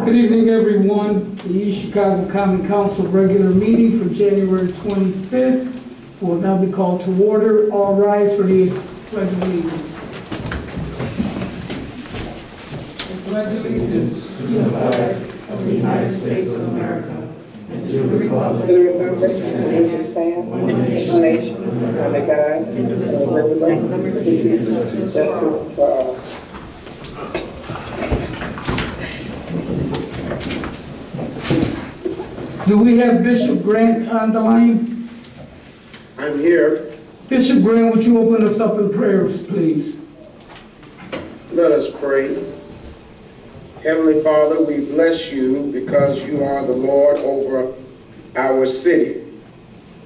Good evening, everyone. The East Chicago Common Council regular meeting for January 25th will now be called to order. All rise for the Pledge of Allegiance. I pledge allegiance to the flag of the United States of America and to the republic to stand, one nation, under God, indivisible, with justice for all. Do we have Bishop Grant on the line? I'm here. Bishop Grant, would you open us up in prayers, please? Let us pray. Heavenly Father, we bless you because you are the Lord over our city.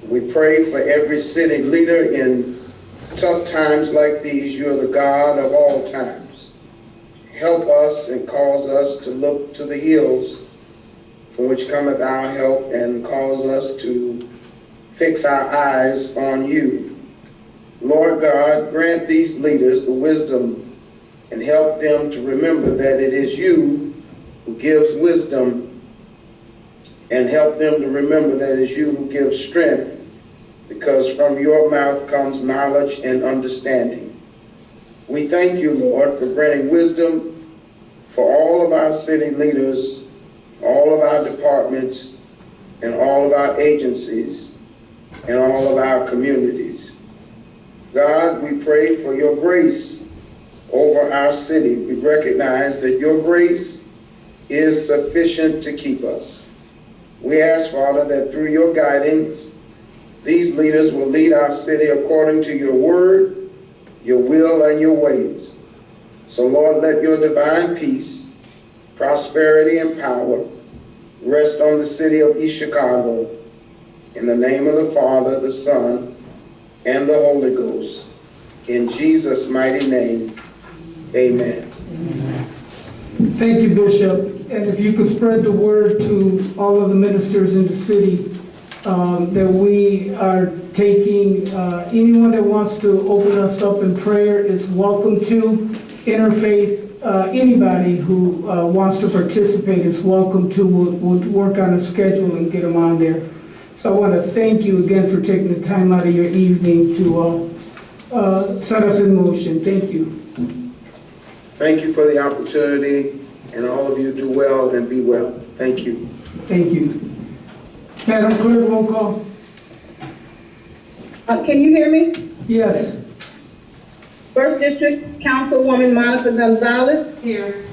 We pray for every city leader in tough times like these. You are the God of all times. Help us and cause us to look to the hills from which cometh our help, and cause us to fix our eyes on you. Lord God, grant these leaders the wisdom and help them to remember that it is you who gives wisdom, and help them to remember that it is you who gives strength, because from your mouth comes knowledge and understanding. We thank you, Lord, for granting wisdom for all of our city leaders, all of our departments, and all of our agencies, and all of our communities. God, we pray for your grace over our city. We recognize that your grace is sufficient to keep us. We ask, Father, that through your guidance, these leaders will lead our city according to your word, your will, and your ways. So, Lord, let your divine peace, prosperity, and power rest on the city of East Chicago. In the name of the Father, the Son, and the Holy Ghost. In Jesus' mighty name, amen. Thank you, Bishop. And if you could spread the word to all of the ministers in the city that we are taking, anyone that wants to open us up in prayer is welcome to. Interfaith, anybody who wants to participate is welcome to. We'll work on a schedule and get them on there. So I want to thank you again for taking the time out of your evening to set us in motion. Thank you. Thank you for the opportunity, and all of you do well and be well. Thank you. Thank you. Madam Clerk, roll call. Can you hear me? Yes. First District Councilwoman Monica Gonzalez. Here.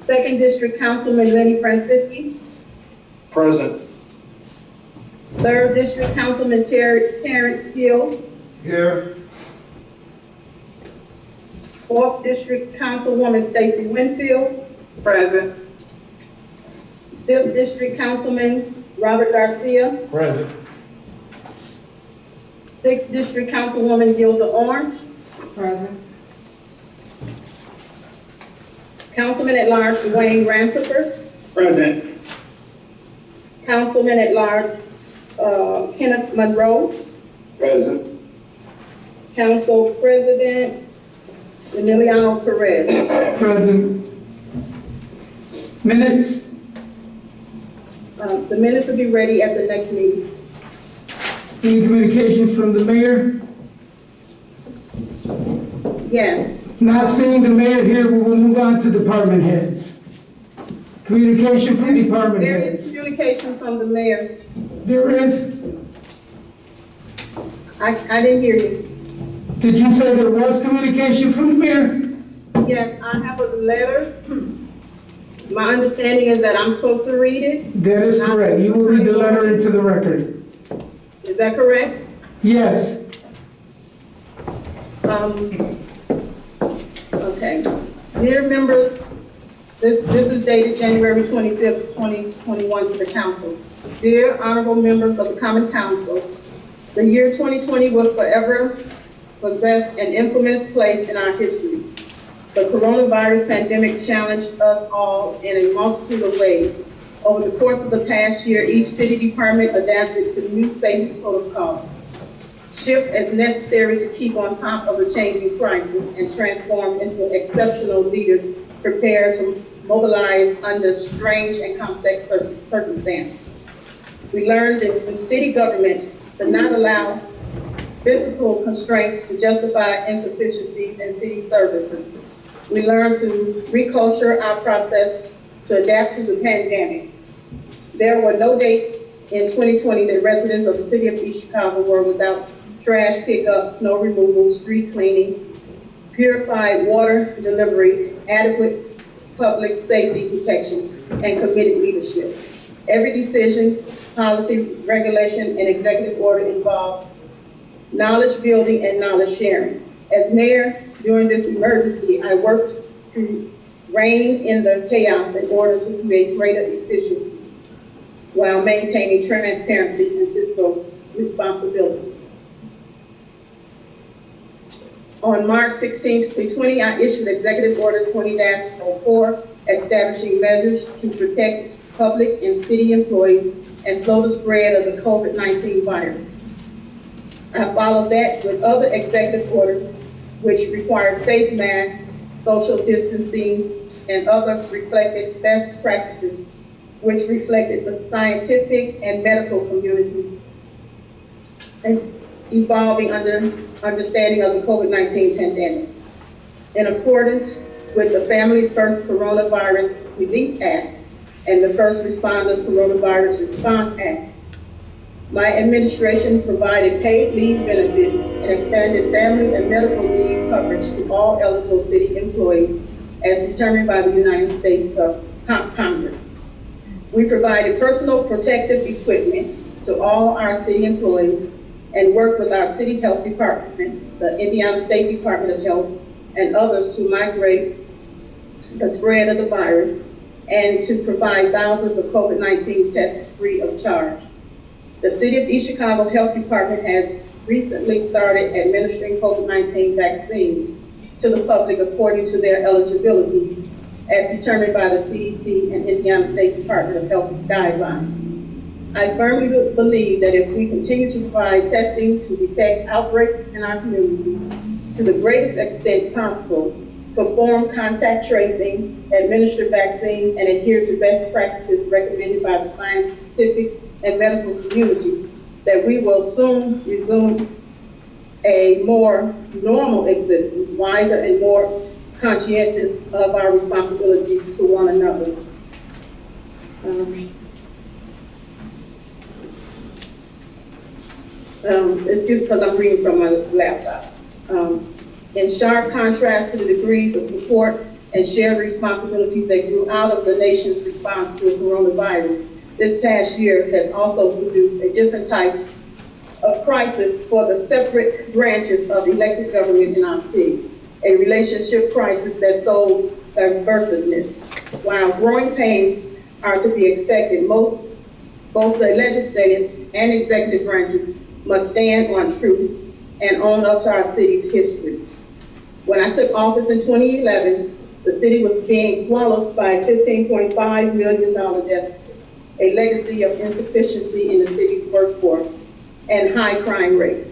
Second District Councilman Lenny Francisci. Present. Third District Councilman Terrence Hill. Here. Fourth District Councilwoman Stacy Winfield. Present. Fifth District Councilman Robert Garcia. Present. Sixth District Councilwoman Gilda Orange. Present. Councilman at Large Dwayne Ransiford. Present. Councilman at Large Kenneth Monroe. Present. Council President Emiliano Perez. Present. Minutes. The minutes will be ready at the next meeting. Any communications from the mayor? Yes. Not seeing the mayor here, we will move on to department heads. Communication from department There is heads. communication from the mayor. There is. I didn't hear you. Did you say there was communication from the mayor? Yes, I have a letter. My understanding is that I'm supposed to read it. That is correct. You will read the letter into the record. Is that correct? Yes. Okay. Dear members, this is dated January 25th, 2021 to the council. Dear honorable members of the Common Council, the year 2020 will forever possess an infamous place in our history. The coronavirus pandemic challenged us all in a multitude of ways. Over the course of the past year, each city department adapted to new safety protocols, shifts as necessary to keep on top of the changing crisis, and transformed into exceptional leaders prepared to mobilized under strange and complex circumstances. We learned in city government to not allow physical constraints to justify insufficiency in city services. We learned to reculture our process to adapt to the pandemic. There were no dates in 2020 that residents of the city of East Chicago were without trash pickup, snow removal, street cleaning, purified water delivery, adequate public safety protection, and committed leadership. Every decision, policy, regulation, and executive order involved knowledge building and knowledge sharing. As mayor, during this emergency, I worked to rein in the chaos in order to create greater efficiency while maintaining transparency and fiscal responsibility. On March 16, 2020, I issued Executive Order 20-04, establishing measures to protect public and city employees and slow the spread of the COVID-19 virus. I followed that with other executive orders which required face masks, social distancing, and other reflected best practices which reflected the scientific and medical communities and evolving understanding of the COVID-19 pandemic. In accordance with the Families First Coronavirus Relief Act and the First Responders Coronavirus Response Act, my administration provided paid leave benefits and expanded family and medical leave coverage to all eligible city employees as determined by the United States Congress. We provided personal protective equipment to all our city employees and worked with our city health department, the Indiana State Department of Health, and others to migrate the spread of the virus and to provide thousands of COVID-19 tests free of charge. The City of East Chicago Health Department has recently started administering COVID-19 vaccines to the public according to their eligibility as determined by the CDC and Indiana State Department of Health guidelines. I firmly believe that if we continue to provide testing to detect outbreaks in our community to the greatest extent possible, perform contact tracing, administer vaccines, and adhere to best practices recommended by the scientific and medical community, that we will soon resume a more normal existence, wiser and more conscientious of our responsibilities to one another. Excuse because I'm reading from my laptop. In sharp contrast to the degrees of support and shared responsibilities that grew out of the nation's response to the coronavirus, this past year has also produced a different type of crisis for the separate branches of elected government in our city, a relationship crisis that sowed diversiveness. While growing pains are to be expected, both the legislative and executive branches must stand on truth and own up to our city's history. When I took office in 2011, the city was being swallowed by a $15.5 million deficit, a legacy of insufficiency in the city's workforce and high crime rate.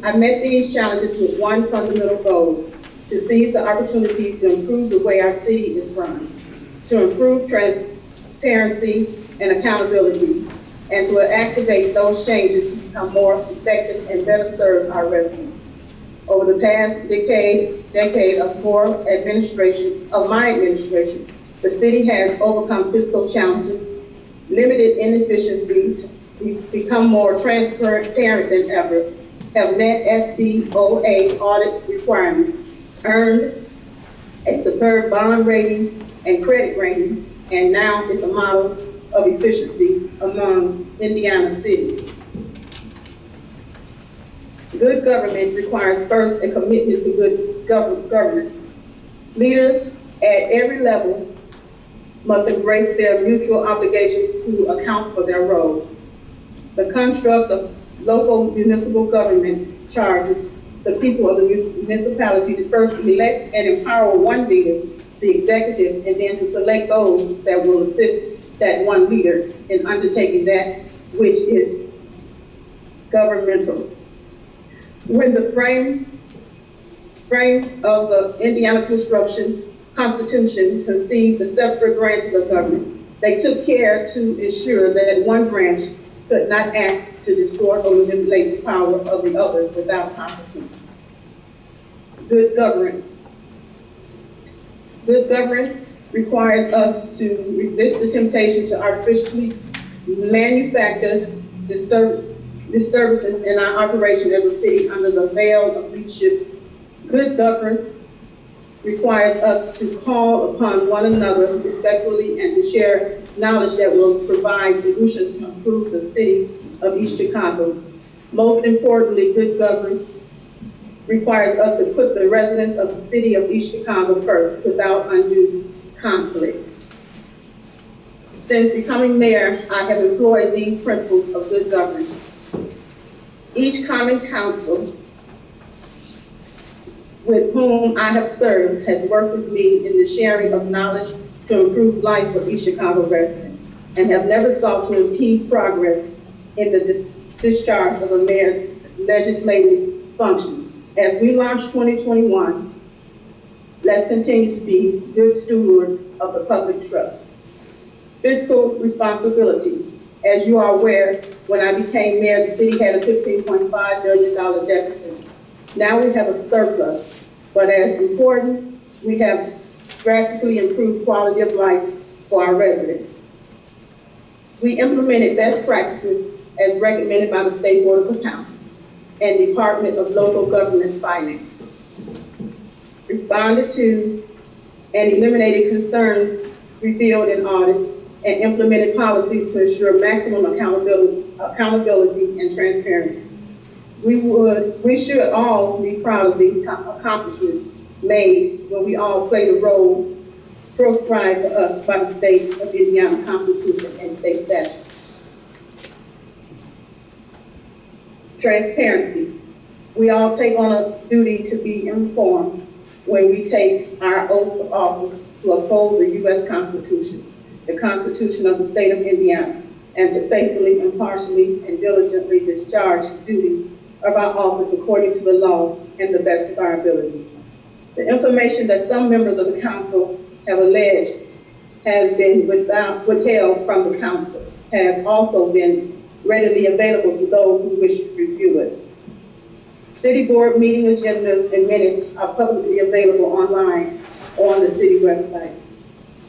I met these challenges with one fundamental goal: to seize the opportunities to improve the way our city is run, to improve transparency and accountability, and to activate those changes to become more effective and better serve our residents. Over the past decade of my administration, the city has overcome fiscal challenges, limited inefficiencies, we've become more transparent than ever, have met SBOA audit requirements, earned a superb bond rating and credit rating, and now is a model of efficiency among Indiana cities. Good government requires first a commitment to good governance. Leaders at every level must embrace their mutual obligations to account for their role. The construct of local municipal government charges the people of the municipality to first elect and empower one leader, the executive, and then to select those that will assist that one leader in undertaking that which is governmental. When the frame of the Indiana Construction Constitution conceived the separate branches of government. They took care to ensure that one branch could not act to distort or manipulate the power of the other without consequence. Good governance. Good governance requires us to resist the temptation to artificially manufacture disturbances in our operation as a city under the veil of leadership. Good governance requires us to call upon one another respectfully and to share knowledge that will provide solutions to improve the city of East Chicago. Most importantly, good governance requires us to put the residents of the city of East Chicago first without undue conflict. Since becoming mayor, I have employed these principles of good governance. Each common council with whom I have served has worked with me in the sharing of knowledge to improve life for East Chicago residents and have never sought to impede progress in the discharge of a mayor's legislative function. As we launch 2021, let's continue to be good stewards of the public trust. Fiscal responsibility. As you are aware, when I became mayor, the city had a $15.5 billion deficit. Now we have a surplus, but as important, we have drastically improved quality of life for our residents. We implemented best practices as recommended by the State Board of Accounts and Department of Local Government Finance. Responded to and eliminated concerns revealed in audits and implemented policies to ensure maximum accountability and transparency. We should all be proud of these accomplishments made when we all played a role prescribed for us by the state of Indiana Constitution and state statute. Transparency. We all take on a duty to be informed when we take our oath of office to uphold the U.S. Constitution, the Constitution of the state of Indiana, and to faithfully, impartially, and diligently discharge duties of our office according to the law and the best of our ability. The information that some members of the council have alleged has been withheld from the council has also been readily available to those who wish to review it. City board meeting agendas and minutes are publicly available online on the city website.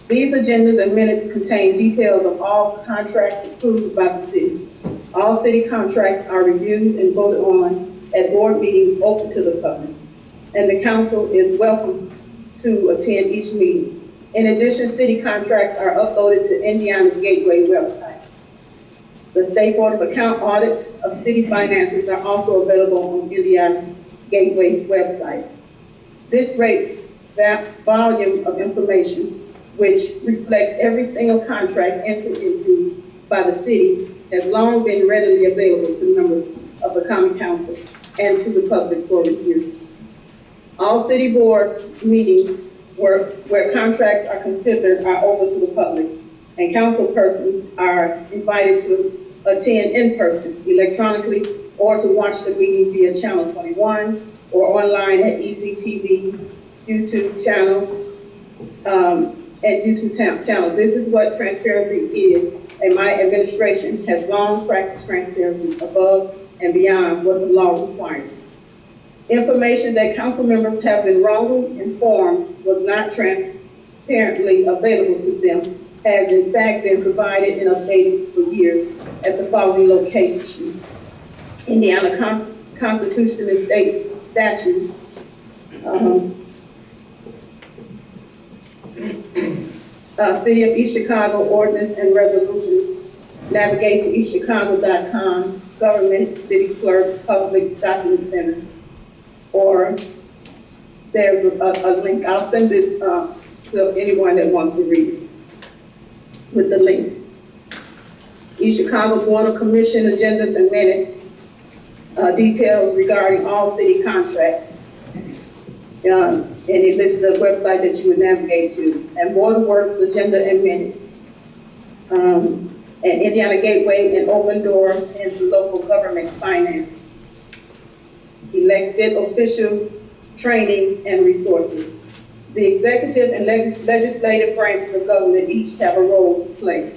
These agendas and minutes contain details of all contracts approved by the city. All city contracts are reviewed and voted on at board meetings open to the public, and the council is welcome to attend each meeting. In addition, city contracts are uploaded to Indiana's Gateway website. The State Board of Account audits of city finances are also available on Indiana's Gateway website. This great volume of information, which reflects every single contract entered into by the city, has long been readily available to members of the Common Council and to the public for review. All city boards meetings where contracts are considered are open to the public, and council persons are invited to attend in person, electronically, or to watch the meeting via Channel 21 or online at ECTV YouTube channel channel. This is what transparency is, and my administration has long practiced transparency above and beyond what the law requires. Information that council members have been wrongly informed was not transparently available to them has in fact been provided and updated for years at the following locations: Indiana Constitution and state statutes, City of East Chicago ordinance and resolutions. Navigate to eastchicago.com, government, city clerk, public document center, or there's a link. I'll send this to anyone that wants to read it with the links. East Chicago Board of Commission agendas and minutes, details regarding all city contracts. And it lists the website that you would navigate to, and Board of Works agenda and minutes, and Indiana Gateway and Open Door into local government finance, elected officials, training and resources. The executive and legislative branches of government each have a role to play.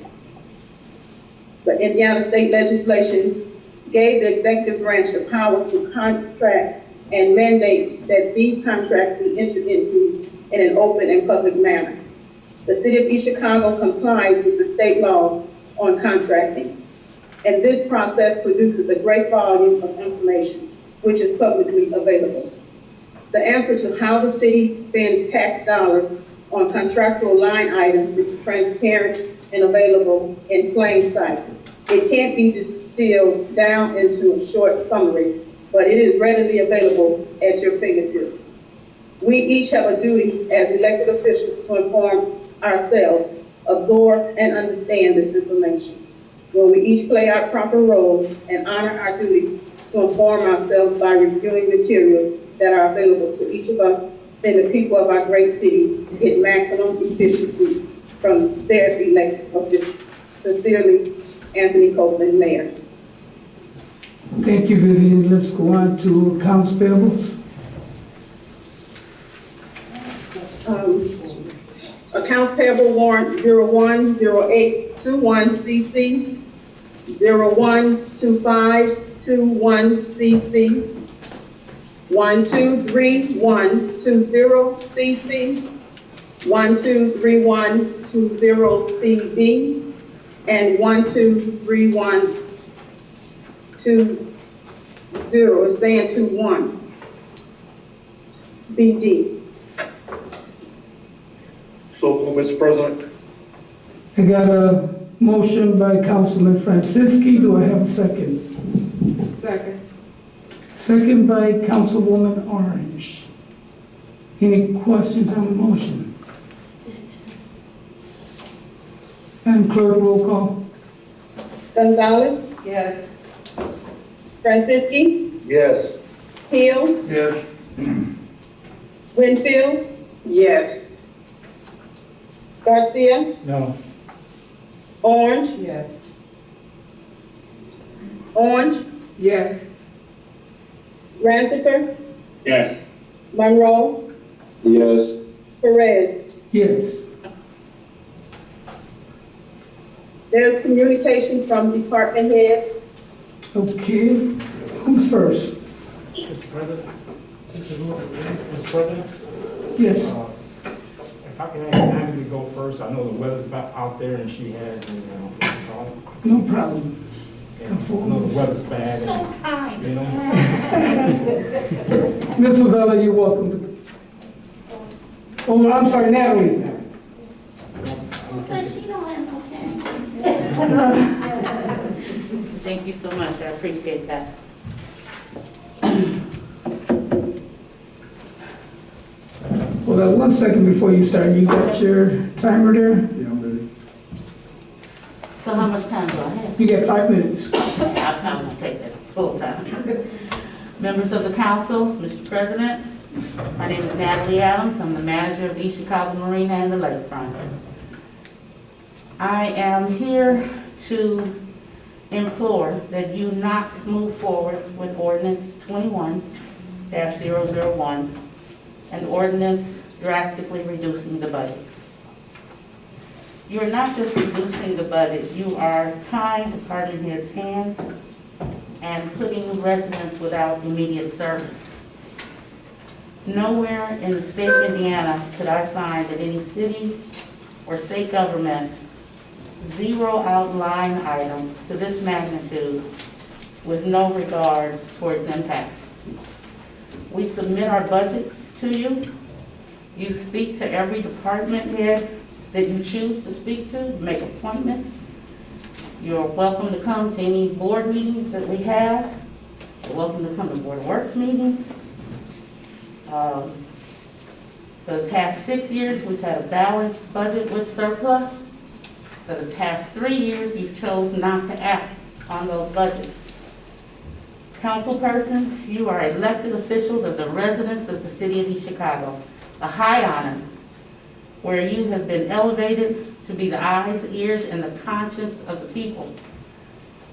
The Indiana state legislation gave the executive branch the power to contract and mandate that these contracts be entered into in an open and public manner. The city of East Chicago complies with the state laws on contracting, and this process produces a great volume of information, which is publicly available. The answer to how the city spends tax dollars on contractual line items is transparent and available in plain sight. It can't be distilled down into a short summary, but it is readily available at your fingertips. We each have a duty as elected officials to inform ourselves, absorb and understand this information. When we each play our proper role and honor our duty to inform ourselves by reviewing materials that are available to each of us, then the people of our great city get maximum efficiency from their elected officials. Sincerely, Anthony Copeland, Mayor. Thank you, Vivian. Let's go on to accounts payables. Accounts payable warrant 010821CC, 012521CC, 123120CC, 123120CB, and 123120, it's saying 21, BD. So moved, Mr. President. I got a motion by Councilman Franciski. Do I have a second? Second. Second by Councilwoman Orange. Any questions on the motion? Madam Clerk, roll call. Gonzalez, Yes. Franciski, Yes. Hill, Yes. Winfield, Yes. Garcia, No. Orange, Yes. Orange, Yes. Ransifer, Yes. Monroe, Yes. Perez. Yes. There's communication from department heads. Okay. Who's first? Mr. President? Mr. President? Yes. If I can ask Andy to go first, I know the weather's about out there and she has, No problem. I know the weather's bad. You know? Ms. Lavella, you're welcome to. Oh, I'm sorry, Natalie. Thank you so much, I appreciate that. Hold on 1 second before you start. You got your timer there? Yeah, I'm ready. So how much time do I have? You got 5 minutes. I'm not gonna take that, it's full time. Members of the council, Mr. President, my name is Natalie Adams, I'm the manager of East Chicago Marina and the Lakefront. I am here to implore that you not move forward with ordinance 21-001, an ordinance drastically reducing the budget. You are not just reducing the budget, you are tying department heads' hands and putting residents without immediate service. Nowhere in the state of Indiana could I find that any city or state government zero out line items to this magnitude with no regard for its impact. We submit our budgets to you. You speak to every department head that you choose to speak to, make appointments. You're welcome to come to any board meetings that we have. You're welcome to come to Board of Works meetings. For the past 6 years, we've had a balanced budget with surplus. For the past 3 years, you've chosen not to act on those budgets. Councilpersons, you are elected officials of the residents of the city of East Chicago, a high honor, where you have been elevated to be the eyes, ears, and the conscience of the people.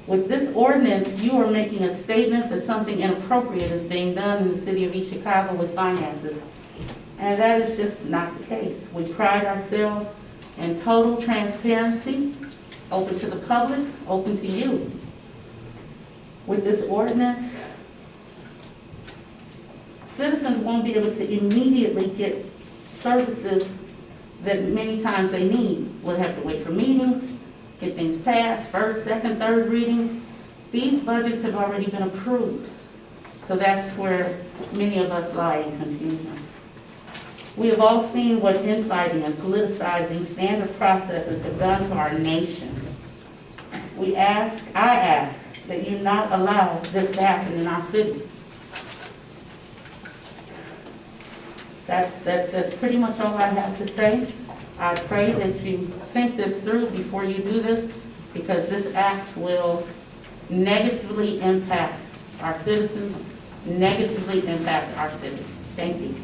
With this ordinance, you are making a statement that something inappropriate is being done in the city of East Chicago with finances. And that is just not the case. We pride ourselves in total transparency, open to the public, open to you. With this ordinance, citizens won't be able to immediately get services that many times they need. We'll have to wait for meetings, get things passed, first, second, third readings. These budgets have already been approved. So that's where many of us lie in confusion. We have all seen what infighting and politicizing standard processes have done to our nation. I ask that you not allow this to happen in our city. That's pretty much all I have to say. I pray that you think this through before you do this, because this act will negatively impact our citizens, negatively impact our city. Thank you.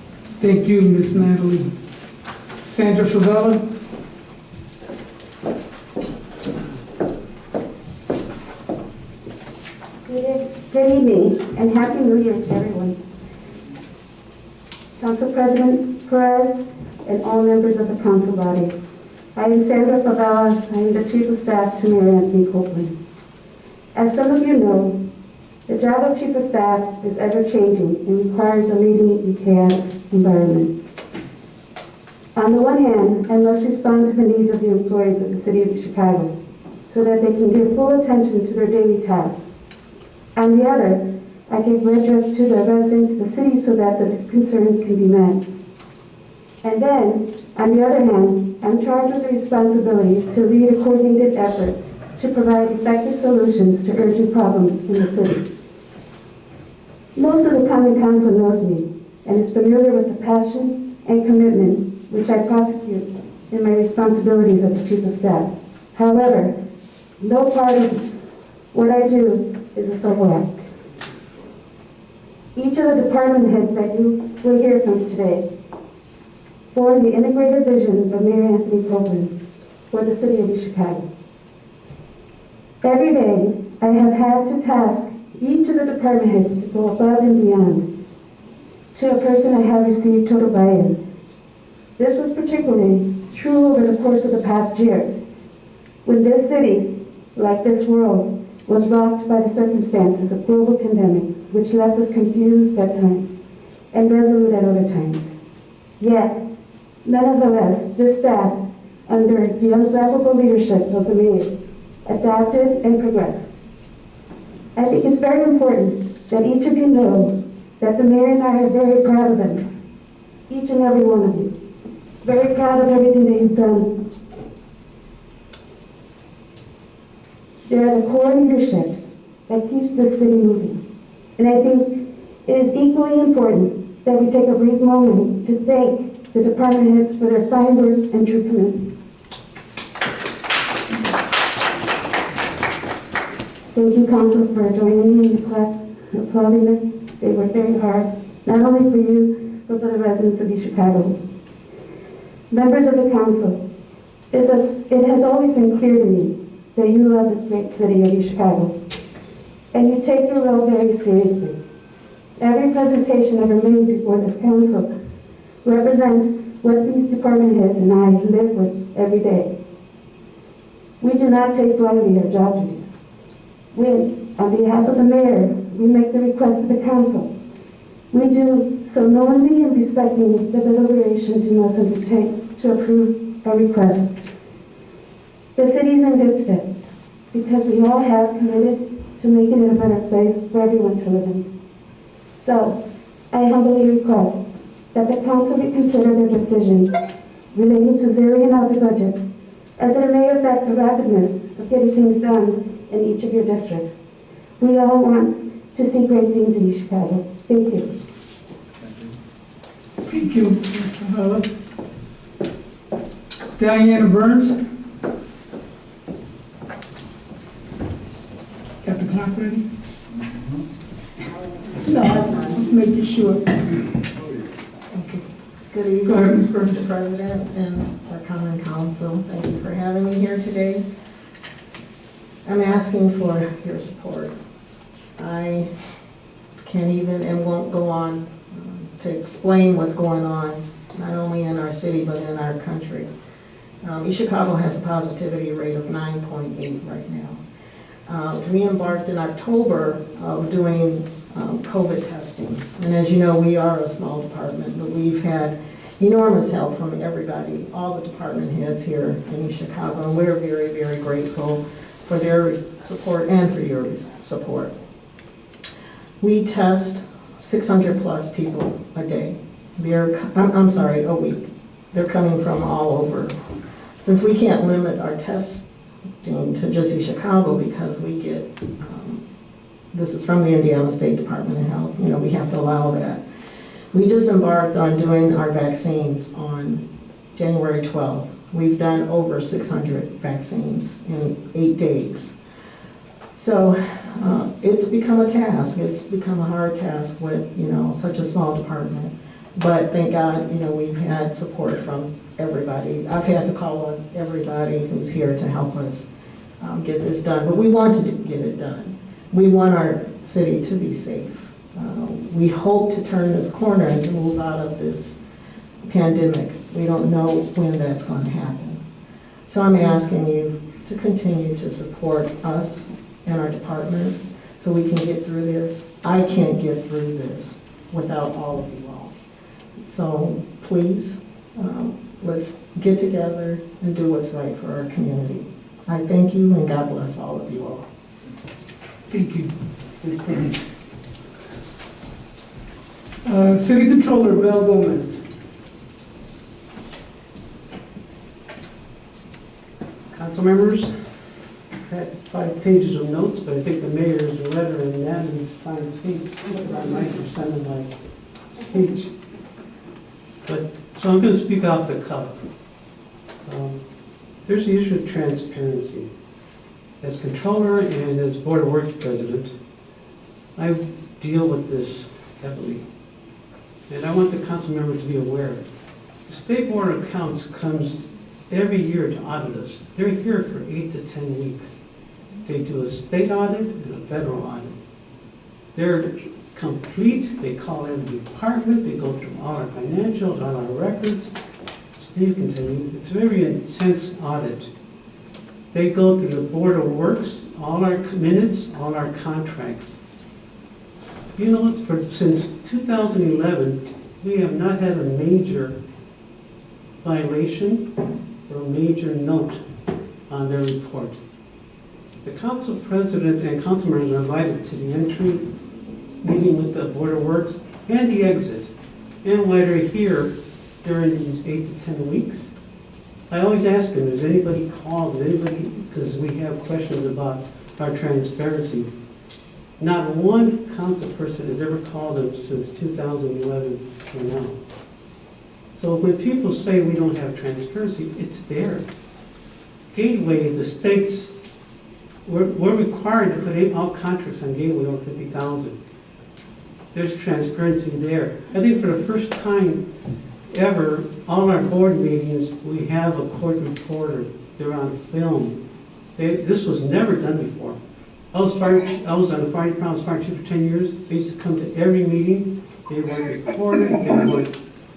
Thank you, Ms. Natalie. Sandra Favela? Good evening and Happy New Year to everyone. Council President Perez and all members of the council body. I am Sandra Favela. I am the Chief of Staff to Mayor Anthony Copeland. As some of you know, the job of Chief of Staff is ever-changing and requires a leading and chaotic environment. On the one hand, I must respond to the needs of the employees of the City of Chicago so that they can give full attention to their daily tasks. On the other, I give redress to the residents of the city so that the concerns can be met. And then, on the other hand, I'm charged with the responsibility to lead a coordinated effort to provide effective solutions to urgent problems in the city. Most of the Common Council knows me and is familiar with the passion and commitment which I prosecute in my responsibilities as the Chief of Staff. However, no part of what I do is a solo act. Each of the department heads that you will hear from today form the integrated vision of Mayor Anthony Copeland for the City of Chicago. Every day, I have had to task each of the department heads to go above and beyond. To a person, I have received total buy-in. This was particularly true over the course of the past year, when this city, like this world, was rocked by the circumstances of global pandemic, which left us confused at times and resolute at other times. Yet, nonetheless, this staff, under the unflappable leadership of the mayor, adapted and progressed. I think it's very important that each of you know that the mayor and I are very proud of them, each and every one of you. Very proud of everything that you've done. They are the core leadership that keeps this city moving. And I think it is equally important that we take a brief moment to thank the department heads for their fine work and true commitment. Thank you, Council, for joining me in applauding them. They worked very hard, not only for you, but for the residents of East Chicago. Members of the Council, it has always been clear to me that you love this great city of East Chicago, and you take your role very seriously. Every presentation ever made before this council represents what these department heads and I live with every day. We do not take lightly our job duties. When, on behalf of the mayor, we make the request to the council, we do so knowingly and respecting the deliberations you must undertake to approve our request. The city's in good stead because we all have committed to making it a better place for everyone to live in. So, I humbly request that the council reconsider their decision relating to zeroing out the budgets, as it may affect the rapidness of getting things done in each of your districts. We all want to see great things in East Chicago. Thank you. Thank you, Ms. Favela. Diana Burns? Got the clock ready? No, I'm making sure. Okay. Good Go ahead, evening, Ms. Burns. Mr. President and our Common Council. Thank you for having me here today. I'm asking for your support. can't even and won't go on to explain what's going on not only in our city, but in our country. East Chicago has a positivity rate of 9.8 right now. We embarked in October of doing COVID testing. And as you know, we are a small department, but we've had enormous help from everybody, all the department heads here in East Chicago, and we're very, very grateful for their support and for your support. We test 600 plus people a day. A week. They're coming from all over. Since we can't limit our testing to just East Chicago because we get, this is from the Indiana State Department of Health, we have to allow that. We just embarked on doing our vaccines on January 12th. We've done over 600 vaccines in 8 days. So it's become a task. It's become a hard task with, such a small department. But thank God, we've had support from everybody. I've had to call on everybody who's here to help us get this done. But we want to get it done. We want our city to be safe. We hope to turn this corner and to move out of this pandemic. We don't know when that's going to happen. So I'm asking you to continue to support us and our departments so we can get through this. I can't get through this without all of you all. So please, let's get together and do what's right for our community. I thank you and God bless all of you all. Thank you. City Controller Val Gomez. Council members, I've had 5 pages of notes, but I think the mayor's letter and Natalie's fine speech took about 90% of my speech. So I'm going to speak off the cuff. There's the issue of transparency. As controller and as Board of Works president, I deal with this heavily. And I want the council members to be aware. The State Board of Accounts comes every year to audit us. They're here for 8 to 10 weeks. They do a state audit and a federal audit. They're complete. They call every department. They go through all our financials, all our records. Steve can tell you, it's a very intense audit. They go through the Board of Works, all our minutes, all our contracts. Since 2011, we have not had a major violation or a major note on their report. The council president and council members are invited to the entry meeting with the Board of Works and the exit. And while they're here during these 8 to 10 weeks, I always ask them, has anybody called, because we have questions about our transparency. Not one council person has ever called them since 2011 to now. So when people say we don't have transparency, it's there. Gateway, the states, we're required to put in all contracts on Gateway over 50,000. There's transparency there. I think for the first time ever, all our board meetings, we have a court reporter. They're on film. This was never done before. I was on the fire department, fire chief for 10 years. They used to come to every meeting. They weren't recorded. They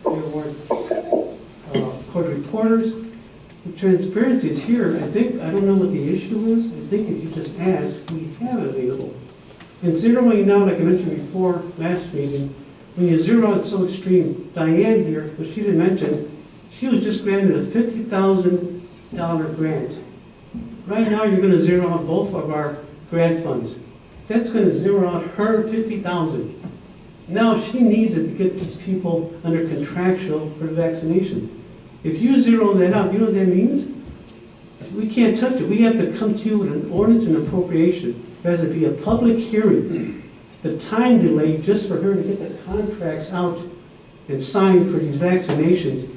weren't court reporters. The transparency is here. I don't know what the issue is. I think if you just ask, we have it available. And zeroing out, like I mentioned before, last meeting, when you zero out so extreme, Diane here, which she didn't mention, she was just granted a $50,000 grant. Right now, you're going to zero out both of our grant funds. That's going to zero out her $50,000. Now she needs it to get these people under contractual for vaccination. If you zero that out, you know what that means? We can't touch it. We have to come to you with an ordinance and appropriation. There has to be a public hearing. The time delay just for her to get the contracts out and signed for these vaccinations,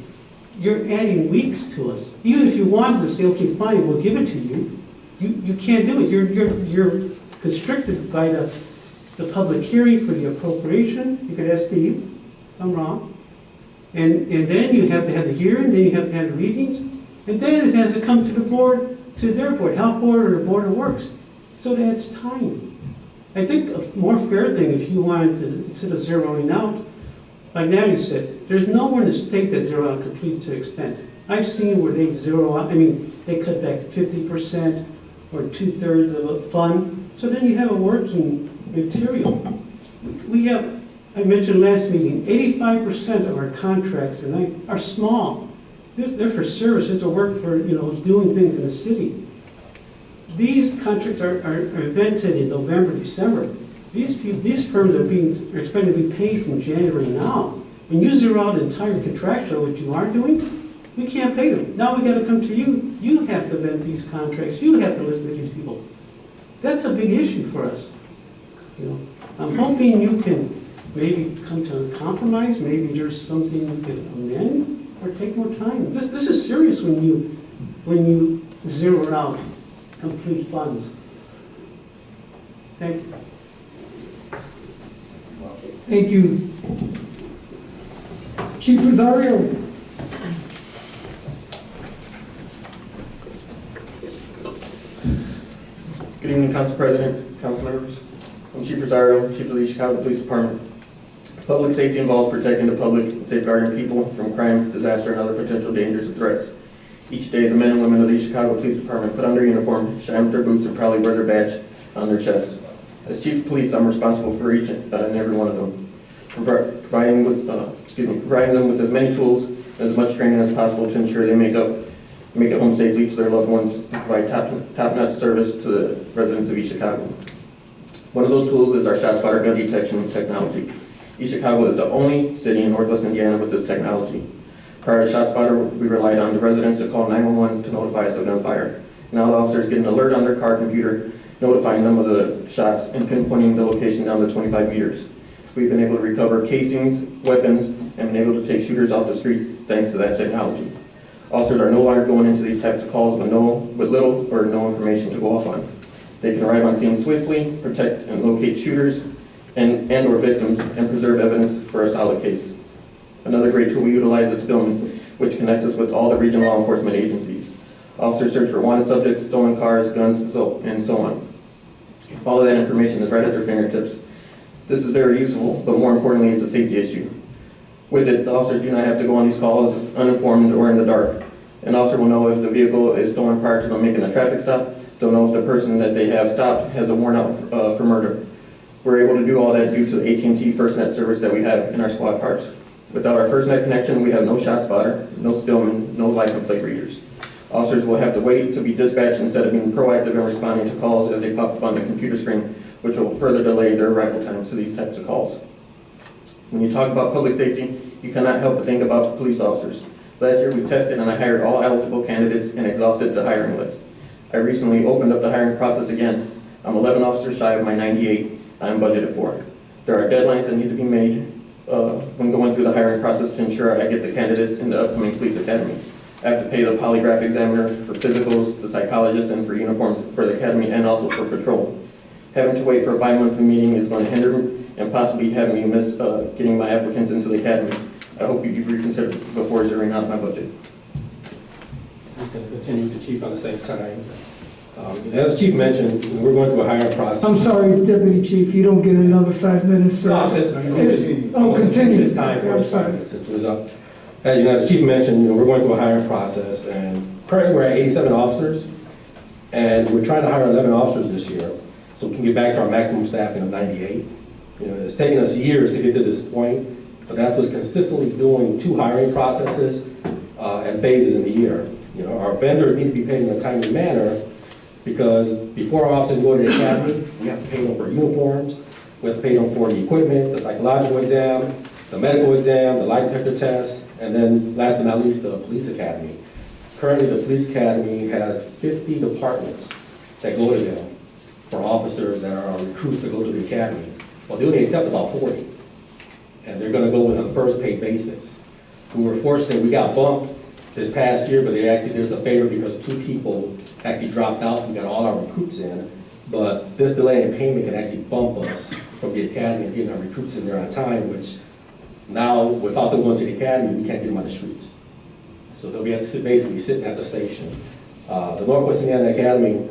you're adding weeks to us. Even if you wanted to say, okay, fine, we'll give it to you, you can't do it. You're constricted by the public hearing for the appropriation. You could ask Steve, if I'm wrong. And then you have to have the hearing, then you have to have the readings, and then it has to come to the board, to their board, health board or the Board of Works. So that's time. I think a more fair thing, if you wanted to, instead of zeroing out, like Natalie said, there's nowhere in the state that zero out complete to extent. I've seen where they zero out, they cut back 50% or 2/3 of a fund. So then you have a working material. We have, I mentioned last meeting, 85% of our contracts are small. They're for services or work for, doing things in the city. These contracts are invented in November, December. These firms are expected to be paid from January now. When you zero out entire contractual, which you aren't doing, we can't pay them. Now we got to come to you. You have to vet these contracts. You have to listen to these people. That's a big issue for us. I'm hoping you can maybe come to a compromise. Maybe there's something you can amend or take more time. This is serious when you zero out complete funds. Thank you. Thank you. Chief Rosario. Good evening, Council President, Council members. I'm Chief Rosario, Chief of the Chicago Police Department. Public safety involves protecting the public and safeguarding people from crimes, disaster, and other potential dangers and threats. Each day, the men and women of the Chicago Police Department put on their uniform, shine with their boots, and proudly wear their badge on their chests. As Chief of Police, I'm responsible for each and every one of them, providing them with as many tools and as much training as possible to ensure they make it home safely to their loved ones and provide top-notch service to the residents of East Chicago. One of those tools is our ShotSpotter gun detection technology. East Chicago is the only city in Northwest Indiana with this technology. Prior to ShotSpotter, we relied on the residents to call 911 to notify us of gunfire. Now the officers get an alert on their car computer, notifying them of the shots and pinpointing the location down to 25 meters. We've been able to recover casings, weapons, and been able to take shooters off the street thanks to that technology. Officers are no longer going into these types of calls with little or no information to go off on. They can arrive on scene swiftly, protect and locate shooters and or victims, and preserve evidence for a solid case. Another great tool we utilize is Spillman, which connects us with all the regional law enforcement agencies. Officers search for wanted subjects, stolen cars, guns, and so on. All of that information is right at their fingertips. This is very useful, but more importantly, it's a safety issue. With it, the officers do not have to go on these calls uninformed or in the dark. An officer will know if the vehicle is stolen prior to them making a traffic stop. They'll know if the person that they have stopped has a warrant out for murder. We're able to do all that due to the AT&T FirstNet service that we have in our squad cars. Without our FirstNet connection, we have no ShotSpotter, no Spillman, no license plate readers. Officers will have to wait to be dispatched instead of being proactive in responding to calls as they pop up on the computer screen, which will further delay their arrival times to these types of calls. When you talk about public safety, you cannot help but think about police officers. Last year, we tested and I hired all eligible candidates and exhausted the hiring list. I recently opened up the hiring process again. I'm 11 officers shy of my 98 I am budgeted for. There are deadlines that need to be made when going through the hiring process to ensure I get the candidates in the upcoming police academy. I have to pay the polygraph examiner for physicals, the psychologist, and for uniforms for the academy and also for patrol. Having to wait for a bi-monthly meeting is going to hinder me and possibly have me miss getting my applicants into the academy. I hope you do reconsider before zeroing out my budget. I'm just going to continue with the chief on the same time. As the chief mentioned, we're going through a hiring process. I'm sorry, Deputy Chief, you don't get another 5 minutes, sir. No, I said, continue. It's time for I'm 5 minutes. It was up. As the chief mentioned, we're going through a hiring process, and currently we're at 87 officers, and we're trying to hire 11 officers this year, so we can get back to our maximum staffing of 98. It's taken us years to get to this point, but that's what's consistently doing 2 hiring processes and phases in the year. Our vendors need to be paid in a timely manner, because before our officers go to the academy, we have to pay them for uniforms, we have to pay them for the equipment, the psychological exam, the medical exam, the lie detector test, and then last but not least, the police academy. Currently, the police academy has 50 departments that go to them for officers that are recruits to go to the academy. Well, they only accept about 40, and they're going to go with a first pay basis. We were fortunate, we got bumped this past year, but there's a favor because 2 people actually dropped out, so we got all our recruits in. But this delay in payment can actually bump us from the academy and getting our recruits in there on time, which now, without them going to the academy, we can't get them on the streets. So they'll be basically sitting at the station. The Northwest Indiana Academy,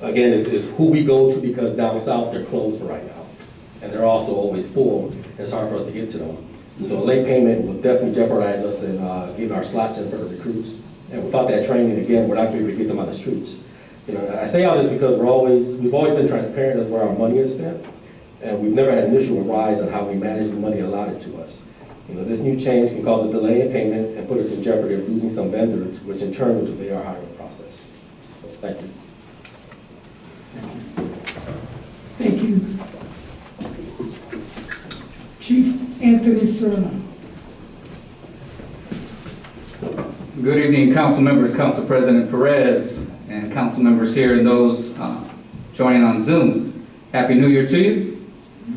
again, is who we go to, because down south they're closed for right now. And they're also always full, and it's hard for us to get to them. So a late payment will definitely jeopardize us in getting our slots in for the recruits. And without that training, again, we're not going to be able to get them on the streets. You know, I say all this because we've always been transparent as where our money is spent, and we've never had an issue arise on how we manage the money allotted to us. You know, this new change can cause a delay in payment and put us in jeopardy of losing some vendors, which in turn will delay our hiring process. So, thank you. Thank you. Chief Anthony Serna. Good evening, council members, Council President Perez, and council members here and those joining on Zoom. Happy New Year to you.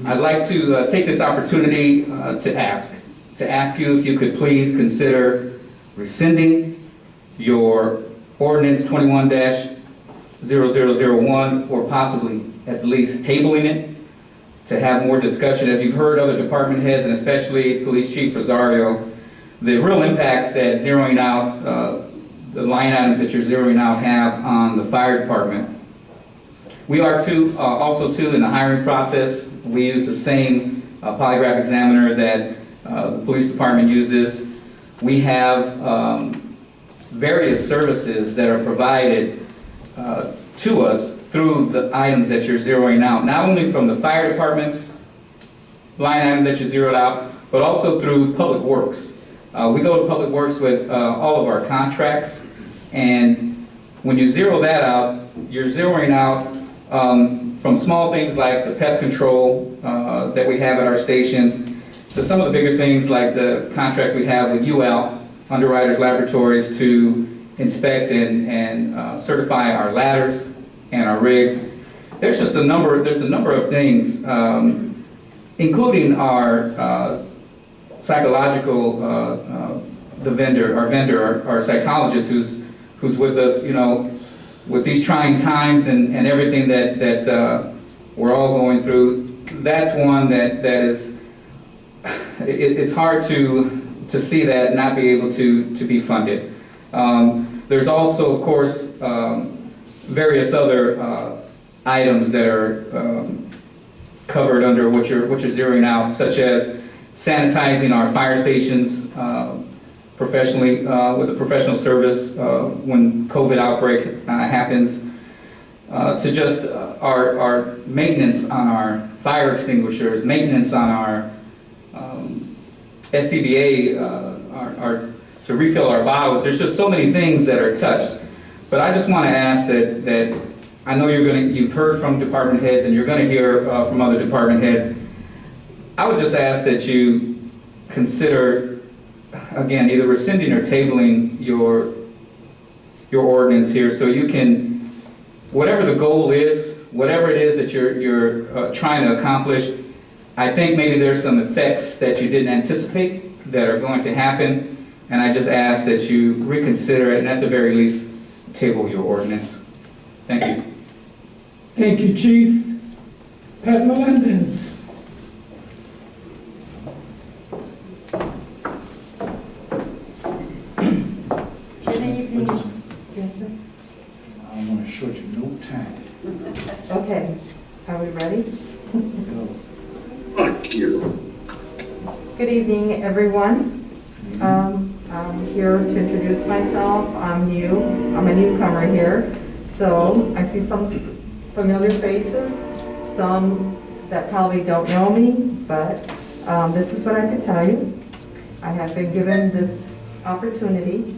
I'd like to take this opportunity to ask you if you could please consider rescinding your ordinance 21-0001, or possibly at least tabling it to have more discussion. As you've heard other department heads, and especially Police Chief Rosario, the real impacts that zeroing out, the line items that you're zeroing out have on the fire department. We are also in the hiring process. We use the same polygraph examiner that the police department uses. We have various services that are provided to us through the items that you're zeroing out, not only from the fire department's line item that you zeroed out, but also through Public Works. We go to Public Works with all of our contracts, and when you zero that out, you're zeroing out from small things like the pest control that we have at our stations, to some of the bigger things like the contracts we have with UL, Underwriters Laboratories, to inspect and certify our ladders and our rigs. There's a number of things, including our psychological, our psychologist who's with us, you know, with these trying times and everything that we're all going through. That's one that is, it's hard to see that not be able to be funded. There's also, of course, various other items that are covered under what you're zeroing out, such as sanitizing our fire stations professionally with a professional service when COVID outbreak happens, to just our maintenance on our fire extinguishers, maintenance on our SCBA, to refill our bottles. There's just so many things that are touched. But I just want to ask that I know you've heard from department heads and you're going to hear from other department heads. I would just ask that you consider, again, either rescinding or tabling your ordinance here, so you can, whatever the goal is, whatever it is that you're trying to accomplish. I think maybe there's some effects that you didn't anticipate that are going to happen, and I just ask that you reconsider it and at the very least table your ordinance. Thank you. Thank you, Chief. Pat Melendez. Good evening. Yes, sir. I want to short you no time. Okay. Are we ready? Thank you. Good evening, everyone. I'm here to introduce myself. I'm a newcomer here. So I see some familiar faces, some that probably don't know me, but this is what I can tell you. I have been given this opportunity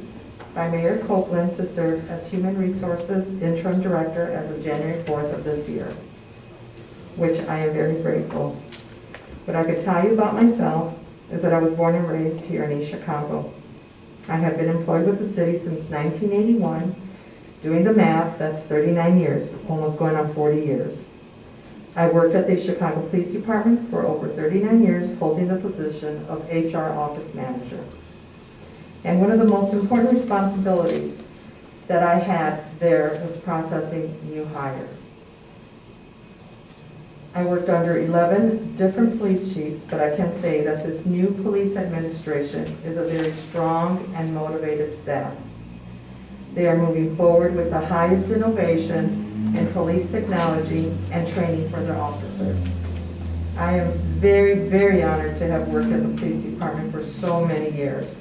by Mayor Copeland to serve as Human Resources Interim Director as of January 4th of this year, which I am very grateful. What I could tell you about myself is that I was born and raised here in East Chicago. I have been employed with the city since 1981. Doing the math, that's 39 years, almost going on 40 years. I worked at the Chicago Police Department for over 39 years, holding the position of HR Office Manager. And one of the most important responsibilities that I had there was processing new hires. I worked under 11 different police chiefs, but I can say that this new police administration is a very strong and motivated staff. They are moving forward with the highest innovation in police technology and training for their officers. I am very, very honored to have worked in the police department for so many years.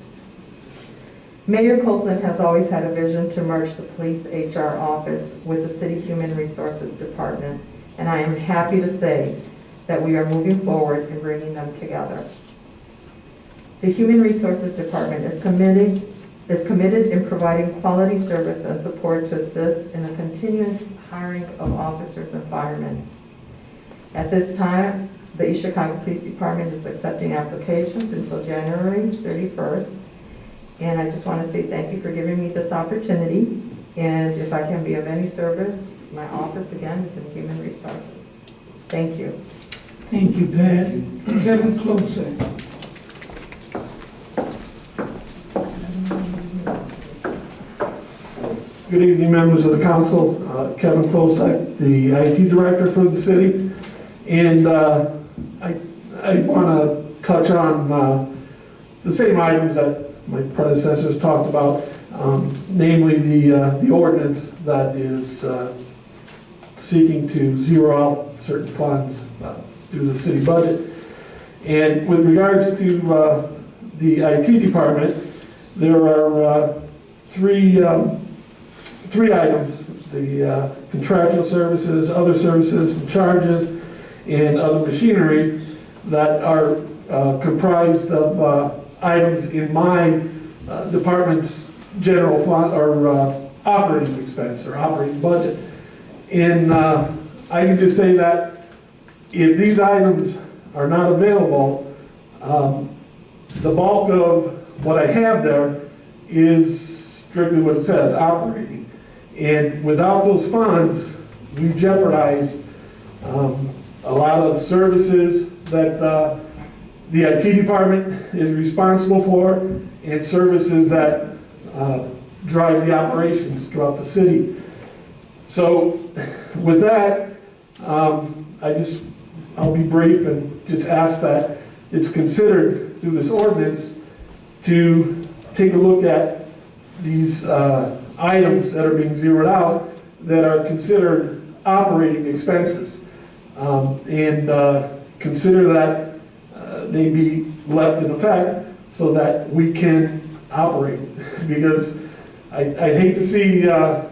Mayor Copeland has always had a vision to merge the police HR office with the city human resources department, and I am happy to say that we are moving forward in bringing them together. The human resources department is committed in providing quality service and support to assist in the continuous hiring of officers and firemen. At this time, the East Chicago Police Department is accepting applications until January 31st. And I just want to say thank you for giving me this opportunity. And if I can be of any service, my office again is in Human Resources. Thank you. Thank you, Pat. Kevin Closer. Good evening, members of the council. Kevin Klosek, the IT director for the city. And I want to touch on the same items that my predecessors talked about, namely the ordinance that is seeking to zero out certain funds through the city budget. And with regards to the IT department, there are three items: the contractual services, other services and charges, and other machinery that are comprised of items in my department's general fund or operating expense or operating budget. And I can just say that if these items are not available, the bulk of what I have there is strictly what it says, operating. And without those funds, we jeopardize a lot of services that the IT department is responsible for and services that drive the operations throughout the city. So with that, I'll be brief and just ask that it's considered through this ordinance to take a look at these items that are being zeroed out that are considered operating expenses, and consider that they be left in effect so that we can operate. Because I'd hate to see a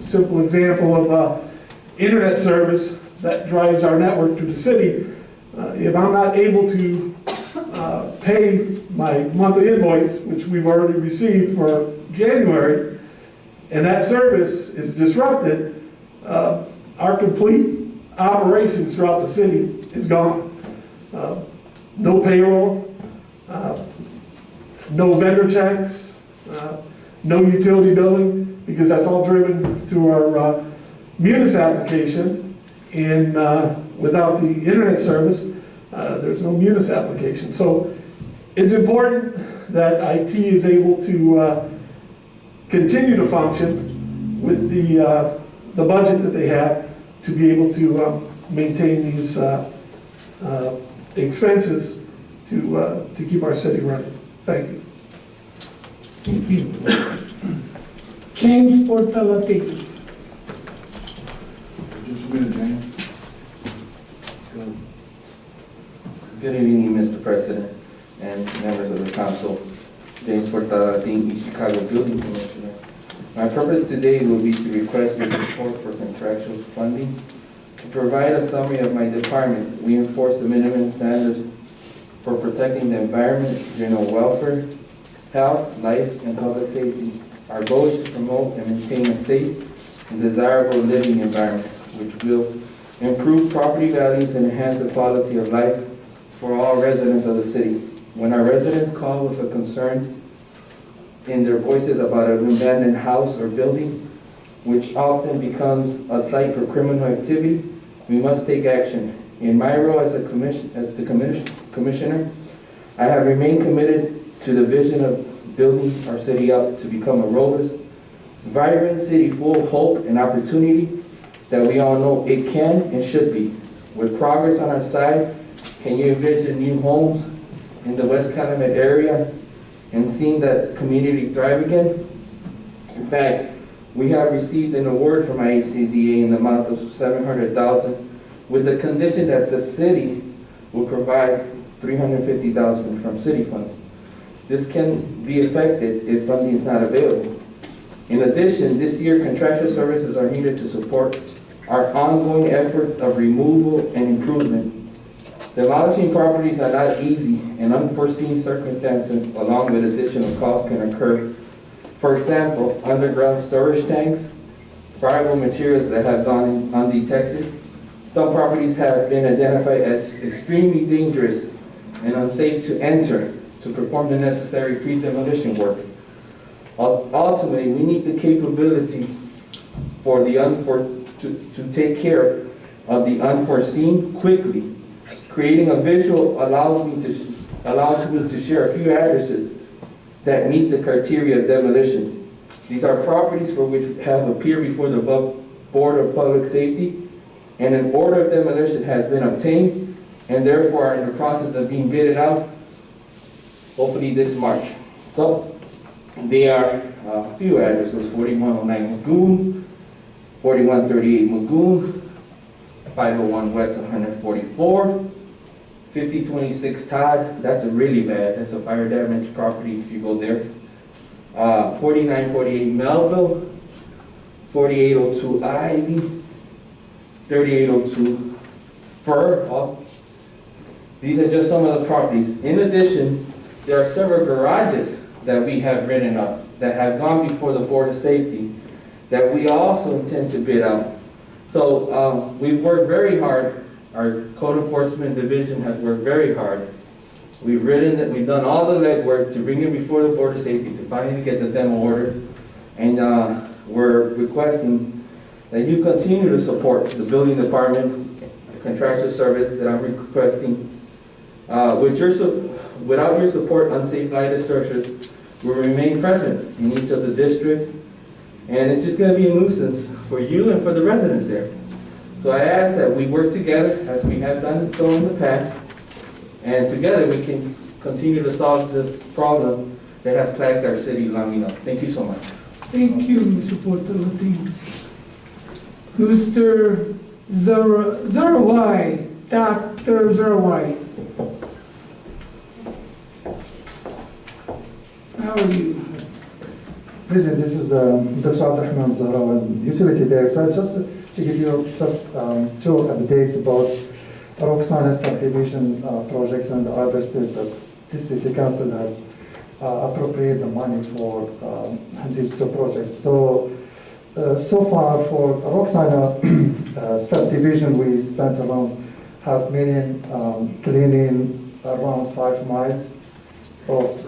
simple example of internet service that drives our network to the city. If I'm not able to pay my monthly invoice, which we've already received for January, and that service is disrupted, our complete operations throughout the city is gone. No payroll, no vendor checks, no utility billing, because that's all driven through our Munis application, and without the internet service, there's no Munis application. So it's important that IT is able to continue to function with the budget that they have to be able to maintain these expenses to keep our city running. Thank you. Thank you. James Portalapi. Just a minute, James. Go. Good evening, Mr. President and members of the council. James Portalatin, East Chicago Building Commissioner. My purpose today will be to request your support for contractual funding. To provide a summary of my department, we enforce the minimum standards for protecting the environment, general welfare, health, life, and public safety. Our goal is to promote and maintain a safe and desirable living environment, which will improve property values and enhance the quality of life for all residents of the city. When our residents call with a concern in their voices about an abandoned house or building, which often becomes a site for criminal activity, we must take action. In my role as the commissioner, I have remained committed to the vision of building our city up to become a robust, vibrant city full of hope and opportunity that we all know it can and should be. With progress on our side, can you envision new homes in the West Calumet area and seeing that community thrive again? In fact, we have received an award from IACDA in the amount of $700,000 with the condition that the city will provide $350,000 from city funds. This can be affected if funding is not available. In addition, this year contractual services are needed to support our ongoing efforts of removal and improvement. Demolishing properties are not easy, and unforeseen circumstances along with additional costs can occur. For example, underground storage tanks, friable materials that have gone undetected. Some properties have been identified as extremely dangerous and unsafe to enter to perform the necessary pre-demolition work. Ultimately, we need the capability for the to take care of the unforeseen quickly. Creating a visual allows me to share a few addresses that meet the criteria of demolition. These are properties for which have appeared before the Board of Public Safety, and an order of demolition has been obtained and therefore are in the process of being bidded out, hopefully this March. So they are a few addresses: 4109 Magoon, 4138 Magoon, 501 West 144, 5026 Todd. That's a really bad, that's a fire damaged property if you go there. 4948 Melville, 4802 Ivy, 3802 Fur. These are just some of the properties. In addition, there are several garages that we have written up that have gone before the Board of Safety that we also intend to bid out. So we've worked very hard. Our Code Enforcement Division has worked very hard. We've done all the legwork to bring it before the Board of Safety to finally get the demo orders. And we're requesting that you continue to support the building department, the contractual service that I'm requesting. Without your support, unsafe lighted structures will remain present in each of the districts, and it's just going to be a nuisance for you and for the residents there. So I ask that we work together as we have done so in the past, and together we can continue to solve this problem that has plagued our city long enough. Thank you so much. Thank you, Mr. Portalatin. Mr. Zarawai, Dr. Zarawai. How are you? President, this is the Dr. Abdurrahman Zahrawi, Utility Director. Just to give you two updates about Roxana subdivision projects and the other state that this city council has appropriated the money for these two projects. So far for Roxana subdivision, we spent around $500,000 cleaning around 5 miles of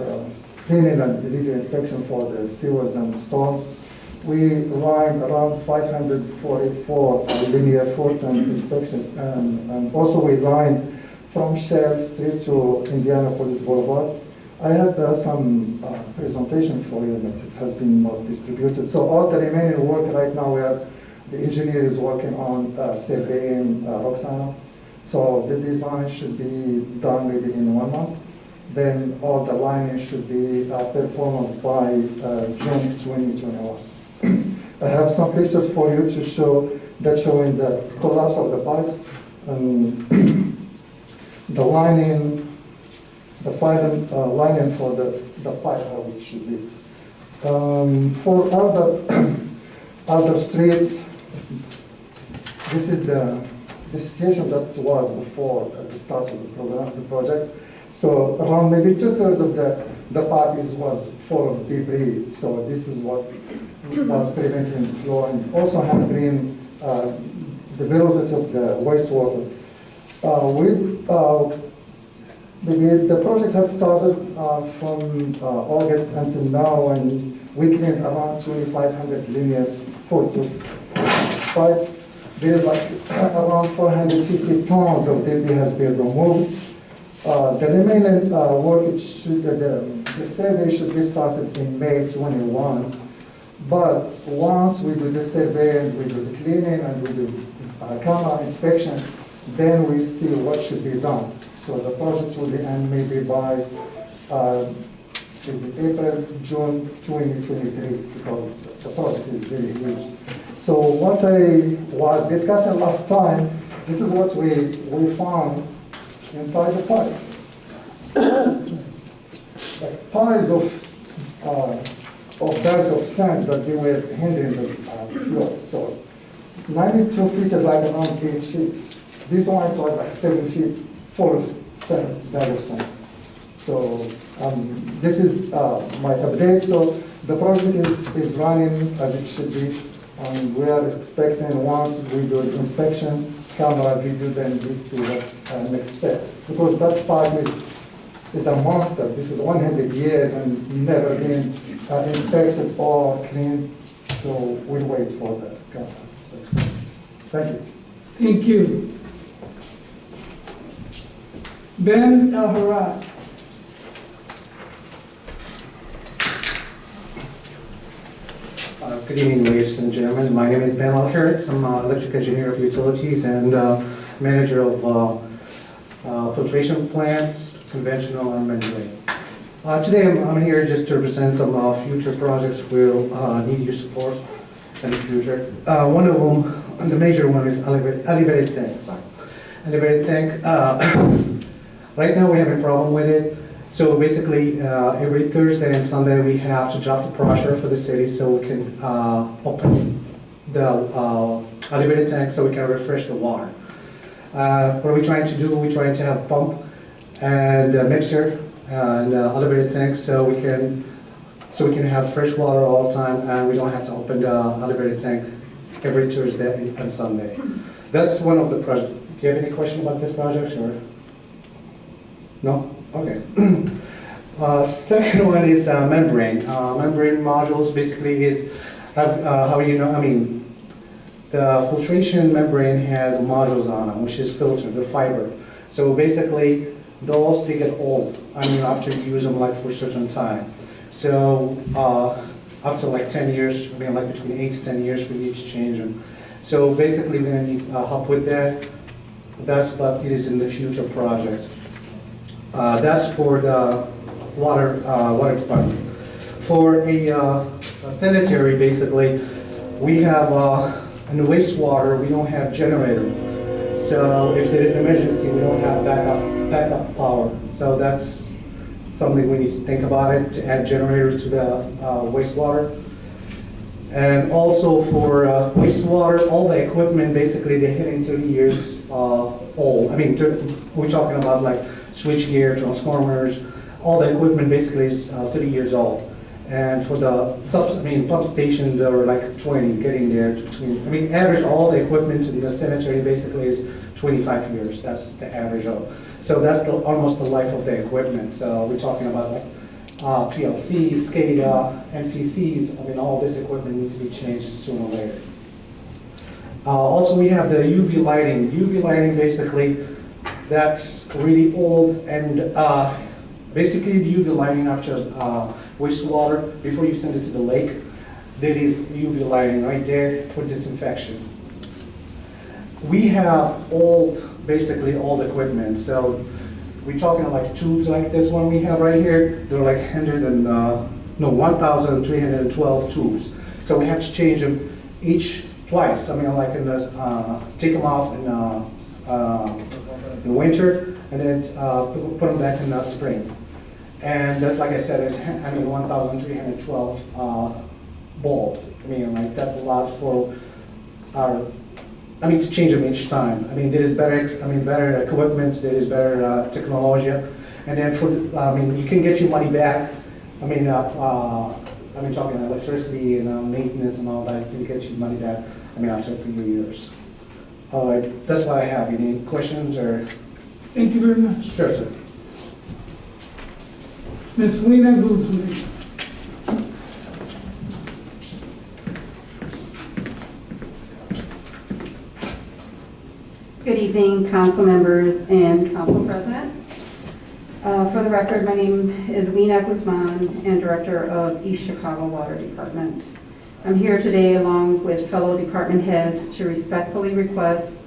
cleaning and video inspection for the sewers and storms. We lined around 544 linear foot and inspection, and also we lined from Shell Street to Indianapolis Boulevard. I had some presentation for you that it has been not distributed. So all the remaining work right now, the engineer is working on surveying Roxana. So the design should be done maybe in 1 month. Then all the lining should be performed by June 2021. I have some pictures for you to show that showing the collapse of the pipes and the lining, the fiber lining for the pipe, how it should be. For other streets, this is the situation that was before the start of the program, the project. So around maybe 2/3 of the pipe was full of debris. So this is what was preventing the flow, and also handling the velocity of the wastewater. The project has started from August until now, and we cleaned around 2,500 linear foot of pipes. There is like around 450 tons of debris has been removed. The remaining work, the survey should be started in May 21. But once we do the survey and we do the cleaning and we do camera inspection, then we see what should be done. So the project will be end maybe by April, June 2023, because the project is very huge. So what I was discussing last time this is what we found inside the pipe. Like piles of bags of sand that they were hanging in the floor. So 92 feet is like around 8 feet. This one is like 7 feet full of sand, bag of sand. So this is my update. So the project is running as it should be. We are expecting once we do the inspection, camera video, then we see what's next step. Because that pipe is a monster. This is 100 years and never been inspected or cleaned. So we'll wait for the camera inspection. Thank you. Thank you. Ben El-Harad. Good evening, ladies and gentlemen. My name is Ben Al-Harris. I'm electric engineer of utilities and manager of filtration plants, conventional and membrane. Today I'm here just to present some future projects we'll need your support in the future. One of them, the major one, is elevated tank. Sorry, elevated tank. Right now we have a problem with it. So basically, every Thursday and Sunday we have to drop the pressure for the city so we can open the elevated tank so we can refresh the water. What are we trying to do? We're trying to have pump and a mixer and elevated tank so we can have fresh water all the time and we don't have to open the elevated tank every Thursday and Sunday. That's one of the projects. Do you have any question about this project or? No? Okay. Second one is membrane. Membrane modules basically is, how you know, I mean, the filtration membrane has modules on them, which is filtered, the fiber. So basically, those, they get old. I mean, after you use them like for a certain time. So after like 10 years, I mean, like between 8 to 10 years, we need to change them. So basically, we're gonna need help with that. That's what it is in the future project. That's for the water department. For a sanitary, basically, we have in the wastewater, we don't have generator. So if there is emergency, we don't have backup power. So that's something we need to think about it, to add generator to the wastewater. And also for wastewater, all the equipment, basically, they're hitting 30 years old. I mean, we're talking about like switchgear, transformers, all the equipment basically is 30 years old. And for the pump station, they're like 20, getting there to 20. I mean, average all the equipment in the sanitary basically is 25 years. That's the average of. So that's almost the life of the equipment. So we're talking about like PLCs, SCADA, MCCs. I mean, all this equipment needs to be changed sooner or later. Also, we have the UV lighting. UV lighting basically, that's really old, and basically the UV lighting after wastewater, before you send it to the lake, there is UV lighting right there for disinfection. We have basically old equipment, so we're talking like tubes like this one we have right here, they're like 1,312 tubes. So we have to change them twice. I mean, like take them off in winter, and then put them back in the spring. And that's, like I said, it's 1,312 bulbs. I mean, like that's a lot for to change them each time. I mean, there is better equipment, there is better technology, and then you can get your money back. I mean, talking electricity and maintenance and all that, you can get your money back. I mean, after a few years. That's what I have. Any questions or? Thank you very much. Sure, sir. Ms. Lena Guzman. Good evening, council members and council president. For the record, my name is Wena Guzman and director of East Chicago Water Department. I'm here today along with fellow department heads to respectfully request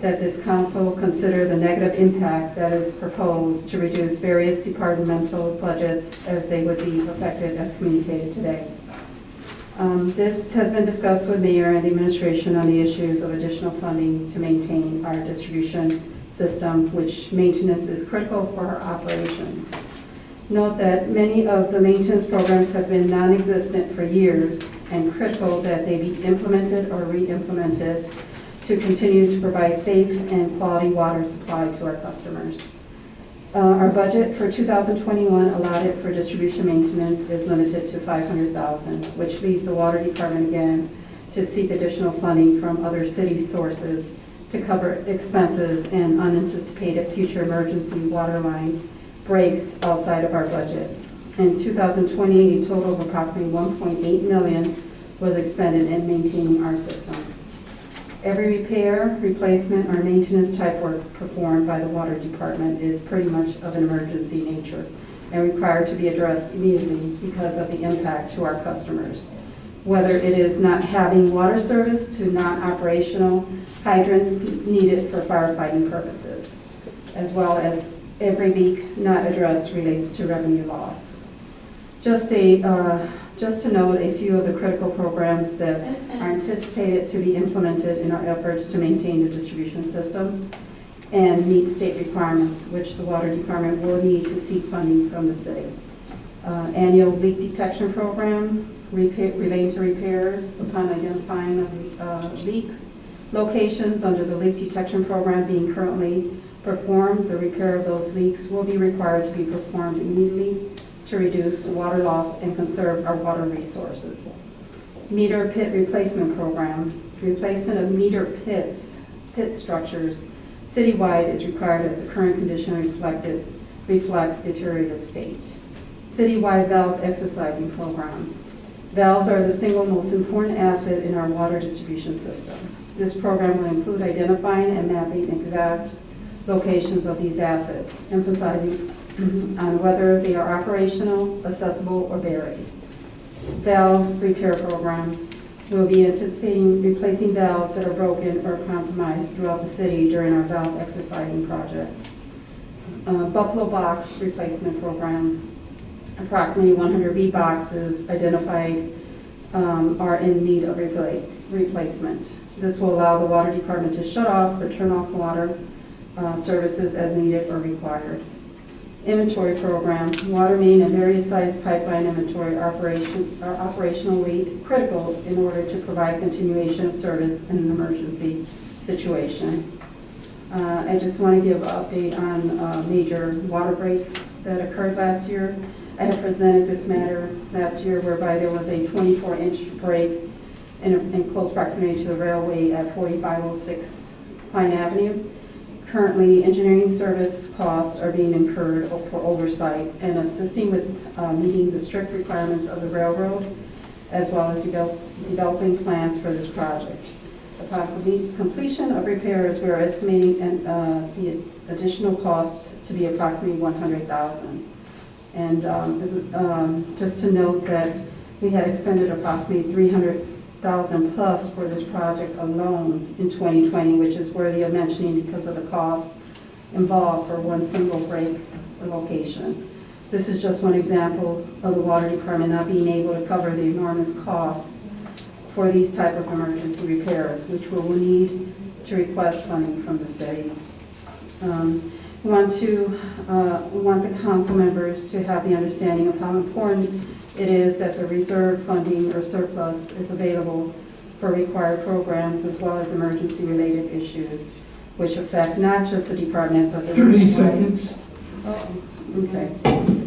that this council consider the negative impact that is proposed to reduce various departmental budgets as they would be affected as communicated today. This has been discussed with Mayor and the administration on the issues of additional funding to maintain our distribution system, which maintenance is critical for our operations. Note that many of the maintenance programs have been non-existent for years and critical that they be implemented or re-implemented to continue to provide safe and quality water supply to our customers. Our budget for 2021 allotted for distribution maintenance is limited to $500,000, which leaves the water department again to seek additional funding from other city sources to cover expenses and unanticipated future emergency water line breaks outside of our budget. In 2020, a total of approximately $1.8 million was expended in maintaining our system. Every repair, replacement, or maintenance type work performed by the water department is pretty much of an emergency nature and required to be addressed immediately because of the impact to our customers. Whether it is not having water service to non-operational hydrants needed for firefighting purposes, as well as every leak not addressed relates to revenue loss. Just to note a few of the critical programs that are anticipated to be implemented in our efforts to maintain the distribution system and meet state requirements, which the water department will need to seek funding from the city. Annual leak detection program relating to repairs upon identifying of leak locations under the leak detection program being currently performed. The repair of those leaks will be required to be performed immediately to reduce water loss and conserve our water resources. Meter pit replacement program. Replacement of meter pit structures citywide is required as the current condition reflects deteriorated state. Citywide valve exercising program. Valves are the single most important asset in our water distribution system. This program will include identifying and mapping exact locations of these assets, emphasizing on whether they are operational, accessible, or buried. Valve repair program will be anticipating replacing valves that are broken or compromised throughout the city during our valve exercising project. Buffalo box replacement program. Approximately 100 B boxes identified are in need of replacement. This will allow the water department to shut off or turn off water services as needed or required. Inventory program. Water main and various size pipeline inventory are operationally critical in order to provide continuation of service in an emergency situation. I just want to give an update on a major water break that occurred last year. I had presented this matter last year whereby there was a 24-inch break in close proximity to the railway at 4506 Pine Avenue. Currently, engineering service costs are being incurred for oversight and assisting with meeting the strict requirements of the railroad, as well as developing plans for this project. Upon completion of repairs, we are estimating the additional costs to be approximately $100,000. And just to note that we had expended approximately $300,000 plus for this project alone in 2020, which is worthy of mentioning because of the cost involved for one single break location. This is just one example of the water department not being able to cover the enormous costs for these type of emergency repairs, which we will need to request funding from the city. We want the council members to have the understanding of how important it is that the reserve funding or surplus is available for required programs as well as emergency-related issues, which affect not just the department, but the 30 seconds. Okay.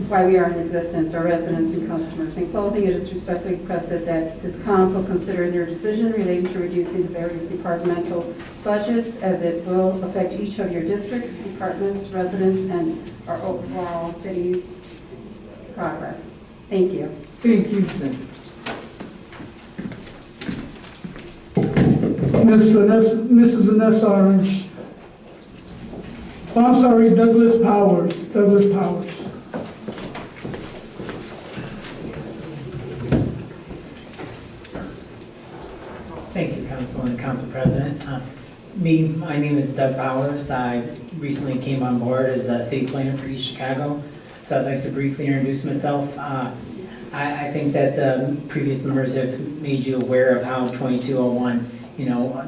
Why we are in existence, our residents and customers. In closing, it is respectfully requested that this council consider their decision relating to reducing the various departmental budgets, as it will affect each of your districts, departments, residents, and our overall city's progress. Thank you. Thank you. Mrs. Vanessa Orange. Oh, I'm sorry, Douglas Powers. Douglas Powers. Thank you, Council and Council President. My name is Doug Powers. I recently came on board as a city planner for East Chicago, so I'd like to briefly introduce myself. I think that the previous members have made you aware of how 2201,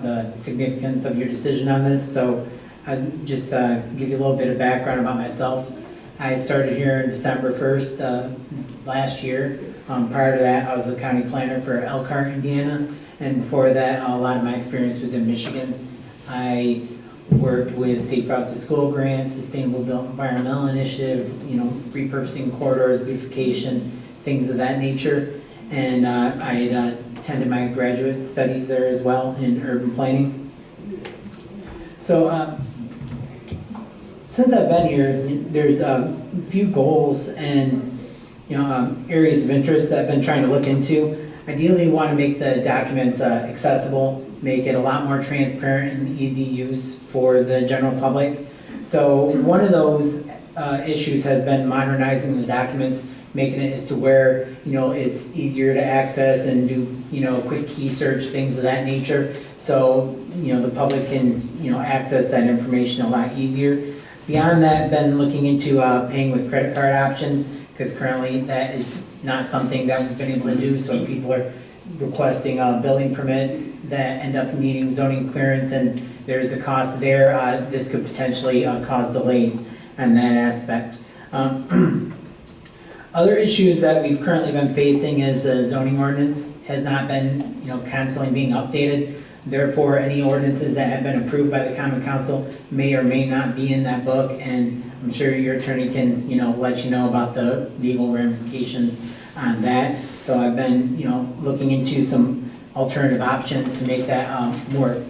the significance of your decision on this. So I'll just give you a little bit of background about myself. I started here on December 1st last year. Prior to that, I was the county planner for Elkhart, Indiana. And before that, a lot of my experience was in Michigan. I worked with Safe Routes to School grants, Sustainable Built Environmental Initiative, repurposing corridors, beautification, things of that nature. And I had attended my graduate studies there as well in urban planning. So since I've been here, there's a few goals and areas of interest that I've been trying to look into. Ideally, we want to make the documents accessible, make it a lot more transparent and easy use for the general public. So one of those issues has been modernizing the documents, making it as to where it's easier to access and do quick key search, things of that nature. So the public can access that information a lot easier. Beyond that, I've been looking into paying with credit card options, because currently that is not something that we've been able to do. So people are requesting building permits that end up needing zoning clearance, and there's a cost there. This could potentially cause delays on that aspect. Other issues that we've currently been facing is the zoning ordinance has not been constantly being updated. Therefore, any ordinances that have been approved by the Common Council may or may not be in that book, and I'm sure your attorney can let you know about the legal ramifications on that. So I've been looking into some alternative options to make that more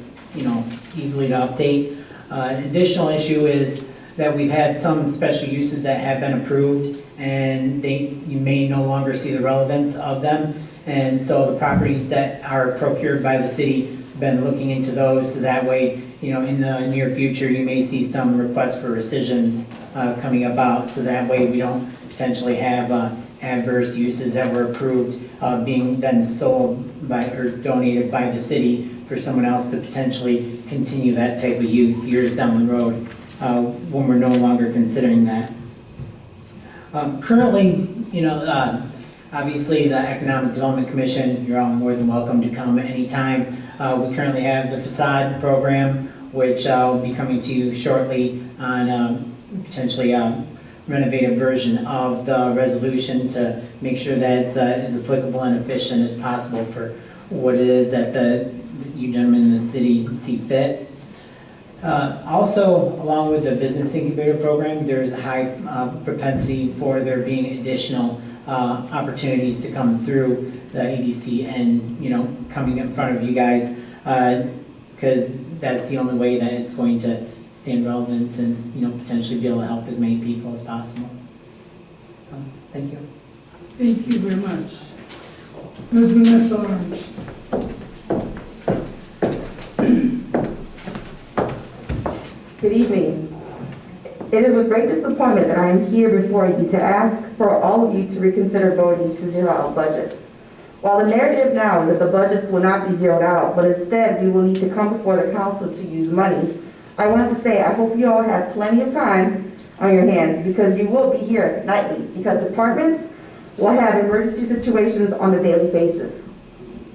easily to update. An additional issue is that we've had some special uses that have been approved, and you may no longer see the relevance of them. And so the properties that are procured by the city, been looking into those, so that way, in the near future, you may see some requests for rescissions coming about, so that way we don't potentially have adverse uses that were approved being then sold by or donated by the city for someone else to potentially continue that type of use years down the road when we're no longer considering that. Currently, obviously the Economic Development Commission, you're all more than welcome to come anytime. We currently have the facade program, which will be coming to you shortly on potentially a renovated version of the resolution to make sure that it's as applicable and efficient as possible for what it is that you gentlemen in the city see fit. Also, along with the business incubator program, there's a high propensity for there being additional opportunities to come through the ADC and coming in front of you guys, because that's the only way that it's going to stand relevance and potentially be able to help as many people as possible. So thank you. Thank you very much. Ms. Vanessa Orange. Good evening. It is with great disappointment that I am here before you to ask for all of you to reconsider voting to zero out budgets. While the narrative now is that the budgets will not be zeroed out, but instead we will need to come before the council to use money, I want to say I hope you all have plenty of time on your hands, because you will be here nightly, because departments will have emergency situations on a daily basis.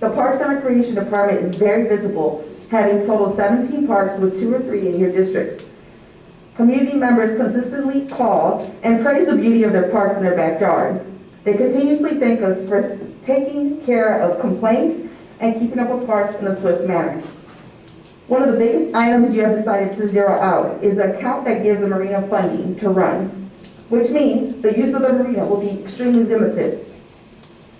The Parks and Recreation Department is very visible, having total 17 parks with 2 or 3 in your districts. Community members consistently call and praise the beauty of their parks in their backyard. They continuously thank us for taking care of complaints and keeping up with parks in a swift manner. One of the biggest items you have decided to zero out is the account that gives the marina funding to run, which means the use of the marina will be extremely limited.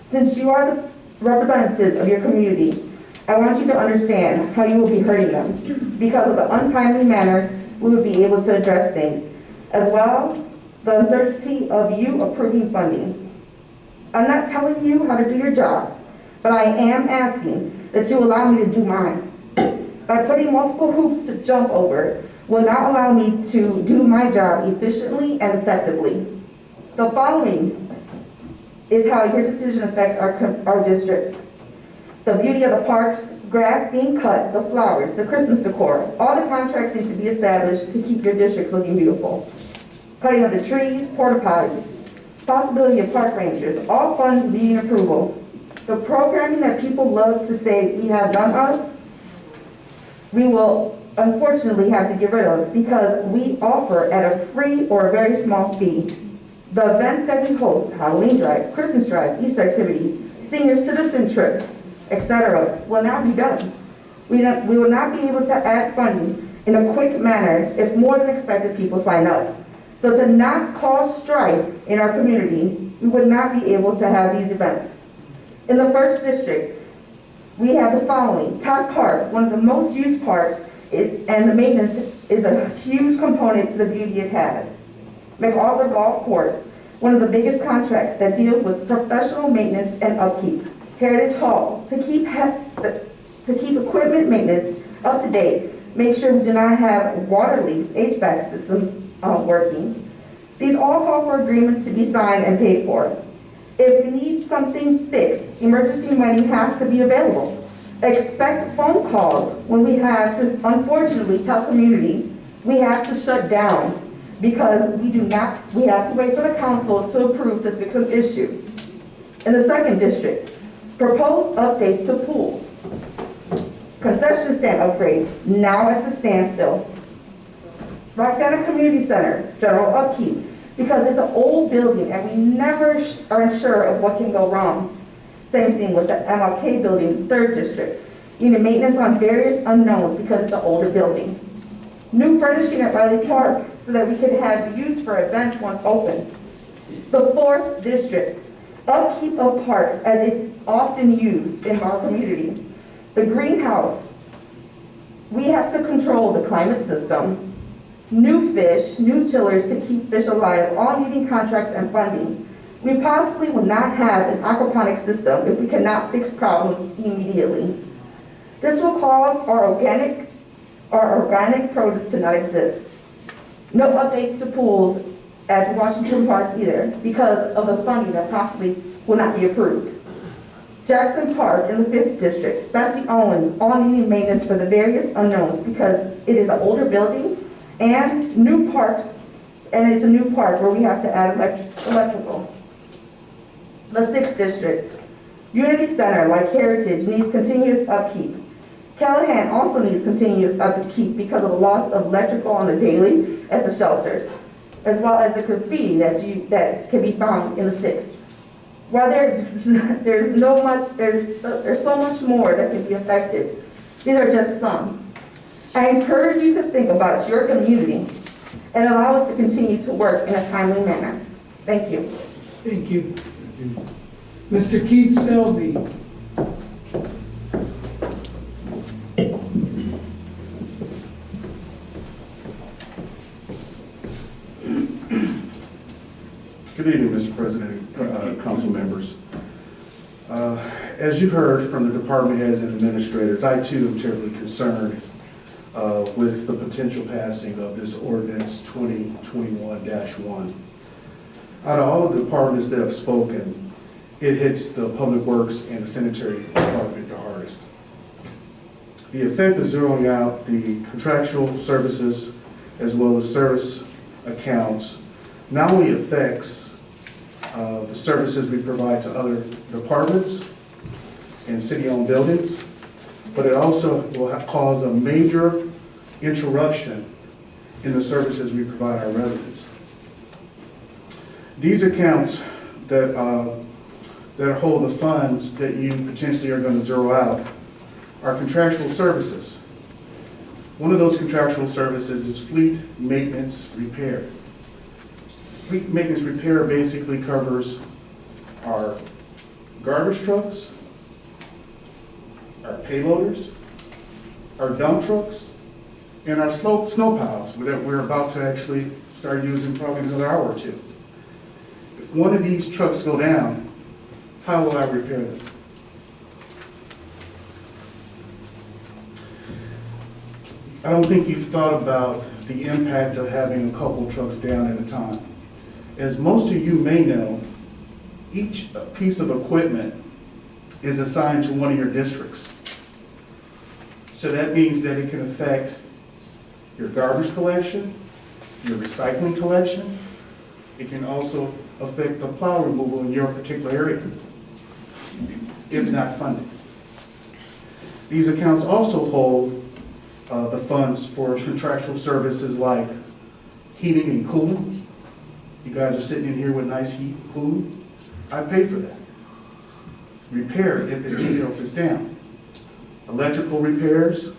Since you are the representatives of your community, I want you to understand how you will be hurting them. Because of the untimely manner we will be able to address things, as well the uncertainty of you approving funding. I'm not telling you how to do your job, but I am asking that you allow me to do mine. By putting multiple hoops to jump over will not allow me to do my job efficiently and effectively. The following is how your decision affects our district. The beauty of the parks, grass being cut, the flowers, the Christmas decor, all the contracts need to be established to keep your districts looking beautiful. Cutting of the trees, porta potties, possibility of park rangers, all funds needing approval. The programming that people love to say we have none of, we will unfortunately have to get rid of because we offer at a free or a very small fee. The events that we host, Halloween drive, Christmas drive, Easter activities, senior citizen trips, etc., will not be done. We will not be able to add funding in a quick manner if more than expected people sign up. So to not cause strife in our community, we would not be able to have these events. In the first district, we have the following. Todd Park, one of the most used parks, and the maintenance is a huge component to the beauty it has. MacArthur Golf Course, one of the biggest contracts that deals with professional maintenance and upkeep. Heritage Hall, to keep equipment maintenance up to date, make sure we do not have water leaks, HVAC systems working. These all call for agreements to be signed and paid for. If we need something fixed, emergency money has to be available. Expect phone calls when we have to, unfortunately, tell community we have to shut down because we have to wait for the council to approve to fix an issue. In the second district, proposed updates to pools. Concession stand upgrades, now at the standstill. Roxana Community Center, general upkeep, because it's an old building and we never are sure of what can go wrong. Same thing with the MLK building, third district. Needed maintenance on various unknowns because it's an older building. New furnishing at Riley Park so that we could have use for events once open. The fourth district, upkeep of parks as it's often used in our community. The greenhouse, we have to control the climate system. New fish, new chillers to keep fish alive, all needing contracts and funding. We possibly will not have an aquaponics system if we cannot fix problems immediately. This will cause our organic produce to not exist. No updates to pools at Washington Park either because of the funding that possibly will not be approved. Jackson Park in the 5th District, Bessie Owens, all needing maintenance for the various unknowns because it is an older building and new parks, and it's a new park where we have to add electrical. The 6th District, Unity Center, like Heritage, needs continuous upkeep. Callahan also needs continuous upkeep because of the loss of electrical on the daily at the shelters, as well as the graffiti that can be found in the 6th. While there's so much more that can be affected, these are just some. I encourage you to think about your community and allow us to continue to work in a timely manner. Thank you. Thank you. Mr. Keith Selby. Good evening, Mr. President, council members. As you've heard from the department heads and administrators, I too am terribly concerned with the potential passing of this ordinance 2021-1. Out of all of the departments that have spoken, it hits the public works and the sanitary department the hardest. The effect of zeroing out the contractual services as well as service accounts not only affects the services we provide to other departments and city-owned buildings, but it also will cause a major interruption in the services we provide our residents. These accounts that hold the funds that you potentially are going to zero out are contractual services. One of those contractual services is fleet maintenance repair. Fleet maintenance repair basically covers our garbage trucks, our payloaders, our dump trucks, and our snow piles that we're about to actually start using probably in another hour or two. If one of these trucks go down, how will I repair them? I don't think you've thought about the impact of having a couple trucks down at a time. As most of you may know, each piece of equipment is assigned to one of your districts. So that means that it can affect your garbage collection, your recycling collection, It can also affect the plow removal in your particular area, if not funded. These accounts also hold the funds for contractual services like heating and cooling. You guys are sitting in here with nice heat and cooling. I pay for that. Repair if it's needed or if it's down. Electrical repairs,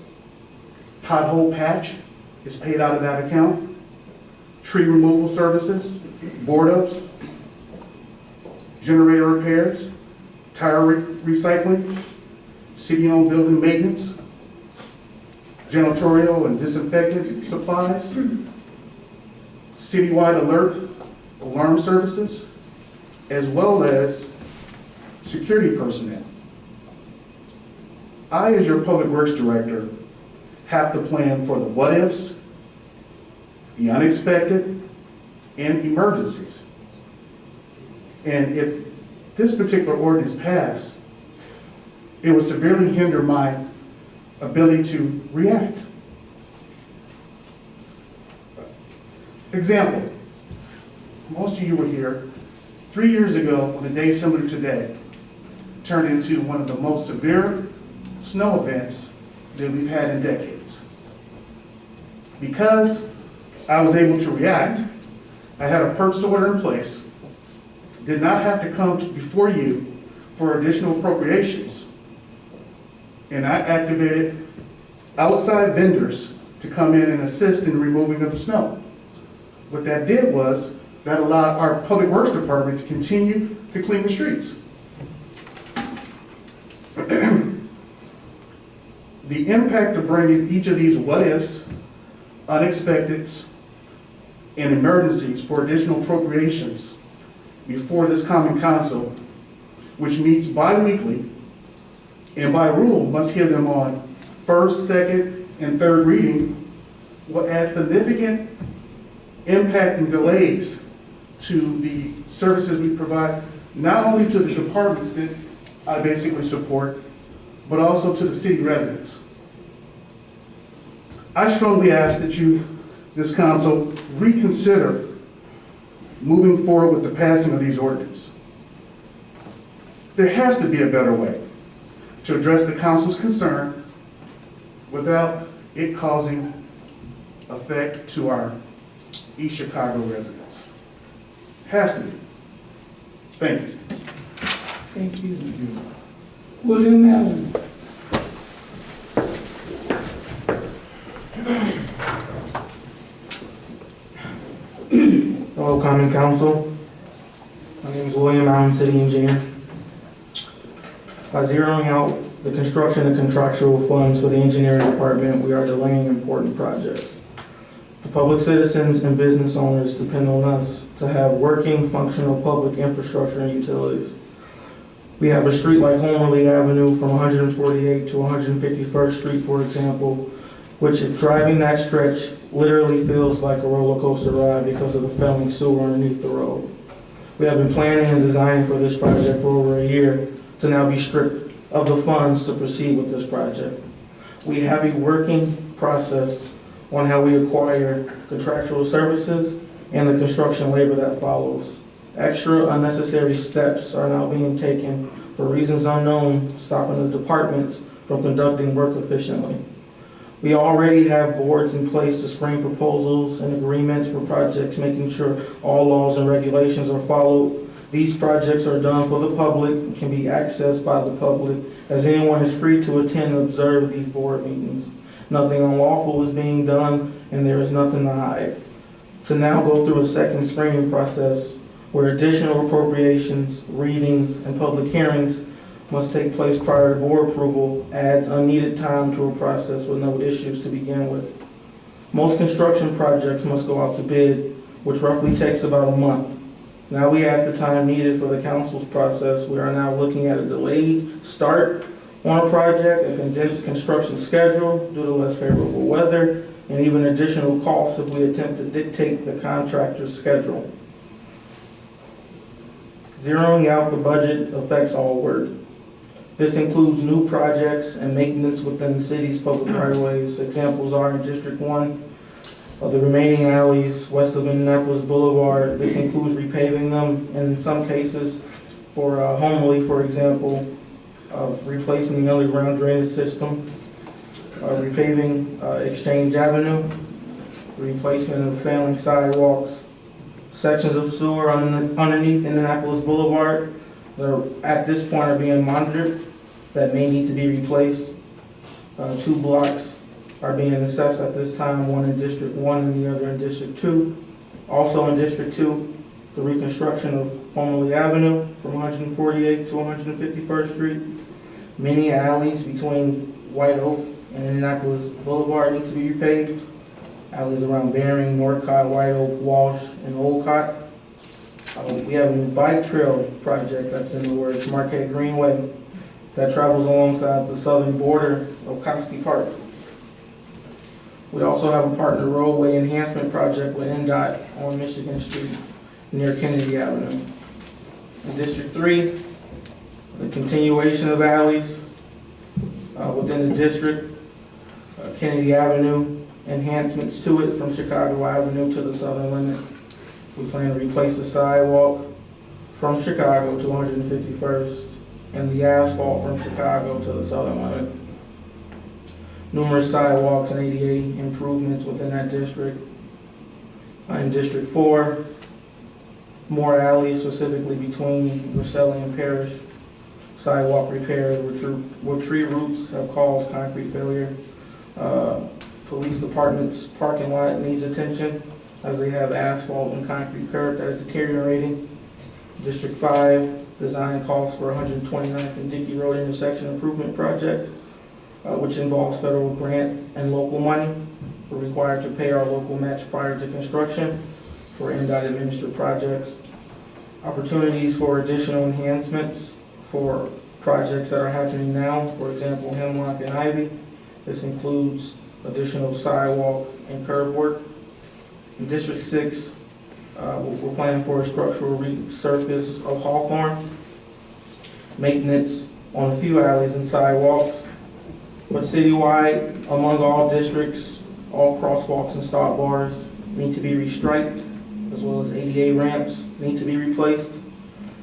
pothole patch is paid out of that account. Tree removal services, board ups, generator repairs, tire recycling, city-owned building maintenance, janitorial and disinfectant supplies, citywide alert, alarm services, as well as security personnel. I, as your Public Works Director, have to plan for the what-ifs, the unexpected, and emergencies. And if this particular ordinance passed, it would severely hinder my ability to react. Example, most of you were here 3 years ago when a day similar to today turned into one of the most severe snow events that we've had in decades. Because I was able to react, I had a purchase order in place, did not have to come before you for additional appropriations, and I activated outside vendors to come in and assist in removing of the snow. What that did was that allowed our Public Works Department to continue to clean the streets. The impact of bringing each of these what-ifs, unexpecteds, and emergencies for additional appropriations before this Common Council, which meets bi-weekly, and by rule must hear them on first, second, and third reading, will add significant impact and delays to the services we provide, not only to the departments that I basically support, but also to the city residents. I strongly ask that you, this council, reconsider moving forward with the passing of these ordinances. There has to be a better way to address the council's concern without it causing effect to our East Chicago residents. Has to be. Thank you. Thank you. William Allen. Hello, Common Council. My name is William Allen, City Engineer. By zeroing out the construction and contractual funds for the engineering department, we are delaying important projects. The public citizens and business owners depend on us to have working, functional public infrastructure and utilities. We have a street like Homerly Avenue from 148 to 151st Street, for example, which if driving that stretch literally feels like a roller coaster ride because of the failing sewer underneath the road. We have been planning and designing for this project for over a year to now be stripped of the funds to proceed with this project. We have a working process on how we acquire contractual services and the construction labor that follows. Extra unnecessary steps are now being taken for reasons unknown, stopping the departments from conducting work efficiently. We already have boards in place to screen proposals and agreements for projects, making sure all laws and regulations are followed. These projects are done for the public and can be accessed by the public, as anyone is free to attend and observe these board meetings. Nothing unlawful is being done, and there is nothing to hide. To now go through a second screening process where additional appropriations, readings, and public hearings must take place prior to board approval adds unneeded time to a process with no issues to begin with. Most construction projects must go out to bid, which roughly takes about a month. Now we have the time needed for the council's process. We are now looking at a delayed start on a project, a condensed construction schedule due to less favorable weather, and even additional costs if we attempt to dictate the contractor's schedule. Zeroing out the budget affects all work. This includes new projects and maintenance within the city's public right-of-ways. Examples are in District 1, The remaining alleys west of Indianapolis Boulevard, this includes repaving them in some cases. For Homely, for example, replacing the underground drainage system, repaving Exchange Avenue, replacement of failing sidewalks, sections of sewer underneath Indianapolis Boulevard that are, at this point, are being monitored that may need to be replaced. 2 blocks are being assessed at this time, one in District 1 and the other in District 2. Also in District 2, the reconstruction of Homeowner Avenue from 148th to 151st Street. Many alleys between White Oak and Indianapolis Boulevard need to be repaved. Alleys around Bering, Northcott, White Oak, Walsh, and Olcott. We have a new bike trail project that's in the works, Marquette Greenway, that travels alongside the southern border of Kosky Park. We also have a partner roadway enhancement project with NDOT on Michigan Street near Kennedy Avenue. In District 3, the continuation of alleys within the district, Kennedy Avenue, enhancements to it from Chicago Avenue to the southern limit. We plan to replace the sidewalk from Chicago to 151st and the asphalt from Chicago to the southern limit. Numerous sidewalks and ADA improvements within that district. In District 4, more alleys specifically between Roselli and Parrish. Sidewalk repairs where tree roots have caused concrete failure. Police department's parking lot needs attention as they have asphalt and concrete curb that is deteriorating. District 5, design calls for 129th and Dickey Road intersection improvement project, which involves federal grant and local money. We're required to pay our local match prior to construction for NDOT administered projects. Opportunities for additional enhancements for projects that are happening now, for example, Hemlock and Ivy. This includes additional sidewalk and curb work. In District 6, we're planning for a structural resurface of Hawthorne, maintenance on a few alleys and sidewalks. But citywide, among all districts, all crosswalks and stop bars need to be restriped, as well as ADA ramps need to be replaced.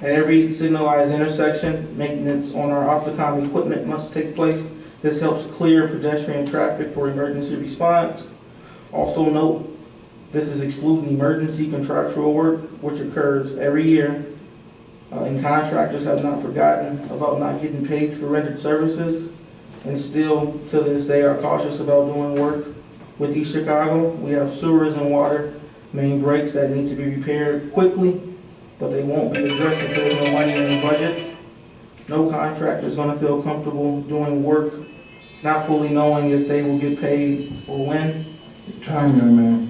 At every signalized intersection, maintenance on our Opticom equipment must take place. This helps clear pedestrian traffic for emergency response. Also note, this is excluding emergency contractual work, which occurs every year. And contractors have not forgotten about not getting paid for rendered services, and still to this day are cautious about doing work with East Chicago. We have sewers and water main breaks that need to be repaired quickly, but they won't be addressed until there's no money in the budgets. No contractor is going to feel comfortable doing work, not fully knowing if they will get paid or when. Time, young man.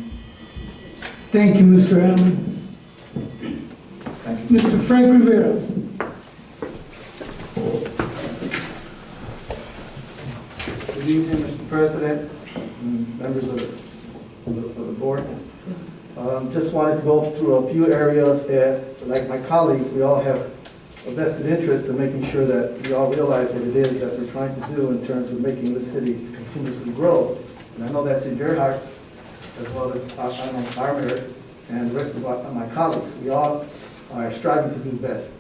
Thank you, Mr. Allen. Thank you. Mr. Frank Rivera. Good evening, Mr. President, and members of the board. Just wanted to go through a few areas that, like my colleagues, we all have a vested interest in making sure that we all realize what it is that we're trying to do in terms of making the city continuously grow. And I know that's in your hearts, as well as our mayor and the rest of my colleagues. We all are striving to do best.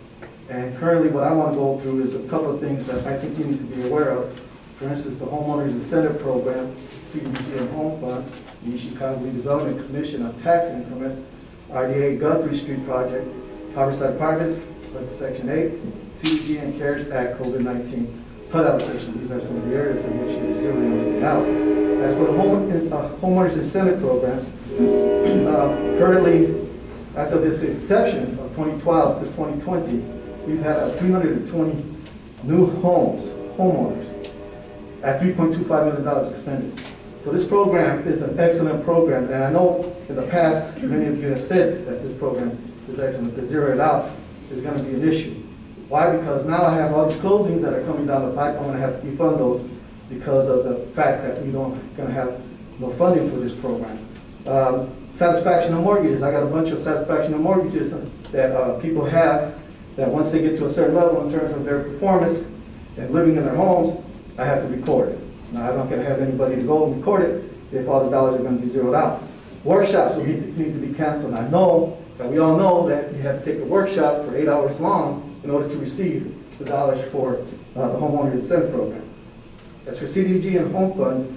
And currently what I want to go through is a couple of things that I think you need to be aware of. For instance, the Homeowners Incentive Program, CDBG and Home Funds, the Chicago Redevelopment Commission on Tax Increment, RDA Guthrie Street Project, Harborside Apartments, that's Section 8, CDBG and CARES Act COVID-19 HUD allocation. These are some of the areas in which you're zeroing out. As for the Homeowners Incentive Program, currently, as of its inception of 2012 to 2020, we've had 320 new homeowners, at $3.25 million expended. So this program is an excellent program, and I know in the past, many of you have said that this program is excellent. To zero it out is going to be an issue. Why? Because now I have all these closings that are coming down the pipe. I'm going to have to defund those because of the fact that we don't going to have no funding for this program. Satisfaction of mortgages. I got a bunch of satisfaction of mortgages that people have that once they get to a certain level in terms of their performance and living in their homes, I have to record it. Now, I'm not going to have anybody to go and record it if all the dollars are going to be zeroed out. workshops will need to be canceled. And I know that we all know that you have to take a workshop for 8 hours long in order to receive the dollars for the homeowner incentive program. As for CDBG and home funds,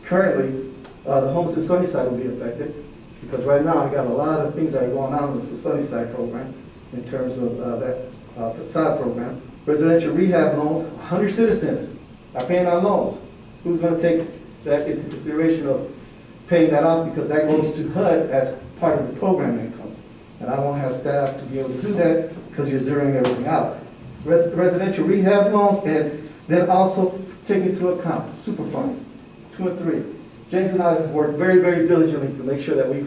currently the homes in Sunnyside will be affected because right now I got a lot of things that are going on with the Sunnyside program in terms of that facade program. Residential rehab loans, 100 citizens are paying on loans. Who's going to take that into consideration of paying that off, because that goes to HUD as part of the program income. And I won't have staff to be able to do that because you're zeroing everything out. Residential rehab loans, and then also take into account Superfund 2 and 3. James and I have worked very, very diligently to make sure that we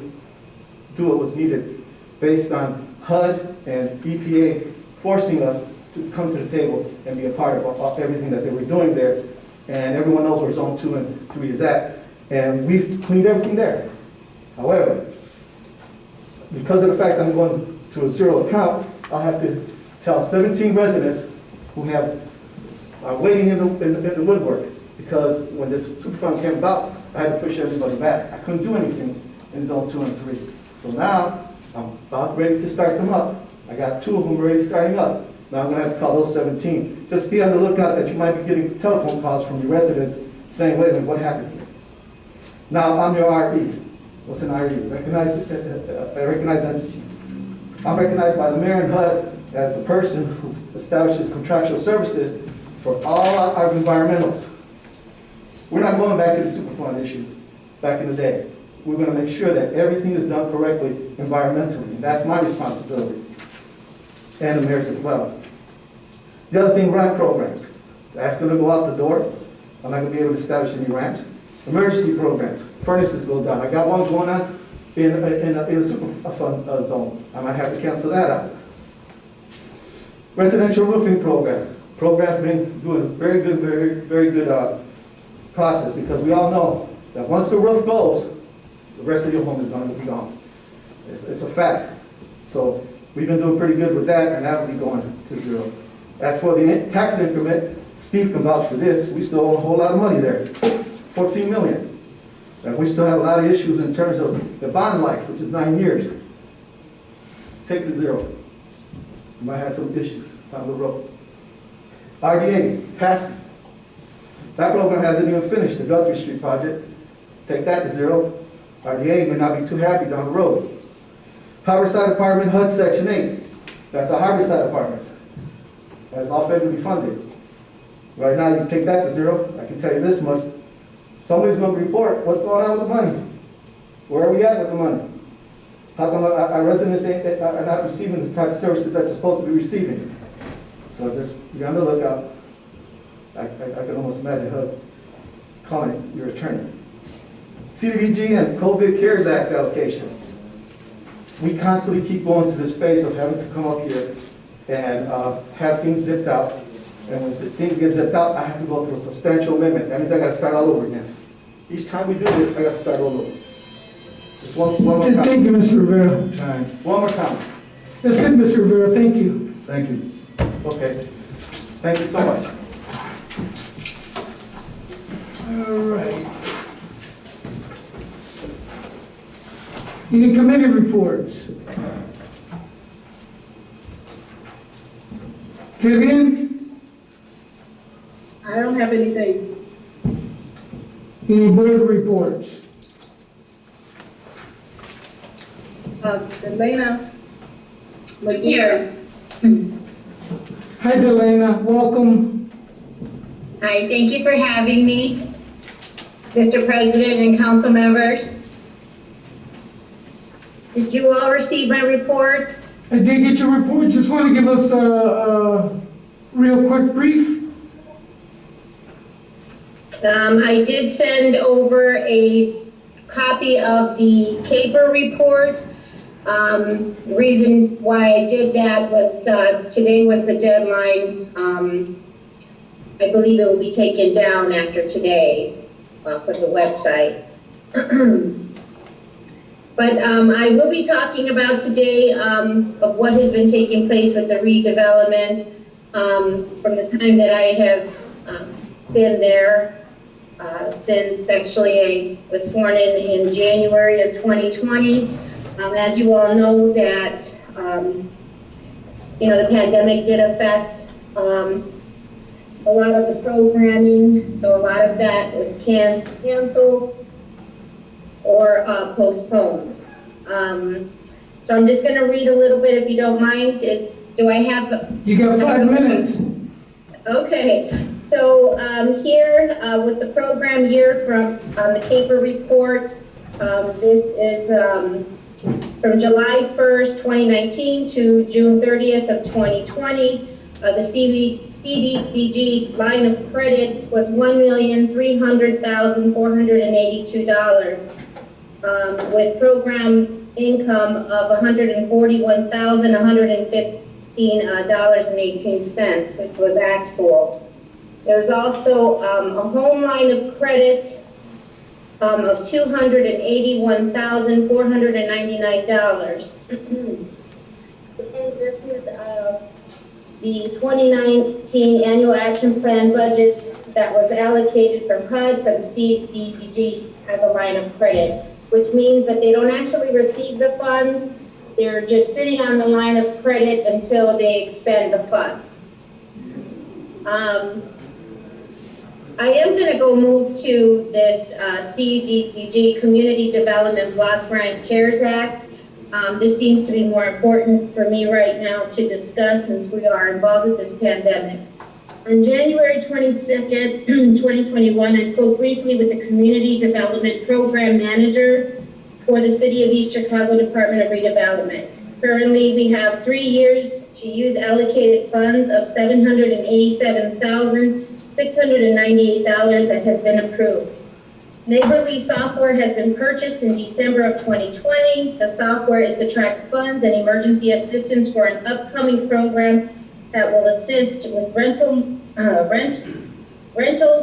do what was needed based on HUD and EPA forcing us to come to the table and be a part of everything that they were doing there. And everyone knows where Zone 2 and 3 is at. And we've cleaned everything there. However, because of the fact I'm going to a zero account, I'll have to tell 17 residents who are waiting in the woodwork, because when this Superfund came about, I had to push everybody back. I couldn't do anything in Zone 2 and 3. So now, I'm about ready to start them up. I got 2 of them already starting up. Now I'm going to have to call those 17. Just be on the lookout that you might be getting telephone calls from your residents saying, wait a minute, what happened here? Now, I'm your RE. What's an RE? Recognized entity. I'm recognized by the mayor and HUD as the person who establishes contractual services for all our environmentals. We're not going back to the Superfund issues back in the day. We're going to make sure that everything is done correctly environmentally, and that's my responsibility, and the mayor's as well. The other thing, ramp programs. That's going to go out the door. I'm not going to be able to establish any ramps. Emergency programs, furnaces go down. I got one going on in a Superfund zone. I might have to cancel that out. Residential roofing program. Program's been doing a very good, very good process, because we all know that once the roof goes, the rest of your home is going to be gone. It's a fact. So we've been doing pretty good with that, and that will be going to zero. As for the tax increment, Steve can vouch for this. We still owe a whole lot of money there. 14 million. And we still have a lot of issues in terms of the bond life, which is 9 years. Take it to zero. You might have some issues down the road. RDA, passing. That program hasn't even finished, the Guthrie Street project. Take that to zero. RDA may not be too happy down the road. Harborside Apartment, HUD Section 8. That's our Harborside Apartments. That's all federally funded. Right now, you take that to zero. I can tell you this much. Somebody's going to report what's going on with the money. Where are we at with the money? How come our residents are not receiving the type of services that they're supposed to be receiving? So just be on the lookout. I can almost imagine her calling your attorney. CDBG and COVID CARES Act allocation. We constantly keep going through this phase of having to come up here and have things zipped out. And when things get zipped out, I have to go through a substantial amendment. That means I got to start all over again. Each time we do this, I got to start all over. Just one more comment. Thank you, Mr. Rivera. One more comment. That's it, Mr. Rivera. Thank you. Thank you. Okay. Thank you so much. All right. Any committee reports? Vivian? I don't have anything. Any board reports? Delana here. Hi, Delana. Welcome. Hi, thank you for having me, Mr. President and council members. Did you all receive my report? I did get your report. Just want to give us a real quick brief. I did send over a copy of the CAPER report. The reason why I did that was today was the deadline. I believe it will be taken down after today from the website. But I will be talking about today of what has been taking place with the redevelopment from the time that I have been there. since actually I was sworn in January of 2020. As you all know that, the pandemic did affect a lot of the programming, so a lot of that was canceled or postponed. So I'm just going to read a little bit, if you don't mind. Do I have? You got 5 minutes. Okay. So here with the program year from the CAPER report, this is from July 1st, 2019 to June 30th of 2020. The CDBG line of credit was $1,300,482 with program income of $141,115.18, which was actual. There's also a home line of credit of $281,499. And this is the 2019 annual action plan budget that was allocated from HUD for the CDBG as a line of credit, which means that they don't actually receive the funds. They're just sitting on the line of credit until they expend the funds. I am going to go move to this CDBG Community Development Block Grant CARES Act. This seems to be more important for me right now to discuss since we are involved with this pandemic. On January 22nd, 2021, I spoke briefly with the Community Development Program Manager for the City of East Chicago Department of Redevelopment. Currently, we have 3 years to use allocated funds of $787,698 that has been approved. Neighborly software has been purchased in December of 2020. The software is to track funds and emergency assistance for an upcoming program that will assist with rentals,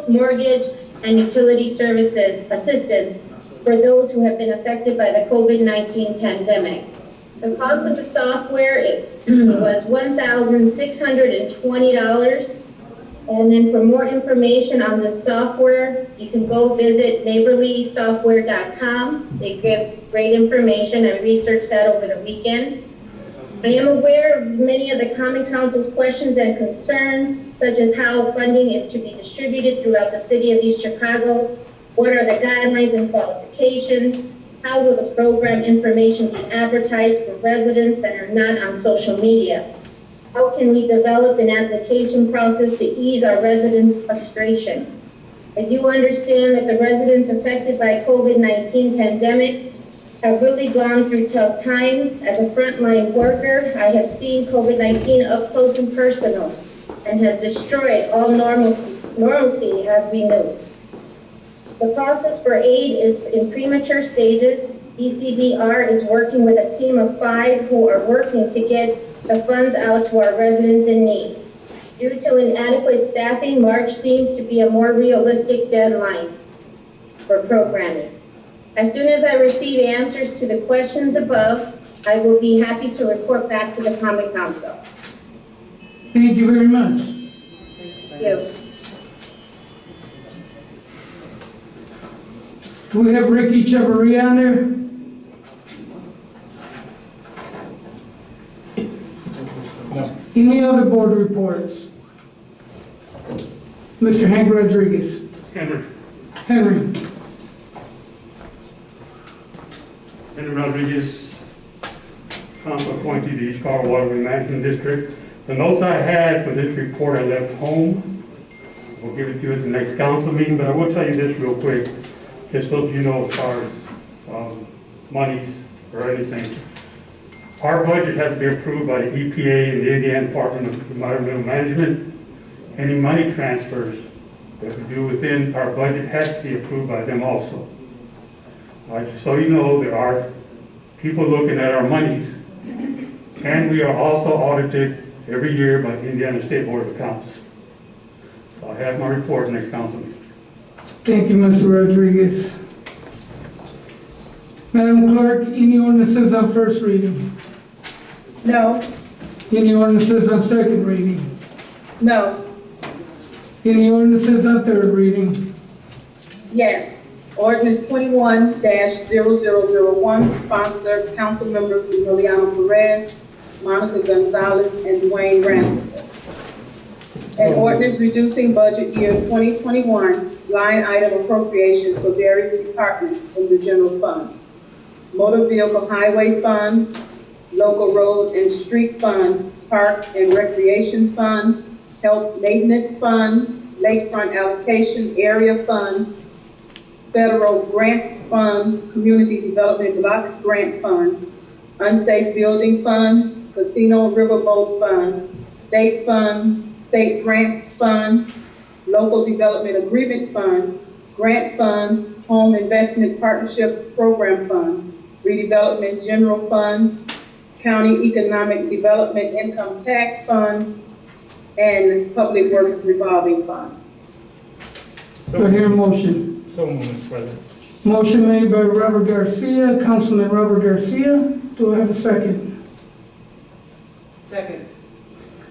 mortgage, and utility services assistance for those who have been affected by the COVID-19 pandemic. The cost of the software was $1,620. And then for more information on this software, you can go visit neighborlysoftware.com. They give great information. I researched that over the weekend. I am aware of many of the Common Council's questions and concerns, such as how funding is to be distributed throughout the City of East Chicago. What are the guidelines and qualifications? How will the program information be advertised for residents that are not on social media? How can we develop an application process to ease our residents' frustration? I do understand that the residents affected by COVID-19 pandemic have really gone through tough times. As a frontline worker, I have seen COVID-19 up close and personal and has destroyed all normalcy as we know. The process for aid is in premature stages. ECDR is working with a team of 5 who are working to get the funds out to our residents in need. Due to inadequate staffing, March seems to be a more realistic deadline for programming. As soon as I receive answers to the questions above, I will be happy to report back to the Common Council. Thank you very much. Thank you. Do we have Ricky Cheverry on there? No. Any other board reports? Mr. Hank Rodriguez. Henry Rodriguez, council appointee to the East Chicago Water Management District. The notes I had for this report I left home. We'll give it to you at the next council meeting, but I will tell you this real quick, just so you know as far as monies or anything. Our budget has to be approved by the EPA and the Indiana Department of Environmental Management. Any money transfers that we do within our budget has to be approved by them also. Just so you know, there are people looking at our monies, and we are also audited every year by the Indiana State Board of Accounts. So I have my report next council meeting. Thank you, Mr. Rodriguez. Madam Clerk, any ordinances on first reading? No. Any ordinances on second reading? No. Any ordinances on third reading? Yes. Ordinance 21-0001, sponsored council members Emiliano Perez, Monica Gonzalez, and Dwayne Ransom. An ordinance reducing budget year 2021 line item appropriations for various departments in the general fund. Motor Vehicle Highway Fund, Local Road and Street Fund, Park and Recreation Fund, Health Maintenance Fund, Lakefront Allocation Area Fund, Federal Grants Fund, Community Development Block Grant Fund, Unsafe Building Fund, Casino Riverboat Fund, State Fund, State Grants Fund, Local Development Agreement Fund, Grant Funds, Home Investment Partnership Program Fund, Redevelopment General Fund, County Economic Development Income Tax Fund, and Public Works Revolving Fund. Do I hear a motion? So moved, Mr. President. Motion made by Robert Garcia, Councilman Robert Garcia. Do I have a second? Second.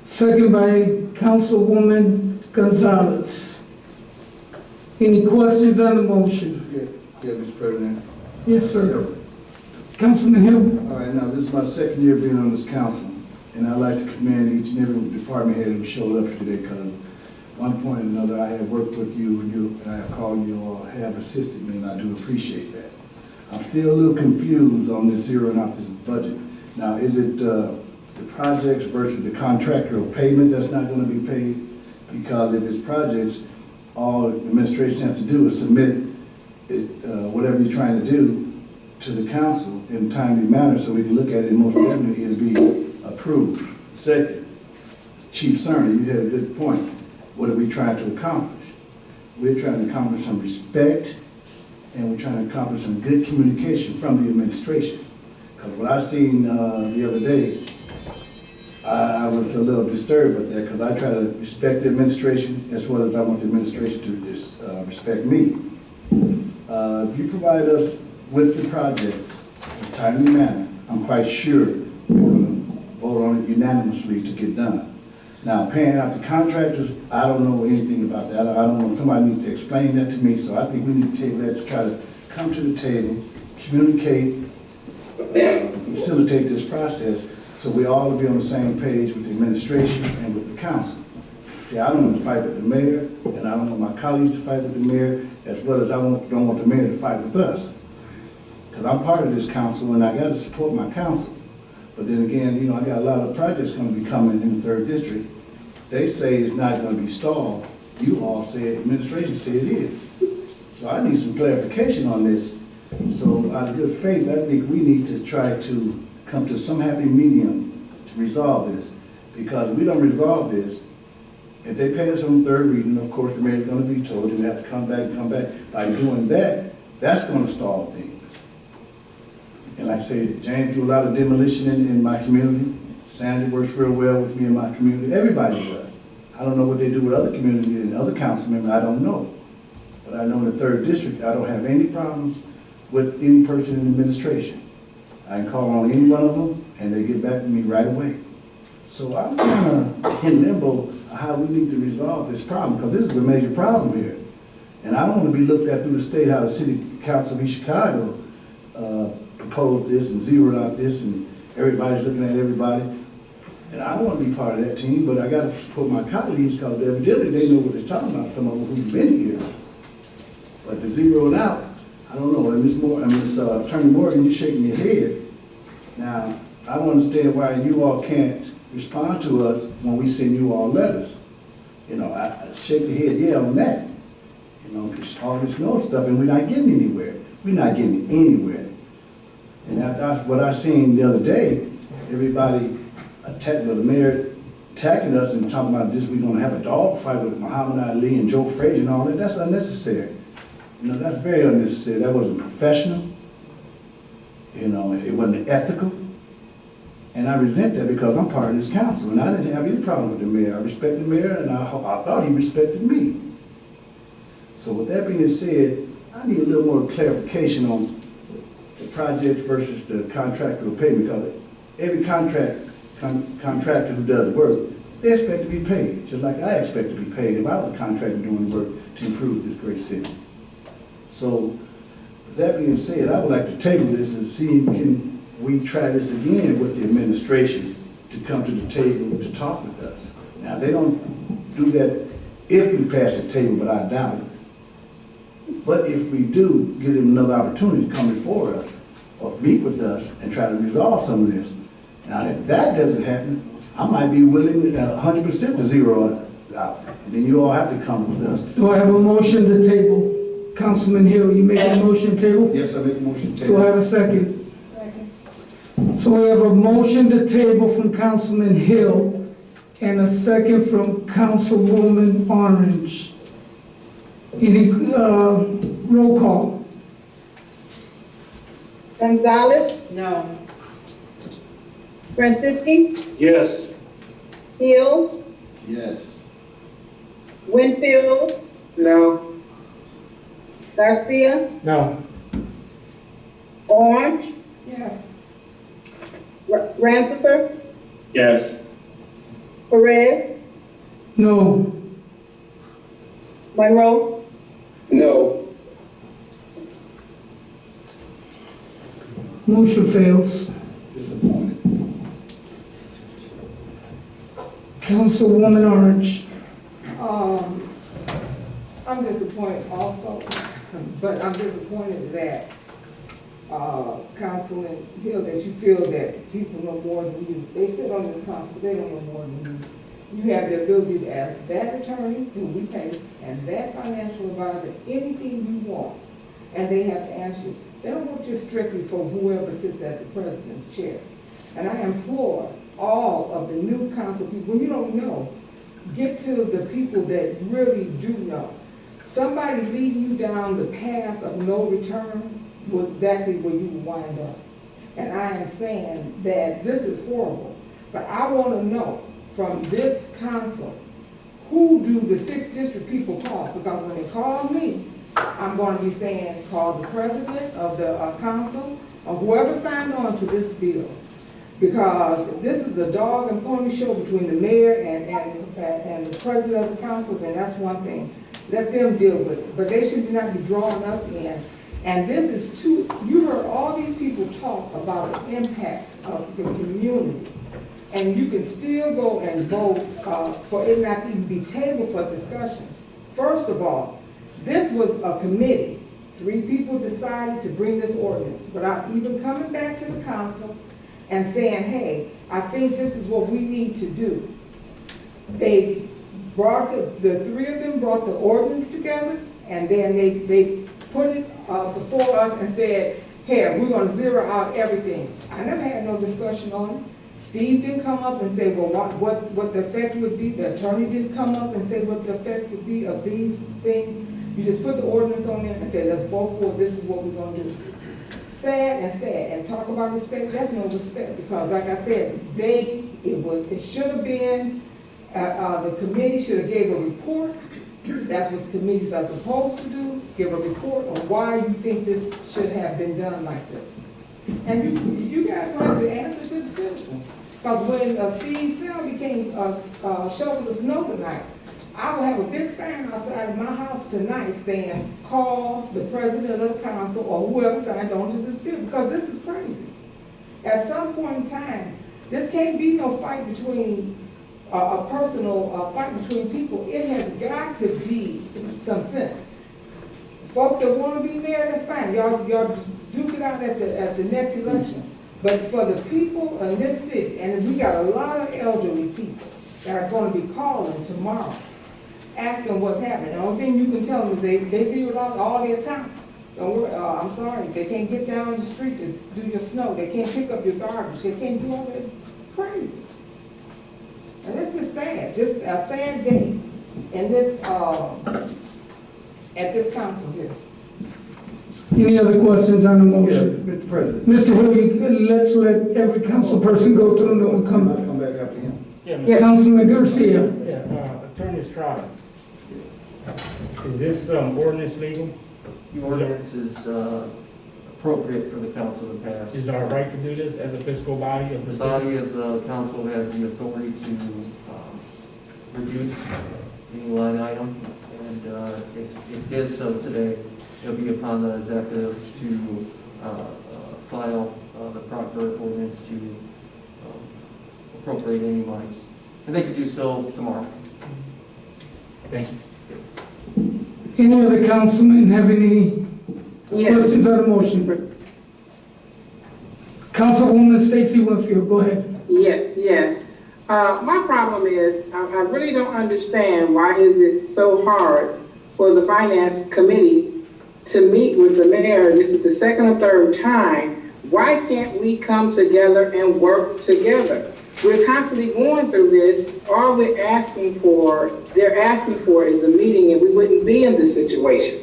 Second by Councilwoman Gonzalez. Any questions on the motion? Yeah, Mr. President. Yes, sir. Councilman Hill. All right, now, this is my second year being on this council, and I'd like to commend each and every department head who showed up today, because one point or another, I have worked with you, and I have called you all, have assisted me, and I do appreciate that. I'm still a little confused on this zeroing out this budget. Now, is it the projects versus the contractual payment that's not going to be paid? Because if it's projects, all administration have to do is submit it, whatever you're trying to do to the council in a timely manner so we can look at it, and most definitely it'll be approved. Second, Chief Cerner, you had a good point. What are we trying to accomplish? We're trying to accomplish some respect, and we're trying to accomplish some good communication from the administration. Because what I seen the other day, I was a little disturbed with that, because I try to respect the administration as well as I want the administration to respect me. If you provide us with the project in a timely manner, I'm quite sure we're going to vote on it unanimously to get done. Now, paying out the contractors, I don't know anything about that. I don't know, somebody needs to explain that to me, so I think we need to table that to try to come to the table, communicate, facilitate this process, so we all will be on the same page with the administration and with the council. See, I don't want to fight with the mayor, and I don't want my colleagues to fight with the mayor, as well as I don't want the mayor to fight with us. Because I'm part of this council, and I got to support my council. But then again, you know, I got a lot of projects going to be coming in the 3rd District. They say it's not going to be stalled. You all say, administration say it is. So I need some clarification on this. So out of good faith, I think we need to try to come to some happy medium to resolve this. Because if we don't resolve this, if they pay us on 3rd reading, of course the mayor's going to be told and we have to come back. By doing that, that's going to stall things. And like I say, James do a lot of demolition in my community. Sandy works real well with me in my community. Everybody does. I don't know what they do with other communities and other council members. I don't know. But I know in the 3rd District, I don't have any problems with any person in administration. I can call on any one of them, and they get back to me right away. So I'm kind of in limbo of how we need to resolve this problem, because this is a major problem here. And I don't want to be looked at through the state how the City Council of East Chicago proposed this and zeroed out this, and everybody's looking at everybody. And I don't want to be part of that team, but I got to support my colleagues, because evidently they know what they're talking about, some of them who's been here. But to zero it out, I don't know. And Ms. Attorney Morgan, you're shaking your head. Now, I don't understand why you all can't respond to us when we send you all letters. You know, I shake the head, yeah, on that. You know, because all this no stuff, and we're not getting anywhere. We're not getting anywhere. And that's what I seen the other day. Everybody the mayor attacking us and talking about this, we're going to have a dog fight with Muhammad Ali and Joe Frazier and all that. That's unnecessary. You know, that's very unnecessary. That wasn't professional. You know, it wasn't ethical. And I resent that, because I'm part of this council, and I didn't have any problem with the mayor. I respect the mayor, and I thought he respected me. So with that being said, I need a little more clarification on the projects versus the contractual payment, because every contractor who does work, they expect to be paid, just like I expect to be paid if I was a contractor doing work to improve this great city. So, that being said, I would like to table this and see, can we try this again with the administration to come to the table to talk with us? Now, they don't do that if we pass the table, but I doubt it. But if we do, give them another opportunity to come before us or meet with us and try to resolve some of this. Now, if that doesn't happen, I might be willing 100% to zero it out. And then you all have to come with us. Do I have a motion to table? Councilman Hill, you make a motion to table? Yes, I make a motion to table. Do I have a second? Second. So we have a motion to table from Councilman Hill and a second from Councilwoman Orange. Any, roll call? Gonzalez, No. Franciski, Yes. Hill, Yes. Winfield, No. Garcia, No. Orange, Yes. Rancifer, Yes. Perez, No. Monroe, No. Motion fails. Disappointed. Councilwoman Orange. I'm disappointed also, but I'm disappointed that, Councilman Hill, that you feel that people know more than you. They sit on this council, but they don't know more than you. You have the ability to ask that attorney who we pay and that financial advisor anything you want, and they have to answer you. They don't work just strictly for whoever sits at the president's chair. And I implore all of the new council people, when you don't know, get to the people that really do know. Somebody leading you down the path of no return was exactly where you will wind up. And I am saying that this is horrible, but I want to know from this council, who do the 6th district people call? Because when they call me, I'm going to be saying, call the president of the council or whoever signed on to this bill. Because this is a dog and pony show between the mayor and the president of the council, then that's one thing. Let them deal with it. But they should not be drawing us in. And this is too, you heard all these people talk about the impact of the community. And you can still go and vote for it not to even be tabled for discussion. First of all, this was a committee. 3 people decided to bring this ordinance without even coming back to the council and saying, hey, I think this is what we need to do. They brought, the 3 of them brought the ordinance together, and then they put it before us and said, here, we're gonna zero out everything. I never had no discussion on it. Steve didn't come up and say, well, what the effect would be. The attorney didn't come up and say what the effect would be of these things. You just put the ordinance on there and say, let's vote for it, this is what we're gonna do. Sad, and talk about respect, that's no respect, because like I said, it should have been, the committee should have gave a report. That's what the committees are supposed to do, give a report on why you think this should have been done like this. And you guys will have to answer to the citizens. Because when Steve Selby came shovel the snow tonight, I will have a big sign outside of my house tonight saying, call the president of the council or whoever signed on to this bill, because this is crazy. At some point in time, this can't be no fight between, a personal fight between people. It has got to be some sense. Folks that want to be mayor, that's fine. Y'all duke it out at the next election. But for the people in this city, and we got a lot of elderly people that are going to be calling tomorrow, asking what's happening. The only thing you can tell them is they zeroed out all their accounts. Don't worry, I'm sorry, they can't get down the street to do your snow. They can't pick up your garbage. They can't do all that. Crazy. And it's just sad, just a sad day in this, at this council here. Any other questions on the motion? Mr. President. Mr. Hill, let's let every council person go through and then we'll come back after him. Yeah, Councilman Garcia. Attorney Estrada, is this ordinance legal? The ordinance is appropriate for the council to pass. Is our right to do this as a fiscal body of the The city? body of the council has the authority to reduce any line item, and it did so today. it'll be upon the executive to file the proper ordinance to appropriate any monies. And they could do so tomorrow. Thank you. Any other councilman have any questions on the motion? Councilwoman Stacy Winfield, go ahead. Yes. My problem is, I really don't understand why is it so hard for the finance committee to meet with the mayor. This is the second or third time. Why can't we come together and work together? We're constantly going through this. All they're asking for is a meeting, and we wouldn't be in this situation.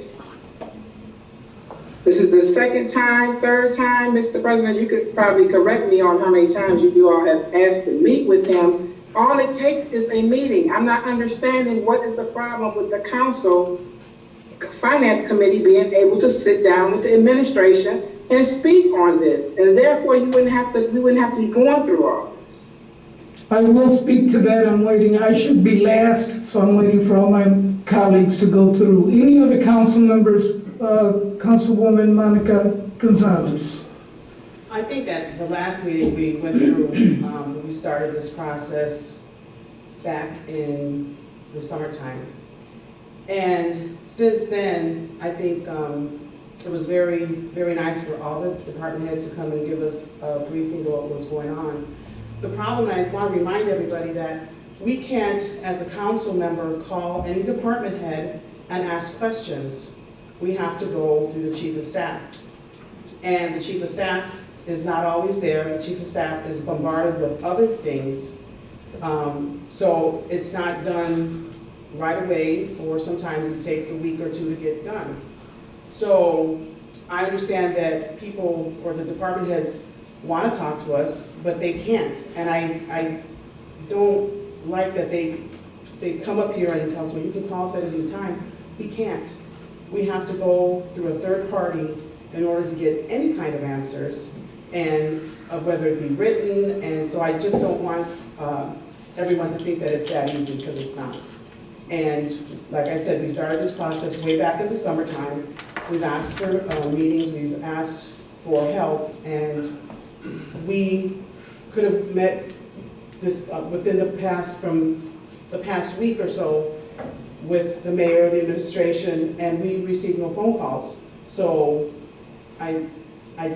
This is the second time, third time, Mr. President. You could probably correct me on how many times you all have asked to meet with him. All it takes is a meeting. I'm not understanding what is the problem with the council finance committee being able to sit down with the administration and speak on this, and therefore we wouldn't have to be going through all this. I will speak to that. I'm waiting. I should be last, so I'm waiting for all my colleagues to go through. Any other council members? Councilwoman Monica Gonzalez. I think at the last meeting we went through, we started this process back in the summertime. And since then, I think it was very, very nice for all the department heads to come and give us a briefing of what was going on. The problem, I want to remind everybody that we can't, as a council member, call any department head and ask questions. We have to go through the chief of staff. And the chief of staff is not always there. The chief of staff is bombarded with other things. So it's not done right away, or sometimes it takes a week or two to get done. So I understand that people or the department heads want to talk to us, but they can't. And I don't like that they come up here and tell us, well, you can call us at any time. We can't. We have to go through a third party in order to get any kind of answers, and whether it be written. And so I just don't want everyone to think that it's that easy, because it's not. And like I said, we started this process way back in the summertime. We've asked for meetings, we've asked for help, and we could have met this within the past week or so with the mayor, the administration, and we received no phone calls. So I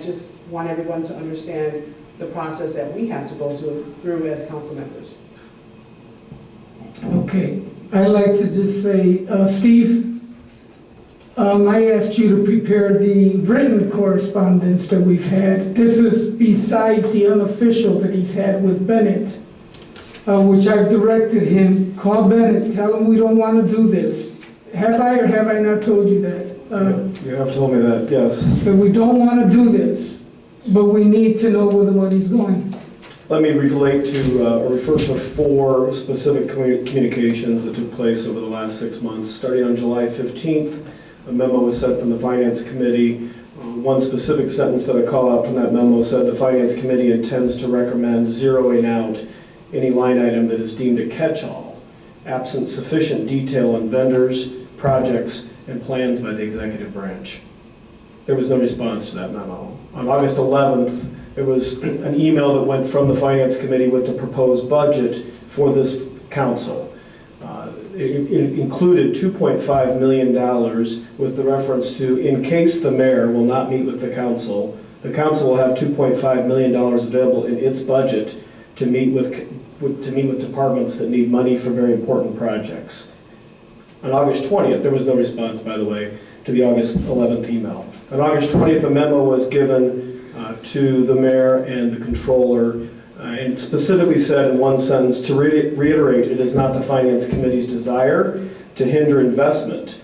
just want everyone to understand the process that we have to go through as council members. Okay, I'd like to just say, Steve, I asked you to prepare the written correspondence that we've had. This is besides the unofficial that he's had with Bennett, which I've directed him, call Bennett, tell him we don't want to do this. Have I or have I not told you that? You have told me that, yes. That we don't want to do this, but we need to know where the money's going. Let me relate to, or refer to 4 specific communications that took place over the last 6 months. Starting on July 15th, a memo was sent from the Finance Committee. One specific sentence that I call out from that memo said the Finance Committee intends to recommend zeroing out any line item that is deemed a catch-all, absent sufficient detail on vendors, projects, and plans by the executive branch. There was no response to that memo. On August 11th, it was an email that went from the Finance Committee with the proposed budget for this council. It included $2.5 million with the reference to, in case the mayor will not meet with the council will have $2.5 million available in its budget to meet with departments that need money for very important projects. On August 20th, there was no response, by the way, to the August 11th email. On August 20th, a memo was given to the mayor and the controller, and specifically said in one sentence, to reiterate, it is not the Finance Committee's desire to hinder investment,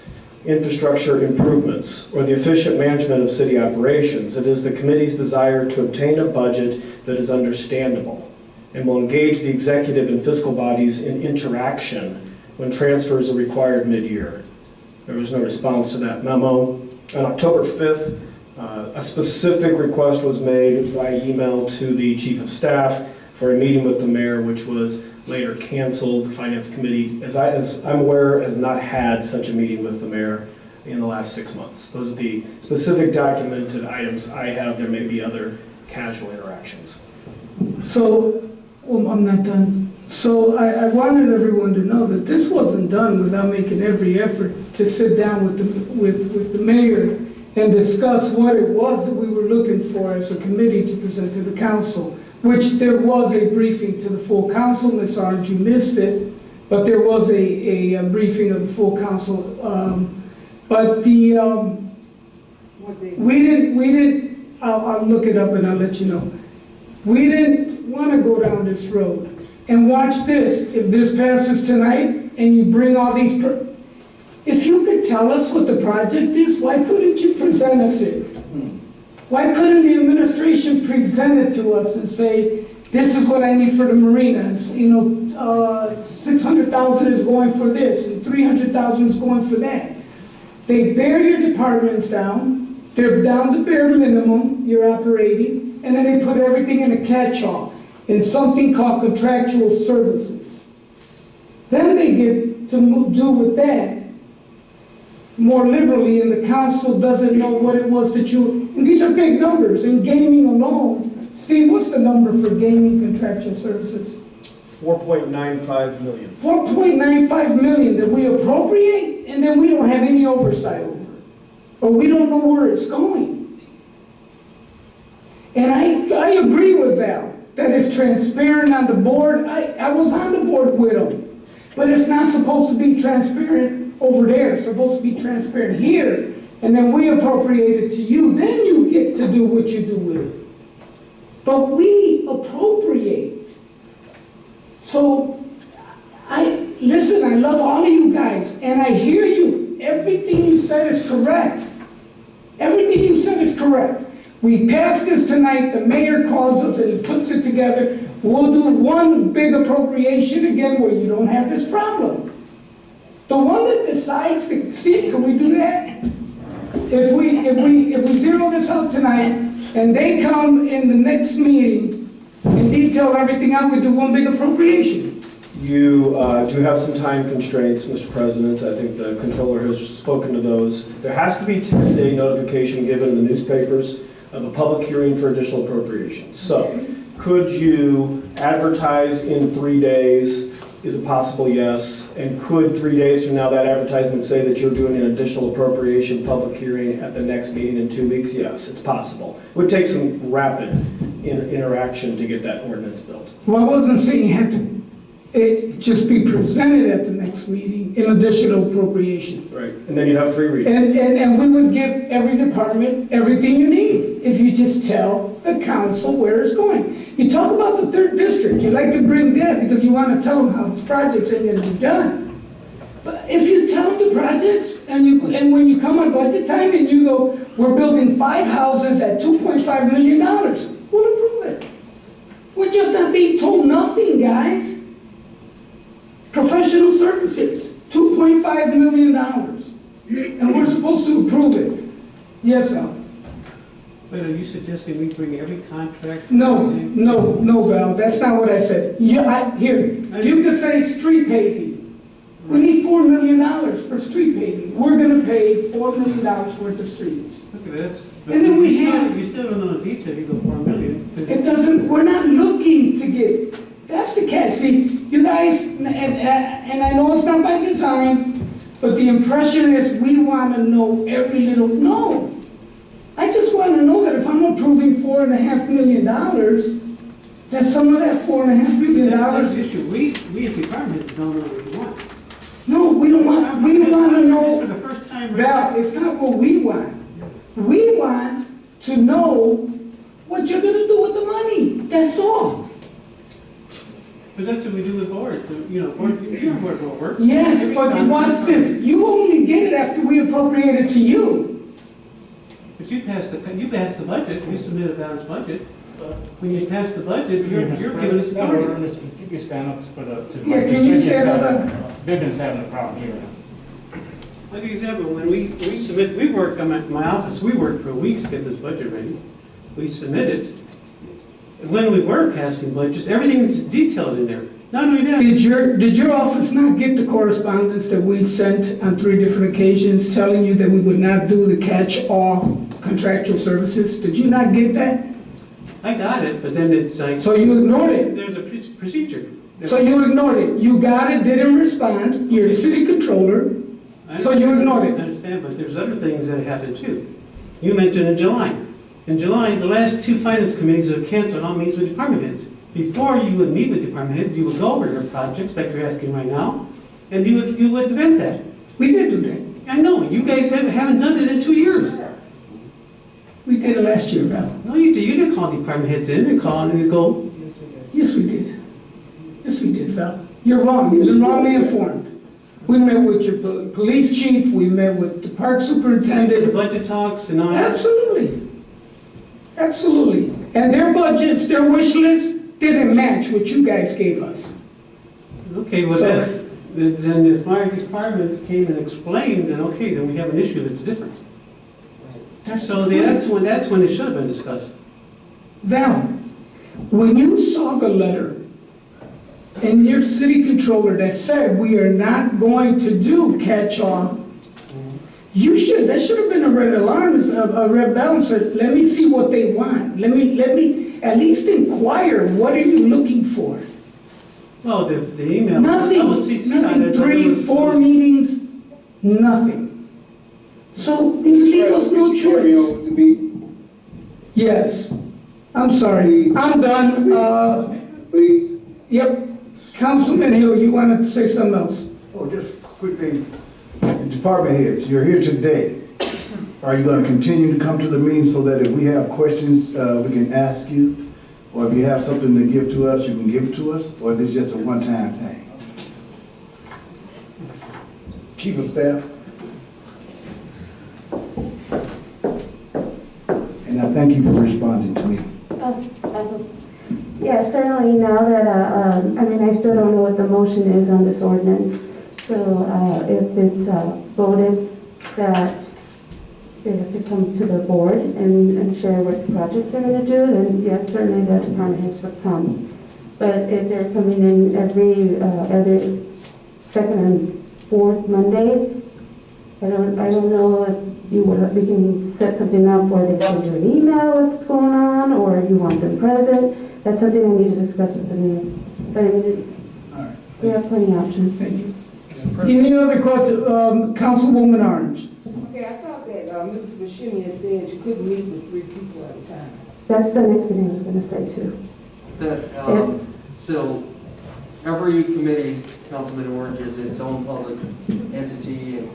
infrastructure improvements, or the efficient management of city operations. It is the committee's desire to obtain a budget that is understandable and will engage the executive and fiscal bodies in interaction when transfers are required mid-year. There was no response to that memo. On October 5th, a specific request was made by email to the Chief of Staff for a meeting with the mayor, which was later canceled. The Finance Committee, as I'm aware, has not had such a meeting with the mayor. in the last 6 months. Those are the specific documented items I have. There may be other casual interactions. So, I'm not done. So I wanted everyone to know that this wasn't done without making every effort to sit down with the mayor and discuss what it was that we were looking for as a committee to present to the council, which there was a briefing to the full council. Ms. Orange, you missed it, but there was a briefing of the full council. But the, we didn't, I'll look it up and I'll let you know. We didn't want to go down this road. And watch this, if this passes tonight and you bring all these, if you could tell us what the project is, why couldn't you present us it? Why couldn't the administration present it to us and say, this is what I need for the marinas, you know, 600,000 is going for this and 300,000 is going for that. They bear your departments down, they're down to bare minimum, you're operating, and then they put everything in a catch-all in something called contractual services. Then they get to do with that more liberally, and the council doesn't know what it was that you, and these are big numbers, in gaming alone. Steve, what's the number for gaming contractual services? 4.95 million. 4.95 million that we appropriate, and then we don't have any oversight over it. Or we don't know where it's going. And I agree with Val. That is transparent on the board. I was on the board with them. But it's not supposed to be transparent over there. It's supposed to be transparent here. And then we appropriate it to you. Then you get to do what you do with it. But we appropriate. So, listen, I love all of you guys. And I hear you. Everything you said is correct. Everything you said is correct. We pass this tonight, the mayor calls us and he puts it together. We'll do one big appropriation again where you don't have this problem. The one that decides, Steve, can we do that? If we zero this out tonight and they come in the next meeting and detail everything out, we do one big appropriation. You do have some time constraints, Mr. President. I think the controller has spoken to those. There has to be 10-day notification given in the newspapers of a public hearing for additional appropriations. So, could you advertise in 3 days? Is it possible? Yes. And could 3 days from now that advertisement say that you're doing an additional appropriation public hearing at the next meeting in 2 weeks? Yes, it's possible. It would take some rapid interaction to get that ordinance built. Well, I wasn't saying you had to just be presented at the next meeting in additional appropriation. Right, and then you'd have 3 readings. And we would give every department everything you need if you just tell the council where it's going. You talk about the 3rd district, you like to bring that because you want to tell them how these projects ain't going to be done. But if you tell them the projects and when you come on budget time and you go, we're building 5 houses at $2.5 million, we'll approve it. We're just not being told nothing, guys. Professional services, $2.5 million. And we're supposed to approve it. Yes, Val? Wait, are you suggesting we bring every contract? No, Val, that's not what I said. Here, you could say street paving. We need $4 million for street paving. We're gonna pay $4 million worth of streets. Look at this. And then we have. You still don't know the detail, you go 4 million. It doesn't, we're not looking to get, that's the catch. See, you guys, and I know it's not by design, but the impression is we want to know every little, no. I just want to know that if I'm approving $4.5 million, that some of that $4.5 million. That's the issue. We as departments don't know what we want. No, we don't want, we want to know. For the first time. Val, it's not what we want. We want to know what you're going to do with the money. That's all. But that's what we do with boards. So, you know, your board works. Yes, but watch this. You only get it after we appropriate it to you. But you pass the budget, you submit a balanced budget. When you pass the budget, you're giving us authority. Keep your stand-ups for the. Yeah, can you stand up? Vivian's having a problem here. Like an example, when we submit, we worked on my office, we worked for weeks to get this budget ready. We submitted. When we were passing budgets, everything is detailed in there. Not only that. Did your office not get the correspondence that we sent on 3 different occasions telling you that we would not do the catch-all contractual services? Did you not get that? I got it, but then it's like. So you ignored it? There's a procedure. So you ignored it. You got it, didn't respond. You're the city controller, so you ignored it. I understand, but there's other things that happened too. You mentioned in July. In July, the last 2 finance committees have canceled all meetings with department heads. Before you would meet with department heads, you would go over your projects like you're asking right now, and you would event that. We did do that. I know, you guys haven't done it in 2 years. We did it last year, Val. No, you did. You didn't call department heads in and call and you go. Yes, we did. Yes, we did, Val. You're wrong. You're wrongly informed. We met with your police chief. We met with the park superintendent. Budget talks and all that. Absolutely. Absolutely. And their budgets, their wish list didn't match what you guys gave us. Okay, well, So- then if my requirements came and explained, then okay, then we have an issue that's different. So that's when it should have been discussed. Val, when you saw the letter and your city controller that said we are not going to do catch-all, that should have been a red alarm, a red bell, and said, let me see what they want. Let me at least inquire, what are you looking for? Well, the email. Nothing, nothing, 3, 4 meetings, nothing. So it leaves us no choice. Yes, I'm sorry, I'm done. Please. Yep, Councilman Hill, you wanted to say something else? Oh, just quickly, department heads, you're here today. Are you gonna continue to come to the meeting so that if we have questions, we can ask you? Or if you have something to give to us, you can give it to us? Or is this just a one-time thing? Chief of Staff? And I thank you for responding to me. Yeah, certainly now that, I still don't know what the motion is on this ordinance. So if it's voted that they have to come to the board and share what projects they're going to do, then yes, certainly the department heads would come. But if they're coming in every second and fourth Monday, I don't know if we can set something up where they send you an email what's going on, or you want them present. That's something I need to discuss with the mayor. But we have plenty of options. Thank you. Any other questions? Councilwoman Orange. Okay, I thought that Mr. Bashimi had said you couldn't meet with 3 people at a time. That's the next thing I was going to say too. So every committee, Councilman Orange, is its own public entity and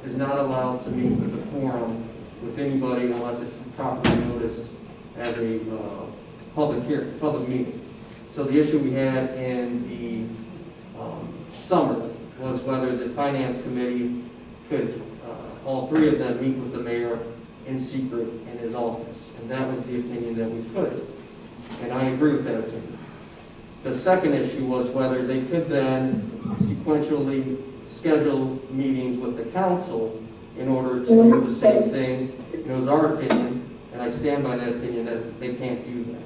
is not allowed to meet with a quorum with anybody unless it's properly noticed as a public meeting. So the issue we had in the summer was whether the finance committee could, all 3 of them, meet with the mayor in secret in his office. And that was the opinion that we could. And I agree with that opinion. The second issue was whether they could then sequentially schedule meetings with the council in order to do the same thing. And it was our opinion, and I stand by that opinion, that they can't do that.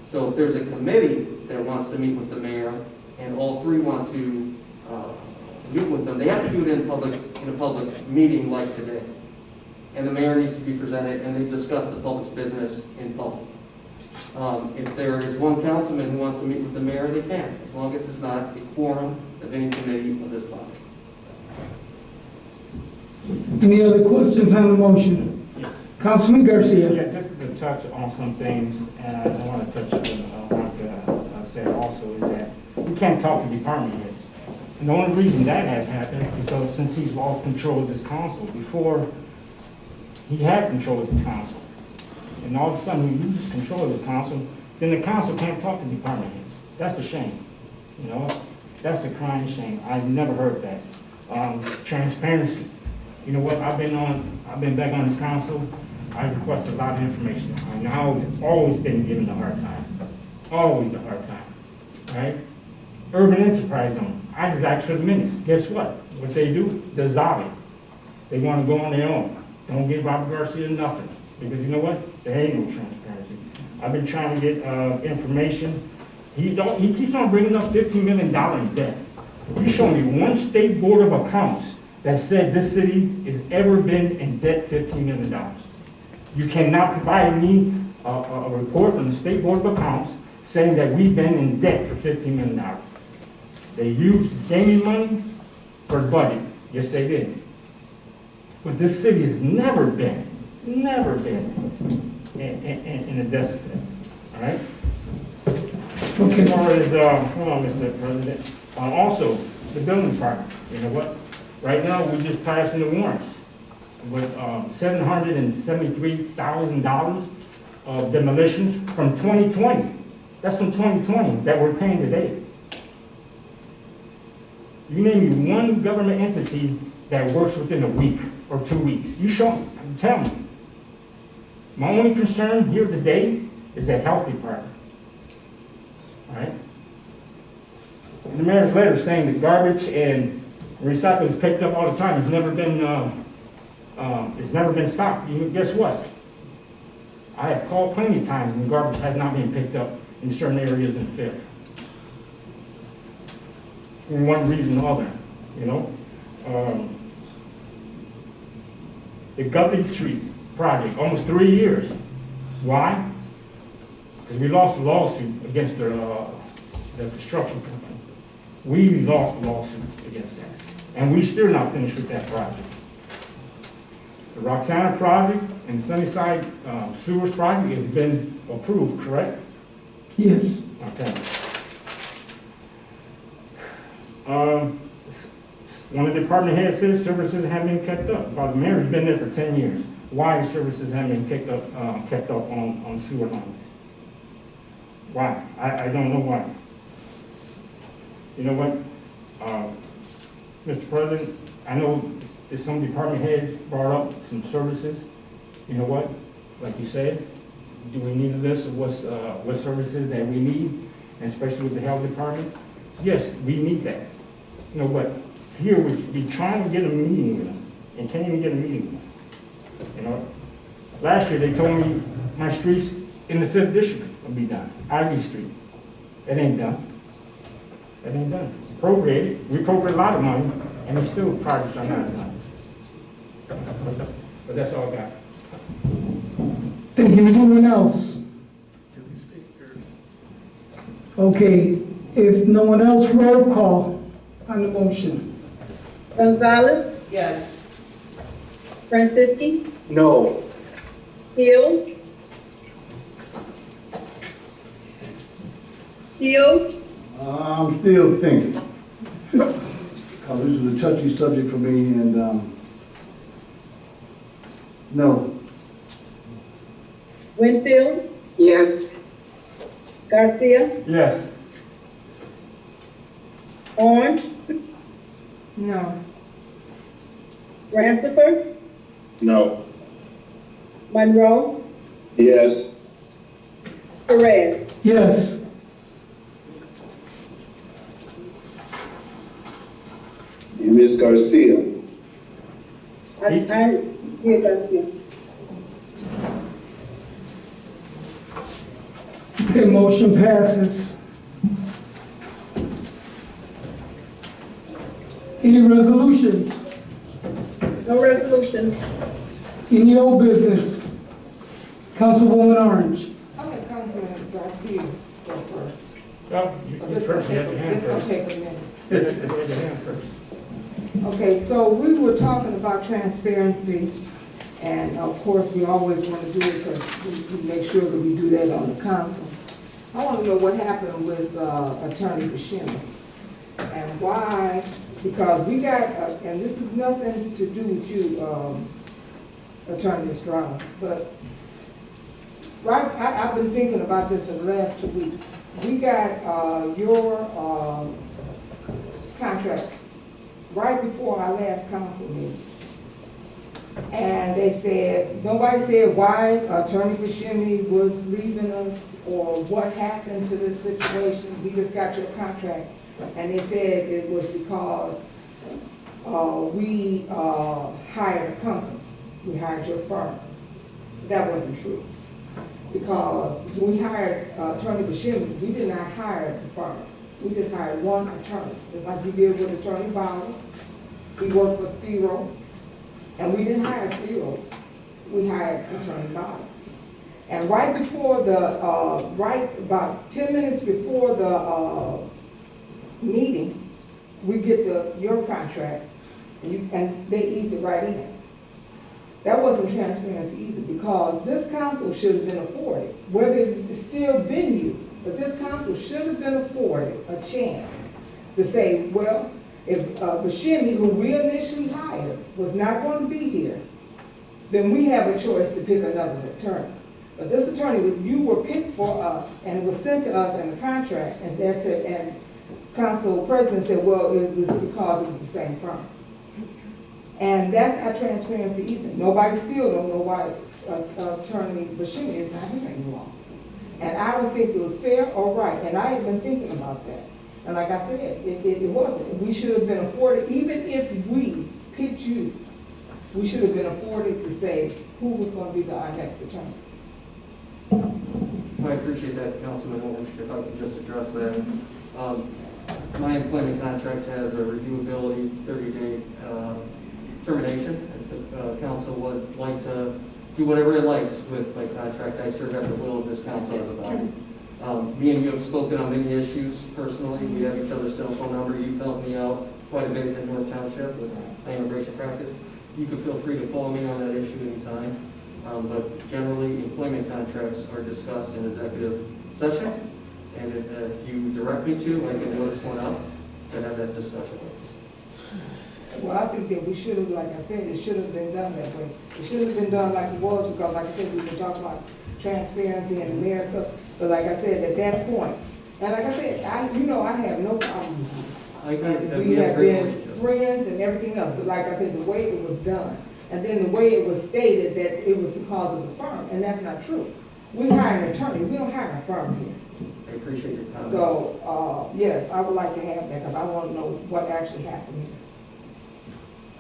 So if there's a committee that wants to meet with the mayor and all 3 want to meet with them, they have to do it in a public meeting like today. And the mayor needs to be presented and they discuss the public's business in public. If there is one councilman who wants to meet with the mayor, they can, as long as it's not a quorum of any committee of this body. Any other questions on the motion? Yes. Councilman Garcia. Yeah, just to touch on some things, and I want to touch on what I said also, is that we can't talk to department heads. And the only reason that has happened is because since he's lost control of this council, before he had control of the council, and all of a sudden he loses control of the council, then the council can't talk to department heads. That's a shame. You know, that's a crying shame. I've never heard that. Transparency. You know what? I've been back on this council. I requested a lot of information. And I've always been given a hard time. Always a hard time. Right? Urban Enterprise Zone. I just asked for the minutes. Guess what? What they do? They're zombie. They want to go on their own. Don't give Robert Garcia nothing. Because you know what? There ain't no transparency. I've been trying to get information He keeps on bringing up $15 million in debt. You show me one state board of accounts that said this city has ever been in debt $15 million. You cannot provide me a report from the state board of accounts saying that we've been in debt for $15 million. They gave me money for the budget. Yes, they did. But this city has never been in a deficit. All right? Okay. As far as, hold on, Mr. President. Also, the building department. You know what? Right now, we just passed in the warrants with $773,000 of demolitions from 2020. That's from 2020 that we're paying today. You name me one government entity that works within a week or 2 weeks. You show me. Tell me. My only concern here today is the health department. All right? And the mayor's letter saying that garbage and recycling is picked up all the time. It's never been stopped. Guess what? I have called plenty of times when garbage has not been picked up in certain areas in Fifth. For one reason or other, you know. The Guthrie Street project, almost 3 years. Why? Because we lost a lawsuit against the construction company. We lost a lawsuit against that. And we still not finished with that project. The Roxana project and Sunnyside Sewers project has been approved, correct? Yes. Okay. One of the department heads says services haven't been kept up. Well, the mayor's been there for 10 years. Why services haven't been kept up on sewer lines? Why? I don't know why. You know what, Mr. President, I know that some department heads brought up some services. You know what, like you said, do we need a list of what services that we need, and especially with the health department? Yes, we need that. You know what, here we trying to get a meeting with them, and can't even get a meeting with them. You know, last year they told me my streets in the 5th district will be done, Ivy Street. It ain't done. It ain't done. It's appropriated. We appropriate a lot of money, and it's still projects are not done. But that's all I got. Thank you. Anyone else? Okay, if no one else, roll call on the motion. Gonzalez, Yes. Franciski, No. Hill, I'm still thinking. This is a touchy subject for me, and no. Winfield, Yes. Garcia, Yes. Orange, No. Rancifer, No. Monroe, Yes. Perez. Yes. You Miss Garcia. Yeah, Garcia. Okay, motion passes. Any resolutions? No resolution. Any old business? Councilwoman Orange. I'll let Councilman Garcia go first. Well, you This first, you have your hand gonna first. take a minute. You have your hand first. Okay, so we were talking about transparency, and of course, we always want to do it because we make sure that we do that on the council. I want to know what happened with Attorney Buscemi, and why, because we got, and this is nothing to do with you, Attorney Estrada, but right, I've been thinking about this for the last 2 weeks. We got your contract right before our last council meeting. And they said, nobody said why Attorney Buscemi was leaving us or what happened to this situation. We just got your contract. And they said it was because we hired a company. We hired your firm. That wasn't true. Because when we hired Attorney Bashir, we did not hire the firm. We just hired one attorney. It's like we did with Attorney Bauer. We worked with Theros. And we didn't hire Theros. We hired Attorney Bauer. And right before the, right about 10 minutes before the meeting, we get your contract, and they ease it right in. That wasn't transparency either, because this council should have been afforded, whether it's still been you, but this council should have been afforded a chance to say, well, if Bashimi, who we initially hired, was not going to be here, then we have a choice to pick another attorney. But this attorney, you were picked for us, and it was sent to us in the contract, and that said, and council president said, well, it was because it was the same firm. And that's not transparency either. Nobody still don't know why Attorney Bashimi is not here anymore. And I don't think it was fair or right, and I have been thinking about that. And like I said, it wasn't. We should have been afforded, even if we picked you, we should have been afforded to say who was going to be our next attorney. I appreciate that, Councilman Orange, if I could just address that. My employment contract has a reviewability 30-day termination. If the council would like to do whatever it likes with my contract, I serve at the will of this council as a body. Me and you have spoken on many issues personally. We have each other's cell phone number. You've helped me out quite a bit in North Township with my immigration practice. You can feel free to call me on that issue anytime. But generally, employment contracts are discussed in executive session. And if you direct me to, I can notice one out to have that discussion. Well, I think that we should have, like I said, it should have been done that way. It should have been done like it was, because like I said, we've been talking about transparency and the mayor stuff. But like I said, at that point, and like I said, I have no problem with you. I agree that we have been friends and everything else, but like I said, the way it was done, and then the way it was stated that it was because of the firm, and that's not true. We hire an attorney, we don't hire a firm here. I appreciate your comments. So, yes, I would like to have that, because I want to know what actually happened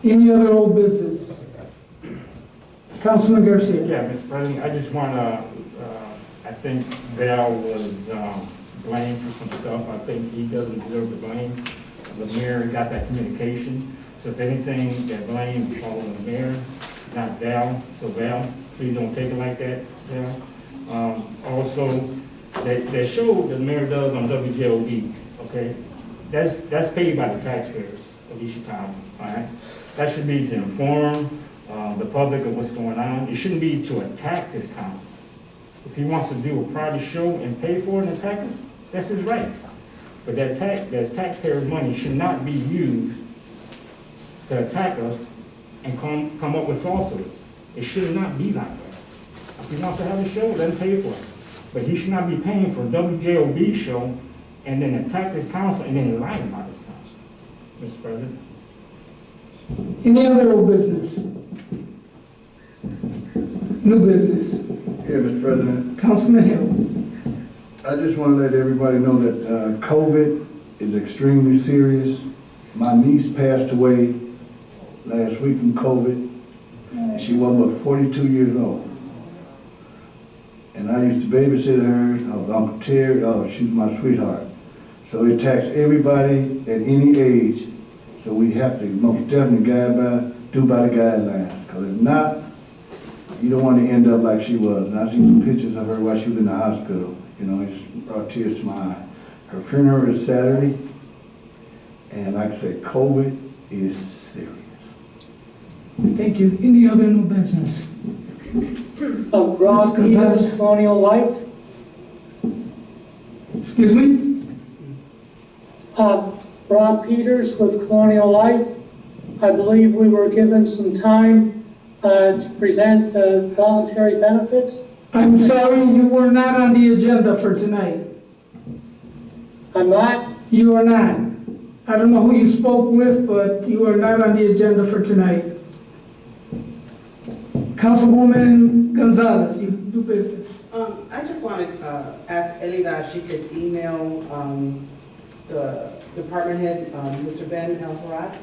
here. Any other old business? Councilman Garcia. Yeah, Mr. President, I just want to, I think Val was blamed for some stuff. I think he doesn't deserve the blame. The mayor got that communication. So if anything, that blame falls on the mayor, not Val. So Val, please don't take it like that, Val. Also, that show the mayor does on WJOB, okay? That's paid by the taxpayers of East Chicago, all right? That should be to inform the public of what's going on. It shouldn't be to attack this council. If he wants to do a private show and pay for it and attack it, that's his right. But that taxpayers' money should not be used to attack us and come up with falsehoods. It should not be like that. If he wants to have a show, let him pay for it. But he should not be paying for a WJOB show and then attack this council and then lie about this council, Mr. President. Any other old business? New business? Yeah, Mr. President. Councilman Hill. I just want to let everybody know that COVID is extremely serious. My niece passed away last week from COVID, and she was about 42 years old. And I used to babysit her. I was Uncle Terry. Oh, she was my sweetheart. So it attacks everybody at any age. So we have to most definitely do by the guidelines. Because if not, you don't want to end up like she was. And I see some pictures of her while she was in the hospital. You know, it just brought tears to my eye. Her funeral is Saturday. And like I said, COVID is serious. Thank you. Any other new business? Rob Peters, Colonial Life. Excuse me? Rob Peters with Colonial Life. I believe we were given some time to present voluntary benefits. I'm sorry, you were not on the agenda for tonight. I'm not? You are not. I don't know who you spoke with, but you are not on the agenda for tonight. Councilwoman Gonzalez, you do business. I just wanted to ask Elida if she could email the department head, Mr. Ben El Farad.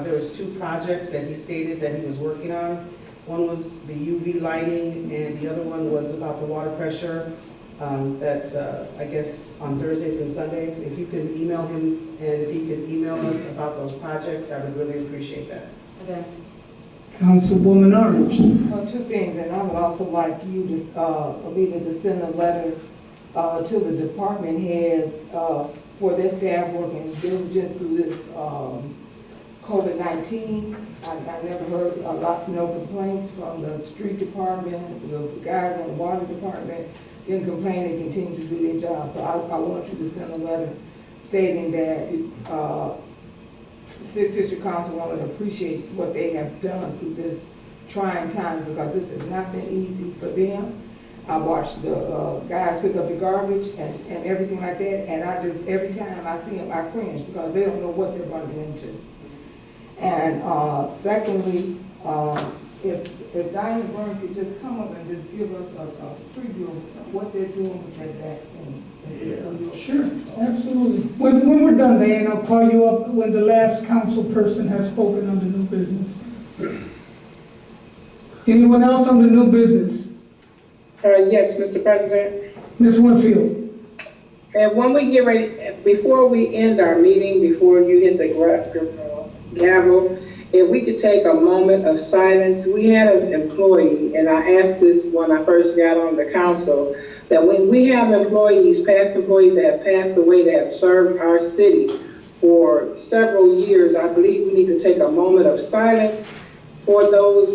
There was 2 projects that he stated that he was working on. One was the UV lighting, and the other one was about the water pressure. That's, I guess, on Thursdays and Sundays. If you can email him, and if he could email us about those projects, I would really appreciate that. Okay. Councilwoman Orange. Two things, and I would also like you to, Alita, to send a letter to the department heads for their staff working diligent through this COVID-19. I never heard no complaints from the street department, the guys in the water department didn't complain, they continue to do their job. So I want you to send a letter stating that the 6th District Councilwoman appreciates what they have done through this trying times, because this has not been easy for them. I watched the guys pick up the garbage and everything like that, and I just, every time I see them, I cringe, because they don't know what they're running into. And secondly, if Diana Burns could just come up and just give us a preview of what they're doing with that vaccine. Sure, absolutely. When we're done, Diane, I'll call you up when the last council person has spoken on the new business. Anyone else on the new business? Yes, Mr. President. Ms. Winfield. And when we get ready, before we end our meeting, before you hit the gavel, if we could take a moment of silence. We had an employee, and I asked this when I first got on the council, that when we have employees, past employees that have passed away, that have served our city for several years, I believe we need to take a moment of silence for those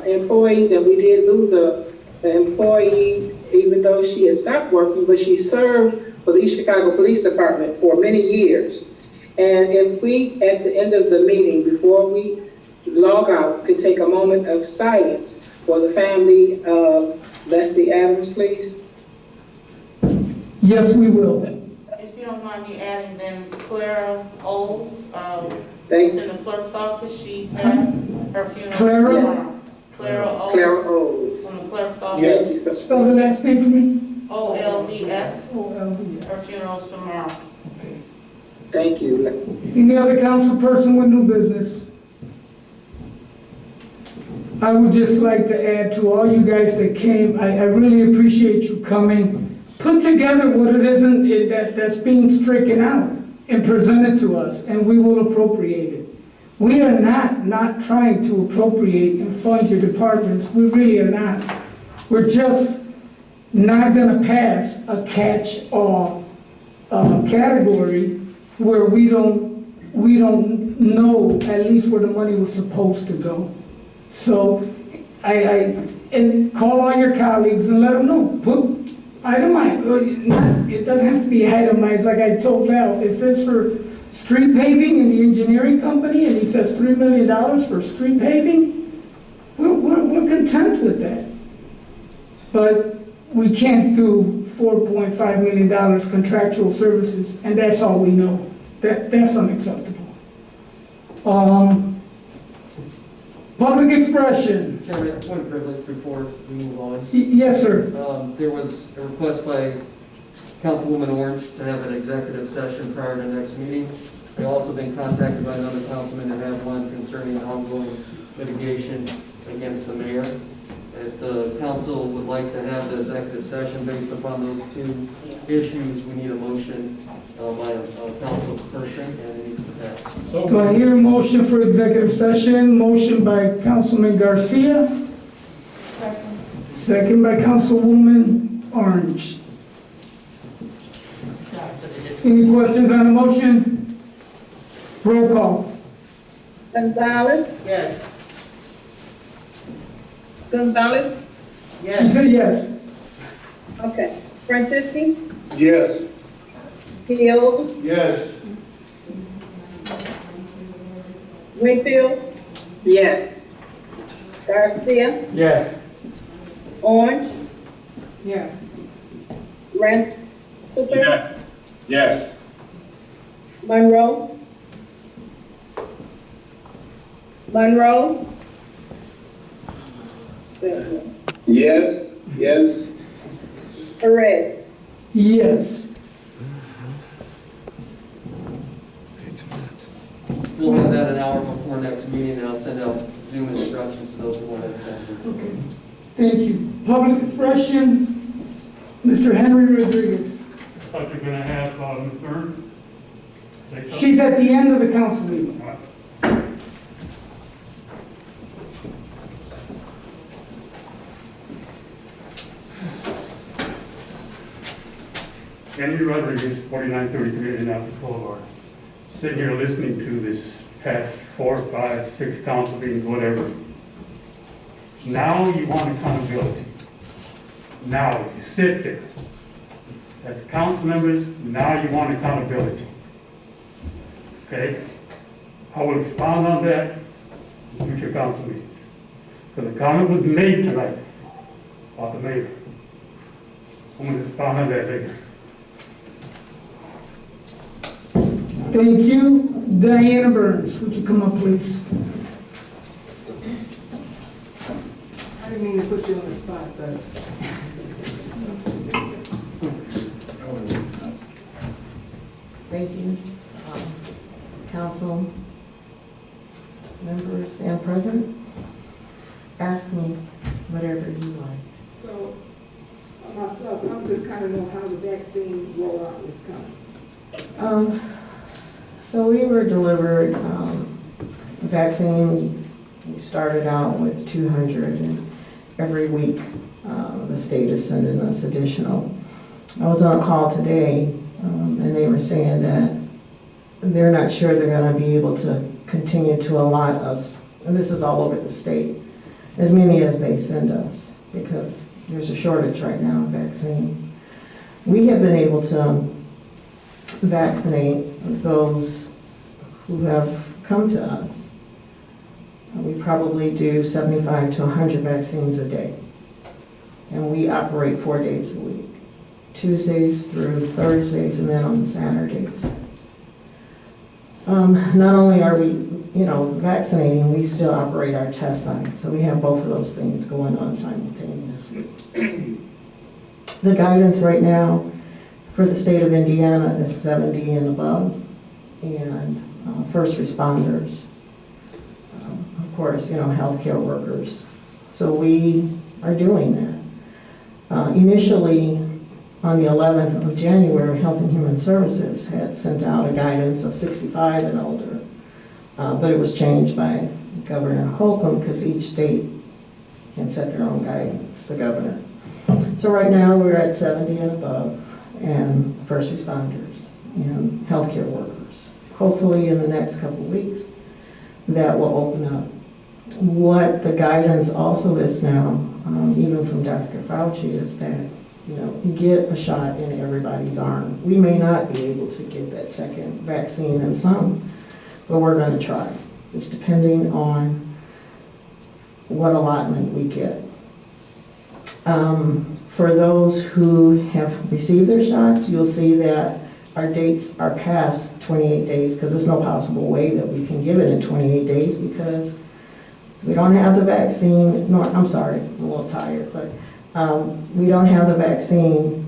employees. And we did lose an employee, even though she had stopped working, but she served for the East Chicago Police Department for many years. And if we, at the end of the meeting, before we log out, could take a moment of silence for the family of Leslie Adams, please. Yes, we will. If you don't mind me adding, then Clara Oles, in the clerk's office, she passed her funeral. Clara? Yes. Clara Oles. Clara Oles. From the clerk's office. Thank you, sir. Spell the last name for me. OLDS. OLDS. Her funeral's tomorrow. Thank you. Any other council person with new business? I would just like to add to all you guys that came, I really appreciate you coming. Put together what it isn't that's being stricken out and present it to us, and we will appropriate it. We are not trying to appropriate and fund your departments. We really are not. We're just not going to pass a catch-all category where we don't know at least where the money was supposed to go. So and call all your colleagues and let them know. Put itemized, it doesn't have to be itemized like I told Val. If it's for street paving in the engineering company and he says $3 million for street paving, we're content with that. But we can't do $4.5 million contractual services, and that's all we know. That's unacceptable. Public expression. Chairman, one privilege before we move on. Yes, sir. There was a request by Councilwoman Orange to have an executive session prior to the next meeting. I've also been contacted by another councilman to have one concerning the ongoing litigation against the mayor. If the council would like to have the executive session based upon those two issues, we need a motion by a council person, and it needs to pass. Do I hear a motion for executive session? Motion by Councilman Garcia. Second by Councilwoman Orange. Any questions on the motion? Roll call. Gonzalez? Yes. Gonzalez? She said yes. Okay. Francisci? Yes. Hill? Yes. Winfield? Yes. Garcia? Yes. Orange? Yes. Ransiford? Yes. Monroe? Monroe? Yes. Yes. Perez? Yes. We'll have that an hour before next meeting, and I'll send out Zoom instructions to those who want to attend. Okay, thank you. Public expression, Mr. Henry Rodriguez. I thought you were gonna have, Ms. Burns say something. She's at the end of the council meeting. All right. Henry Rodriguez, 4933 Indianapolis Boulevard. Sitting here listening to this past 4, 5, 6 council meetings, whatever. Now you want accountability. Now, you sit there as council members, now you want accountability. Okay? I will expound on that in future council meetings. Because a comment was made tonight about the mayor. I'm going to expound on that later. Thank you. Diana Burns, would you come up, please? I didn't mean to put you on the spot, but. Thank you, council members and president. Ask me whatever you like. So, myself, I'm just kind of know how the vaccine rollout is coming. So we were delivered vaccine. We started out with 200, and every week the state is sending us additional. I was on a call today, and they were saying that they're not sure they're going to be able to continue to allot us, and this is all over the state, as many as they send us, because there's a shortage right now of vaccine. We have been able to vaccinate those who have come to us. We probably do 75 to 100 vaccines a day. And we operate 4 days a week, Tuesdays through Thursdays, and then on Saturdays. Not only are we, vaccinating, we still operate our test site. So we have both of those things going on simultaneously. The guidance right now for the state of Indiana is 70 and above, and first responders, of course, healthcare workers. So we are doing that. Initially, on the 11th of January, Health and Human Services had sent out a guidance of 65 and older, but it was changed by Governor Holcomb because each state can set their own guidance, the governor. So right now, we're at 70 and above, and first responders and healthcare workers. Hopefully in the next couple of weeks, that will open up. What the guidance also is now, even from Dr. Fauci, is that, you get a shot in everybody's arm. We may not be able to get that second vaccine in some, but we're going to try, just depending on what allotment we get. For those who have received their shots, you'll see that our dates are past 28 days because there's no possible way that we can give it in 28 days because we don't have the vaccine, I'm sorry, I'm a little tired, but we don't have the vaccine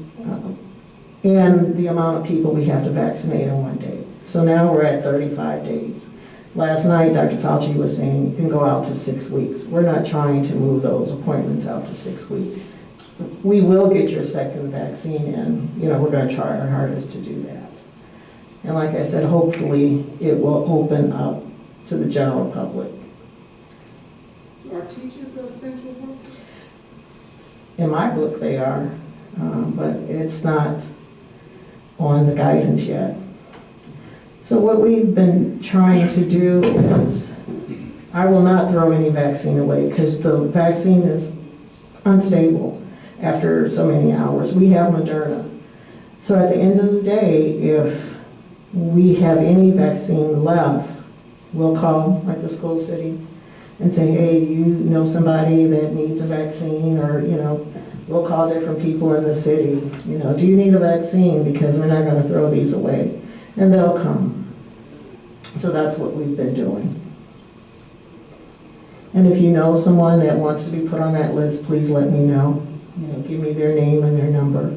and the amount of people we have to vaccinate in 1 day. So now we're at 35 days. Last night, Dr. Fauci was saying you can go out to 6 weeks. We're not trying to move those appointments out to 6 weeks. We will get your second vaccine in. We're going to try our hardest to do that. And like I said, hopefully it will open up to the general public. Are teachers essential workers? In my book, they are, but it's not on the guidance yet. So what we've been trying to do is, I will not throw any vaccine away because the vaccine is unstable after so many hours. We have Moderna. So at the end of the day, if we have any vaccine left, we'll call, like the school city, and say, hey, you know somebody that needs a vaccine, or, we'll call different people in the city, do you need a vaccine? Because we're not going to throw these away. And they'll come. So that's what we've been doing. And if you know someone that wants to be put on that list, please let me know. Give me their name and their number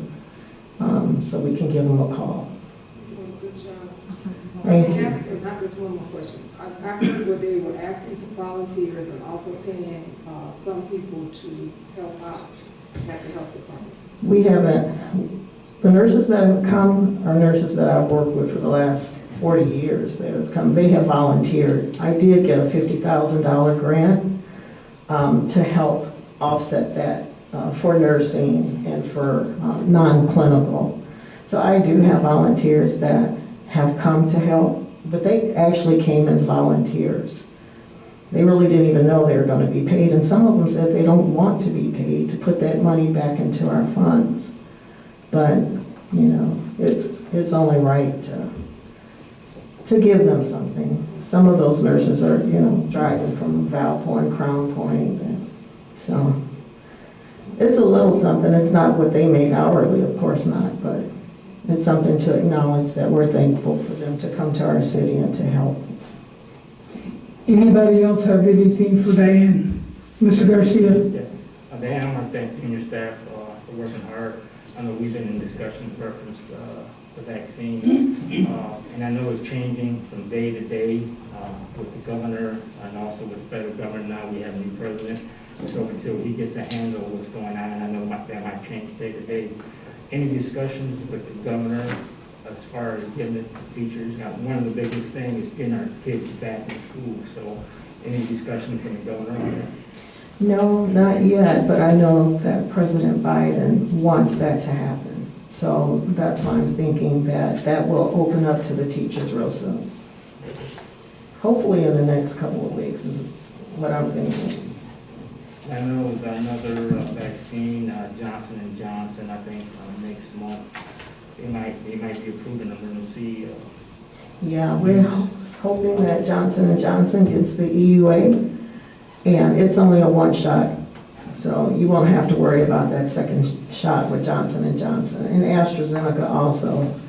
so we can give them a call. Good job. Thank you. Asking, not just one more question. I heard where they were asking for volunteers and also paying some people to help out at the health departments. We haven't, the nurses that have come are nurses that I've worked with for the last 40 years that has come. They have volunteered. I did get a $50,000 grant to help offset that for nursing and for non-clinical. So I do have volunteers that have come to help, but they actually came as volunteers. They really didn't even know they were going to be paid, and some of them said they don't want to be paid, to put that money back into our funds. But, you know, it's only right to give them something. Some of those nurses are, you know, driving from Val Point, Crown Point, and so it's a little something. It's not what they make hourly, of course not, but it's something to acknowledge that we're thankful for them to come to our city and to help. Anybody else have anything for Diane? Mr. Garcia? Yeah. Diane, I want to thank you and your staff for working hard. I know we've been in discussions reference the vaccine, and I know it's changing from day to day with the governor and also with the federal government. Now we have a new president, so until he gets a handle of what's going on, and I know that might change day to day. Any discussions with the governor as far as getting it to teachers? Now, one of the biggest things is getting our kids back in school, so any discussion from the governor on that? No, not yet, but I know that President Biden wants that to happen. So that's why I'm thinking that that will open up to the teachers real soon. Hopefully in the next couple of weeks is what I'm thinking. I know another vaccine, Johnson & Johnson, I think next month, they might be approving emergency. Yeah, we're hoping that Johnson & Johnson gets the EUA, and it's only a one shot. So you won't have to worry about that second shot with Johnson & Johnson. And AstraZeneca also,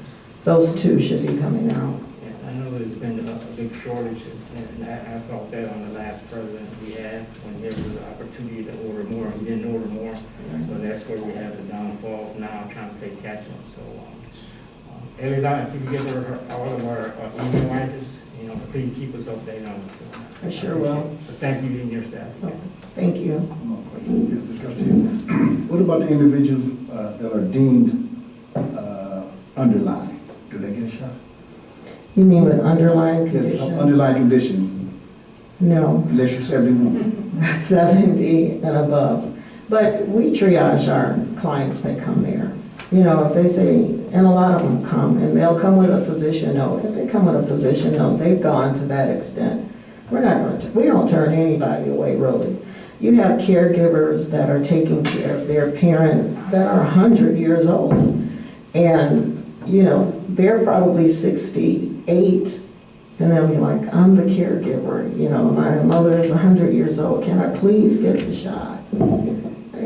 those two should be coming out. Yeah, I know there's been a big shortage, and I felt that on the last president we had, when there was an opportunity to order more, he didn't order more. So that's where we have the downfall now, trying to play catch up. So, Ellie, if you could give her all of our email address, you know, please keep us updated on this. I sure will. So thank you and your staff. Thank you. What about the individuals that are deemed underlying? Do they get a shot? You mean with underlying Yes, conditions? some underlying condition, No. unless you're 71. 70 and above. But we triage our clients that come there. You know, if they say, and a lot of them come, and they'll come with a physician note. If they come with a physician note, they've gone to that extent. We're not going to, we don't turn anybody away, really. You have caregivers that are taking care of their parent that are 100 years old. And, you know, they're probably 68, and they'll be like, I'm the caregiver. You know, my mother is 100 years old. Can I please get the shot?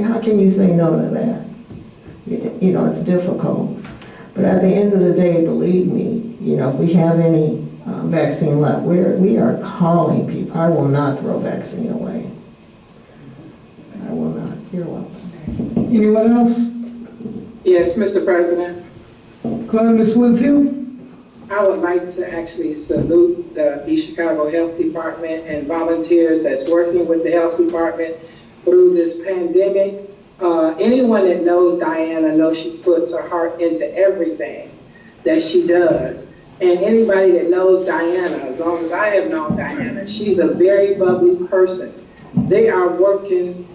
How can you say no to that? You know, it's difficult. But at the end of the day, believe me, you know, if we have any vaccine left, we are calling people. I will not throw vaccine away. I will not. You're welcome. Anyone else? Yes, Mr. President. Go ahead, Ms. Winfield. I would like to actually salute the East Chicago Health Department and volunteers that's working with the health department through this pandemic. Anyone that knows Diana knows she puts her heart into everything that she does. And anybody that knows Diana, as long as I have known Diana, she's a very bubbly person. They are working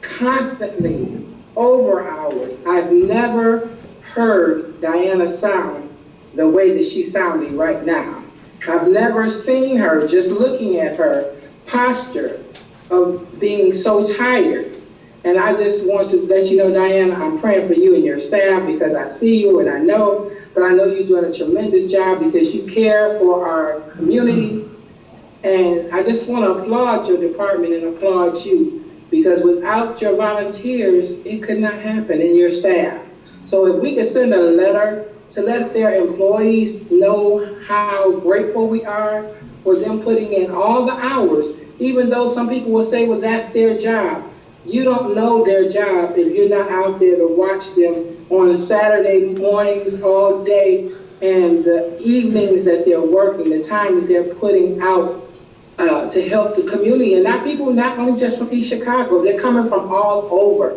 constantly over hours. I've never heard Diana sound the way that she's sounding right now. I've never seen her, just looking at her posture of being so tired. And I just want to let you know, Diana, I'm praying for you and your staff because I see you and I know, but I know you're doing a tremendous job because you care for our community. And I just want to applaud your department and applaud you because without your volunteers, it could not happen, and your staff. So if we could send a letter to let their employees know how grateful we are for them putting in all the hours, even though some people will say, well, that's their job. You don't know their job if you're not out there to watch them on Saturday mornings all day and the evenings that they're working, the time that they're putting out to help the community, and not only just from East Chicago, they're coming from all over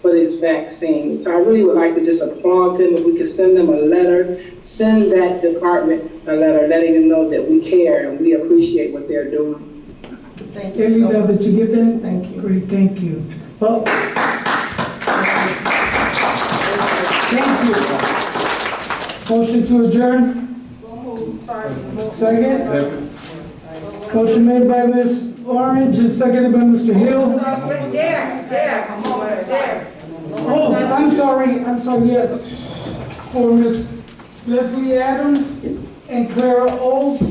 for this vaccine. So I really would like to just applaud them. If we could send them a letter, send that department a letter letting them know that we care and we appreciate what they're doing. Thank you so much. Did you get that? Thank you. Great, thank you. Well, thank you. Motion to adjourn? Second? Second. Motion made by Ms. Orange and seconded by Mr. Hill. Oh, I'm sorry, yes. For Ms. Leslie Adams and Clara Oaks,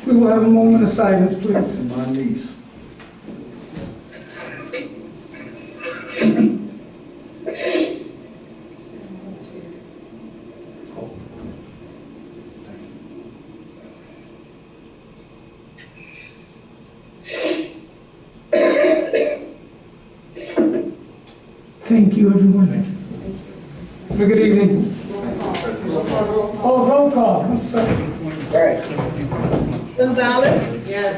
we will have a moment of silence, please. My niece. Thank you, everyone. Have a good evening. Oh, roll call. I'm sorry. Gonzalez? Yes.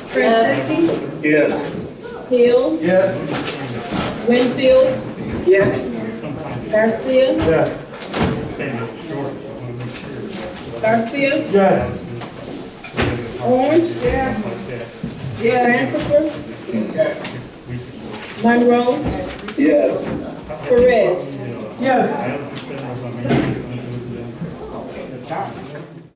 Franceschi? Yes. Hill? Yes. Winfield? Yes. Garcia? Yes. Garcia? Yes. Orange? Yes. Rancifer? Monroe? Yes. Perez? Yes.